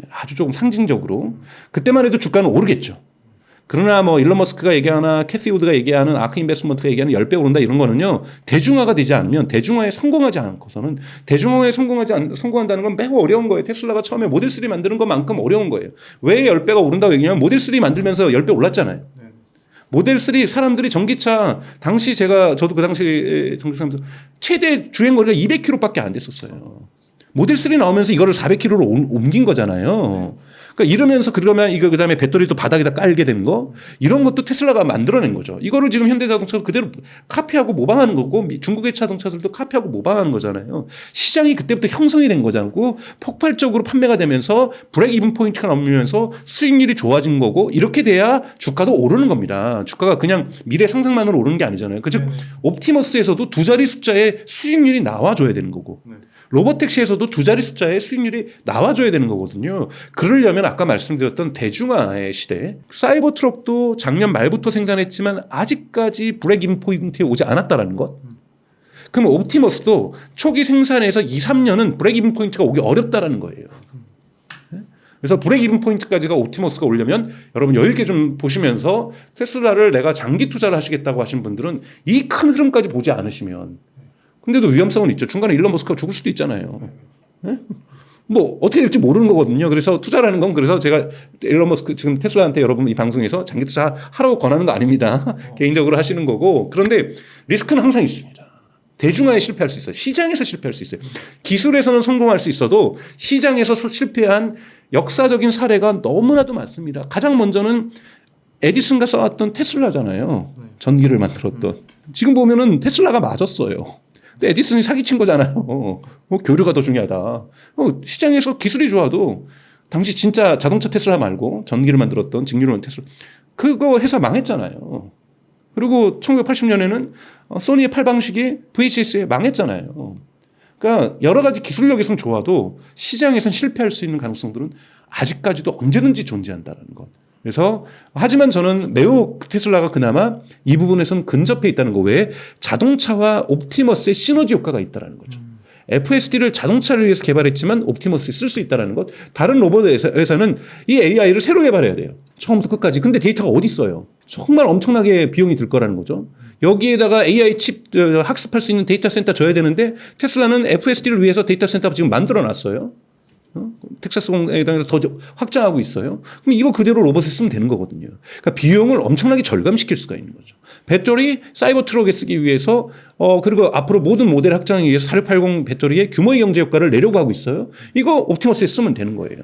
아주 조금 상징적으로. 그때만 해도 주가는 오르겠죠. 그러나 뭐 일론 머스크가 얘기하나 캐시 우드가 얘기하는 아크 인베스트먼트가 얘기하는 10배 오른다 이런 거는요. 대중화가 되지 않으면 대중화에 성공하지 않고서는 대중화에 성공한다는 건 매우 어려운 거예요. 테슬라가 처음에 모델 3 만드는 것만큼 어려운 거예요. 왜 10배가 오른다고 얘기하면 모델 3 만들면서 10배 올랐잖아요. 모델 3 사람들이 전기차 당시 저도 그 당시 전기차면서 최대 주행 거리가 200km밖에 안 됐었어요. 모델 3 나오면서 이거를 400km로 옮긴 거잖아요. 그러니까 이러면서 그러면 이거 그다음에 배터리도 바닥에다 깔게 되는 거 이런 것도 테슬라가 만들어낸 거죠. 이거를 지금 현대자동차도 그대로 카피하고 모방하는 거고 중국의 자동차들도 카피하고 모방하는 거잖아요. 시장이 그때부터 형성이 된 거잖고 폭발적으로 판매가 되면서 브레이크 이븐 포인트가 넘으면서 수익률이 좋아진 거고 이렇게 돼야 주가도 오르는 겁니다. 주가가 그냥 미래 상승만으로 오르는 게 아니잖아요. 즉 옵티머스에서도 두 자리 숫자의 수익률이 나와줘야 되는 거고 로보택시에서도 두 자리 숫자의 수익률이 나와줘야 되는 거거든요. 그러려면 아까 말씀드렸던 대중화의 시대, 사이버 트럭도 작년 말부터 생산했지만 아직까지 브레이크 이븐 포인트에 오지 않았다라는 것. 그럼 옵티머스도 초기 생산에서 2, 3년은 브레이크 이븐 포인트가 오기 어렵다라는 거예요. 그래서 브레이크 이븐 포인트까지가 옵티머스가 오려면 여러분 여유 있게 좀 보시면서 테슬라를 내가 장기 투자를 하시겠다고 하신 분들은 이 큰 흐름까지 보지 않으시면 근데도 위험성은 있죠. 중간에 일론 머스크가 죽을 수도 있잖아요. 네? 뭐 어떻게 될지 모르는 거거든요. 그래서 투자라는 건 그래서 제가 일론 머스크 지금 테슬라한테 여러분 이 방송에서 장기 투자 하라고 권하는 거 아닙니다. 개인적으로 하시는 거고 그런데 리스크는 항상 있습니다. 대중화에 실패할 수 있어요. 시장에서 실패할 수 있어요. 기술에서는 성공할 수 있어도 시장에서 실패한 역사적인 사례가 너무나도 많습니다. 가장 먼저는 에디슨과 싸웠던 테슬라잖아요. 전기를 만들었던. 지금 보면은 테슬라가 맞았어요. 근데 에디슨이 사기친 거잖아요. 교류가 더 중요하다. 시장에서 기술이 좋아도 당시 진짜 자동차 테슬라 말고 전기를 만들었던 직류론 테슬라 그거 회사 망했잖아요. 그리고 1980년에는 소니의 팔방식이 VHS에 망했잖아요. 그러니까 여러 가지 기술력에서는 좋아도 시장에서는 실패할 수 있는 가능성들은 아직까지도 언제든지 존재한다는 것. 그래서 하지만 저는 매우 테슬라가 그나마 이 부분에서는 근접해 있다는 거. 왜? 자동차와 옵티머스의 시너지 효과가 있다는 거죠. FSD를 자동차를 위해서 개발했지만 옵티머스에 쓸 수 있다는 것. 다른 로봇 회사는 이 AI를 새로 개발해야 돼요. 처음부터 끝까지. 근데 데이터가 어디 있어요? 정말 엄청나게 비용이 들 거라는 거죠. 여기에다가 AI 칩 학습할 수 있는 데이터 센터 줘야 되는데 테슬라는 FSD를 위해서 데이터 센터 지금 만들어 놨어요. 텍사스 공장에서 더 확장하고 있어요. 그럼 이거 그대로 로봇에 쓰면 되는 거거든요. 그러니까 비용을 엄청나게 절감시킬 수가 있는 거죠. 배터리 사이버 트럭에 쓰기 위해서 그리고 앞으로 모든 모델 확장을 위해서 4680 배터리의 규모의 경제 효과를 내려고 하고 있어요. 이거 옵티머스에 쓰면 되는 거예요.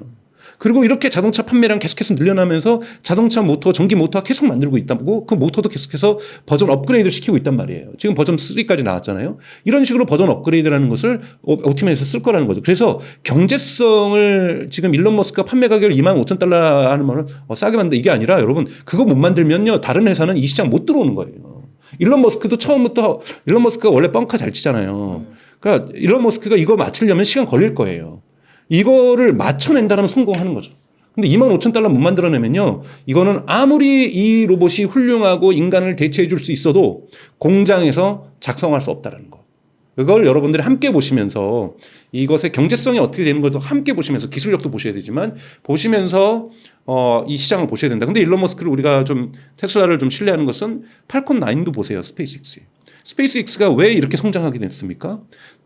그리고 이렇게 자동차 판매량 계속해서 늘려나면서 자동차 모터, 전기 모터가 계속 만들고 있다고 그 모터도 계속해서 버전 업그레이드를 시키고 있단 말이에요. 지금 버전 3까지 나왔잖아요. 이런 식으로 버전 업그레이드라는 것을 옵티머스에서 쓸 거라는 거죠. 그래서 경제성을 지금 일론 머스크가 판매 가격을 25,000달러 하는 말은 싸게 만든다 이게 아니라 여러분 그거 못 만들면요 다른 회사는 이 시장 못 들어오는 거예요. 일론 머스크도 처음부터 일론 머스크가 원래 뻥카 잘 치잖아요. 그러니까 일론 머스크가 이거 맞추려면 시간 걸릴 거예요. 이거를 맞춰낸다면 성공하는 거죠. 근데 25,000달러 못 만들어내면요. 이거는 아무리 이 로봇이 훌륭하고 인간을 대체해 줄 수 있어도 공장에서 작성할 수 없다는 거. 그걸 여러분들이 함께 보시면서 이것의 경제성이 어떻게 되는 것도 함께 보시면서 기술력도 보셔야 되지만 보시면서 이 시장을 보셔야 된다. 근데 일론 머스크를 우리가 좀 테슬라를 좀 신뢰하는 것은 팔콘 9도 보세요. 스페이스X. 스페이스X가 왜 이렇게 성장하게 됐습니까?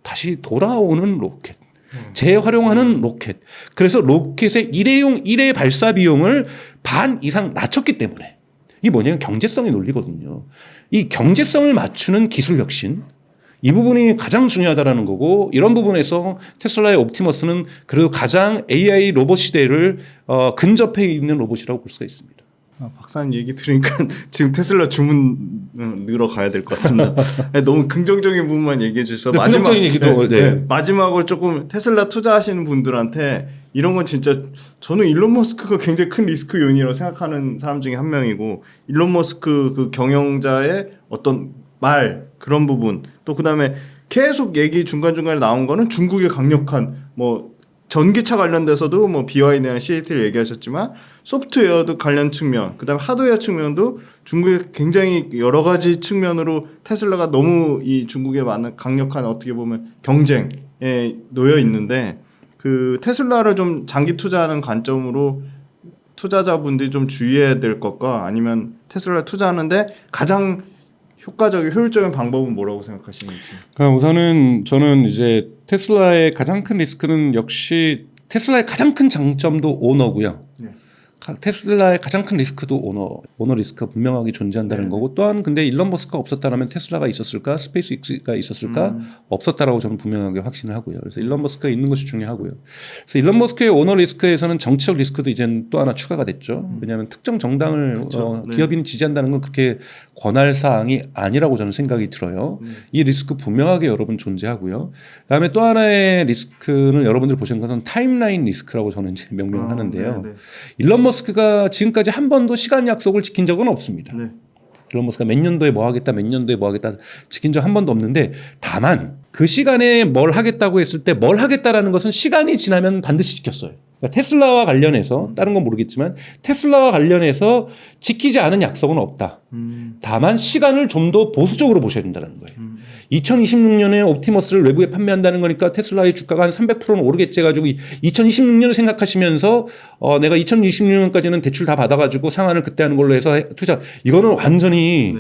다시 돌아오는 로켓. 재활용하는 로켓. 그래서 로켓의 일회 발사 비용을 반 이상 낮췄기 때문에 이게 뭐냐면 경제성의 논리거든요. 이 경제성을 맞추는 기술 혁신 이 부분이 가장 중요하다라는 거고 이런 부분에서 테슬라의 옵티머스는 그래도 가장 AI 로봇 시대를 근접해 있는 로봇이라고 볼 수가 있습니다. 박사님 얘기 들으니까 지금 테슬라 주문 늘어가야 될 것 같습니다. 너무 긍정적인 부분만 얘기해 주셔서 마지막 얘기도 마지막으로 조금 테슬라 투자하시는 분들한테 이런 건 진짜 저는 일론 머스크가 굉장히 큰 리스크 요인이라고 생각하는 사람 중에 한 명이고 일론 머스크 그 경영자의 어떤 말 그런 부분 또 그다음에 계속 얘기 중간중간에 나온 거는 중국의 강력한 뭐 전기차 관련돼서도 뭐 BYD나 CAT를 얘기하셨지만 소프트웨어도 관련 측면, 그다음에 하드웨어 측면도 중국의 굉장히 여러 가지 측면으로 테슬라가 너무 이 중국에 많은 강력한 어떻게 보면 경쟁에 놓여 있는데 그 테슬라를 좀 장기 투자하는 관점으로 투자자분들이 좀 주의해야 될 것과 아니면 테슬라 투자하는데 가장 효과적인 효율적인 방법은 뭐라고 생각하시는지? 우선은 저는 이제 테슬라의 가장 큰 리스크는 역시 테슬라의 가장 큰 장점도 오너고요. 네. 테슬라의 가장 큰 리스크도 오너 리스크가 분명하게 존재한다는 거고 또한 근데 일론 머스크가 없었다면 테슬라가 있었을까 스페이스X가 있었을까 없었다라고 저는 분명하게 확신을 하고요. 그래서 일론 머스크가 있는 것이 중요하고요. 그래서 일론 머스크의 오너 리스크에서는 정치적 리스크도 이제 또 하나 추가가 됐죠. 왜냐하면 특정 정당을 기업인이 지지한다는 건 그렇게 권할 사항이 아니라고 저는 생각이 들어요. 이 리스크 분명하게 여러분 존재하고요. 그다음에 또 하나의 리스크는 여러분들 보시는 것은 타임라인 리스크라고 저는 이제 명명을 하는데요. 일론 머스크가 지금까지 한 번도 시간 약속을 지킨 적은 없습니다. 네. 일론 머스크가 몇 년도에 뭐 하겠다, 몇 년도에 뭐 하겠다 지킨 적 한 번도 없는데 다만 그 시간에 뭘 하겠다고 했을 때 뭘 하겠다라는 것은 시간이 지나면 반드시 지켰어요. 그러니까 테슬라와 관련해서 다른 건 모르겠지만 테슬라와 관련해서 지키지 않은 약속은 없다. 다만 시간을 좀 더 보수적으로 보셔야 된다는 거예요. 2026년에 옵티머스를 외부에 판매한다는 거니까 테슬라의 주가가 한 300%는 오르겠지 해가지고 2026년을 생각하시면서 내가 2026년까지는 대출 다 받아가지고 상환을 그때 하는 걸로 해서 투자 이거는 완전히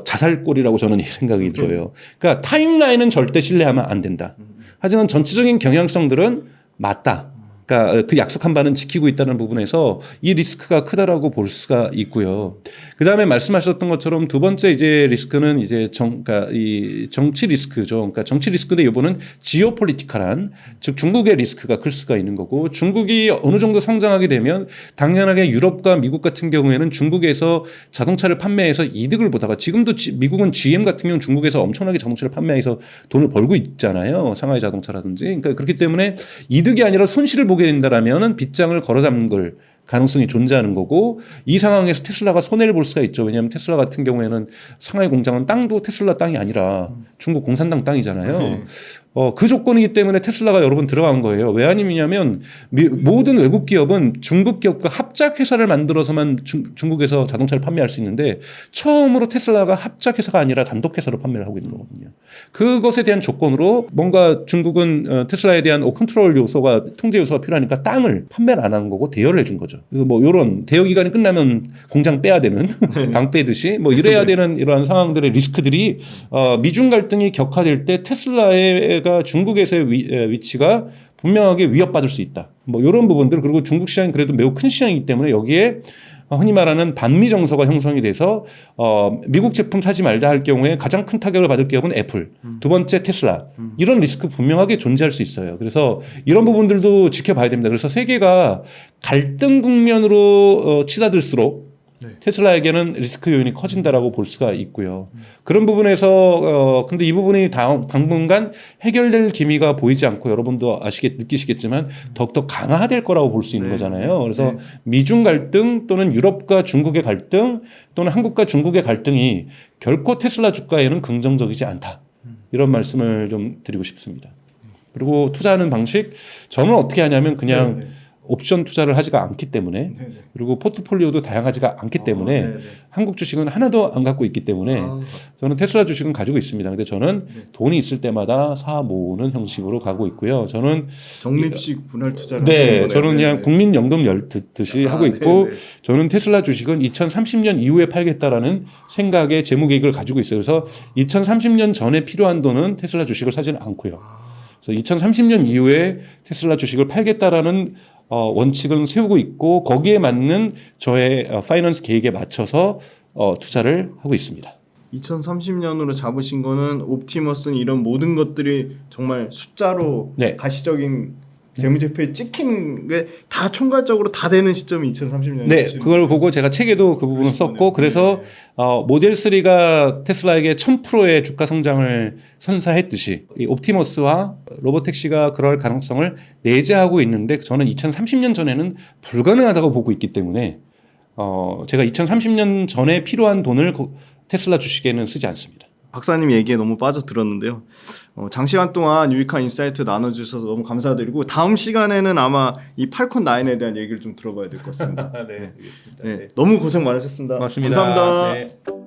자살골이라고 저는 이 생각이 들어요. 그러니까 타임라인은 절대 신뢰하면 안 된다. 하지만 전체적인 경향성들은 맞다. 그러니까 그 약속한 바는 지키고 있다는 부분에서 이 리스크가 크다라고 볼 수가 있고요. 그 다음에 말씀하셨던 것처럼 두 번째 이제 리스크는 이제 그러니까 이 정치 리스크죠. 그러니까 정치 리스크인데 이번은 지오폴리티컬한 즉 중국의 리스크가 클 수가 있는 거고 중국이 어느 정도 성장하게 되면 당연하게 유럽과 미국 같은 경우에는 중국에서 자동차를 판매해서 이득을 보다가 지금도 미국은 GM 같은 경우는 중국에서 엄청나게 자동차를 판매해서 돈을 벌고 있잖아요. 상하이 자동차라든지. 그러니까 그렇기 때문에 이득이 아니라 손실을 보게 된다라면은 빗장을 걸어 담는 걸 가능성이 존재하는 거고 이 상황에서 테슬라가 손해를 볼 수가 있죠. 왜냐하면 테슬라 같은 경우에는 상하이 공장은 땅도 테슬라 땅이 아니라 중국 공산당 땅이잖아요. 그 조건이기 때문에 테슬라가 여러 번 들어간 거예요. 왜 아니냐면 모든 외국 기업은 중국 기업과 합작 회사를 만들어서만 중국에서 자동차를 판매할 수 있는데 처음으로 테슬라가 합작 회사가 아니라 단독 회사로 판매를 하고 있는 거거든요. 그것에 대한 조건으로 뭔가 중국은 테슬라에 대한 컨트롤 요소가 통제 요소가 필요하니까 땅을 판매를 안 하는 거고 대여를 해준 거죠. 그래서 뭐 이런 대여 기간이 끝나면 공장 빼야 되는 당 빼듯이 뭐 이래야 되는 이러한 상황들의 리스크들이 미중 갈등이 격화될 때 테슬라가 중국에서의 위치가 분명하게 위협받을 수 있다. 뭐 이런 부분들 그리고 중국 시장이 그래도 매우 큰 시장이기 때문에 여기에 흔히 말하는 반미 정서가 형성이 돼서 미국 제품 사지 말자 할 경우에 가장 큰 타격을 받을 기업은 애플, 두 번째 테슬라 이런 리스크 분명하게 존재할 수 있어요. 그래서 이런 부분들도 지켜봐야 됩니다. 그래서 세계가 갈등 국면으로 치닫을수록 테슬라에게는 리스크 요인이 커진다라고 볼 수가 있고요. 그런 부분에서 근데 이 부분이 당분간 해결될 기미가 보이지 않고 여러분도 느끼시겠지만 더욱더 강화될 거라고 볼 수 있는 거잖아요. 그래서 미중 갈등 또는 유럽과 중국의 갈등 또는 한국과 중국의 갈등이 결코 테슬라 주가에는 긍정적이지 않다. 이런 말씀을 좀 드리고 싶습니다. 그리고 투자하는 방식 저는 어떻게 하냐면 그냥 옵션 투자를 하지가 않기 때문에 그리고 포트폴리오도 다양하지가 않기 때문에 한국 주식은 하나도 안 갖고 있기 때문에 저는 테슬라 주식은 가지고 있습니다. 근데 저는 돈이 있을 때마다 사 모으는 형식으로 가고 있고요. 저는 적립식 분할 투자를 하시는 거네요. 저는 그냥 국민연금 열듯이 하고 있고 저는 테슬라 주식은 2030년 이후에 팔겠다라는 생각의 재무 계획을 가지고 있어요. 그래서 2030년 전에 필요한 돈은 테슬라 주식을 사지는 않고요. 그래서 2030년 이후에 테슬라 주식을 팔겠다라는 원칙을 세우고 있고 거기에 맞는 저의 파이낸스 계획에 맞춰서 투자를 하고 있습니다. 2030년으로 잡으신 거는 옵티머스는 이런 모든 것들이 정말 숫자로 가시적인 재무제표에 찍히는 게 다 총괄적으로 다 되는 시점이 2030년이에요. 네, 그걸 보고 제가 책에도 그 부분을 썼고 그래서 모델 3가 테슬라에게 1000%의 주가 성장을 선사했듯이 이 옵티머스와 로보택시가 그럴 가능성을 내재하고 있는데 저는 2030년 전에는 불가능하다고 보고 있기 때문에 제가 2030년 전에 필요한 돈을 테슬라 주식에는 쓰지 않습니다. 박사님 얘기에 너무 빠져들었는데요. 장시간 동안 유익한 인사이트 나눠주셔서 너무 감사드리고 다음 시간에는 아마 이 팔콘 9에 대한 얘기를 좀 들어봐야 될 것 같습니다. 네, 알겠습니다. 네, 너무 고생 많으셨습니다. 고맙습니다. 감사합니다. 네.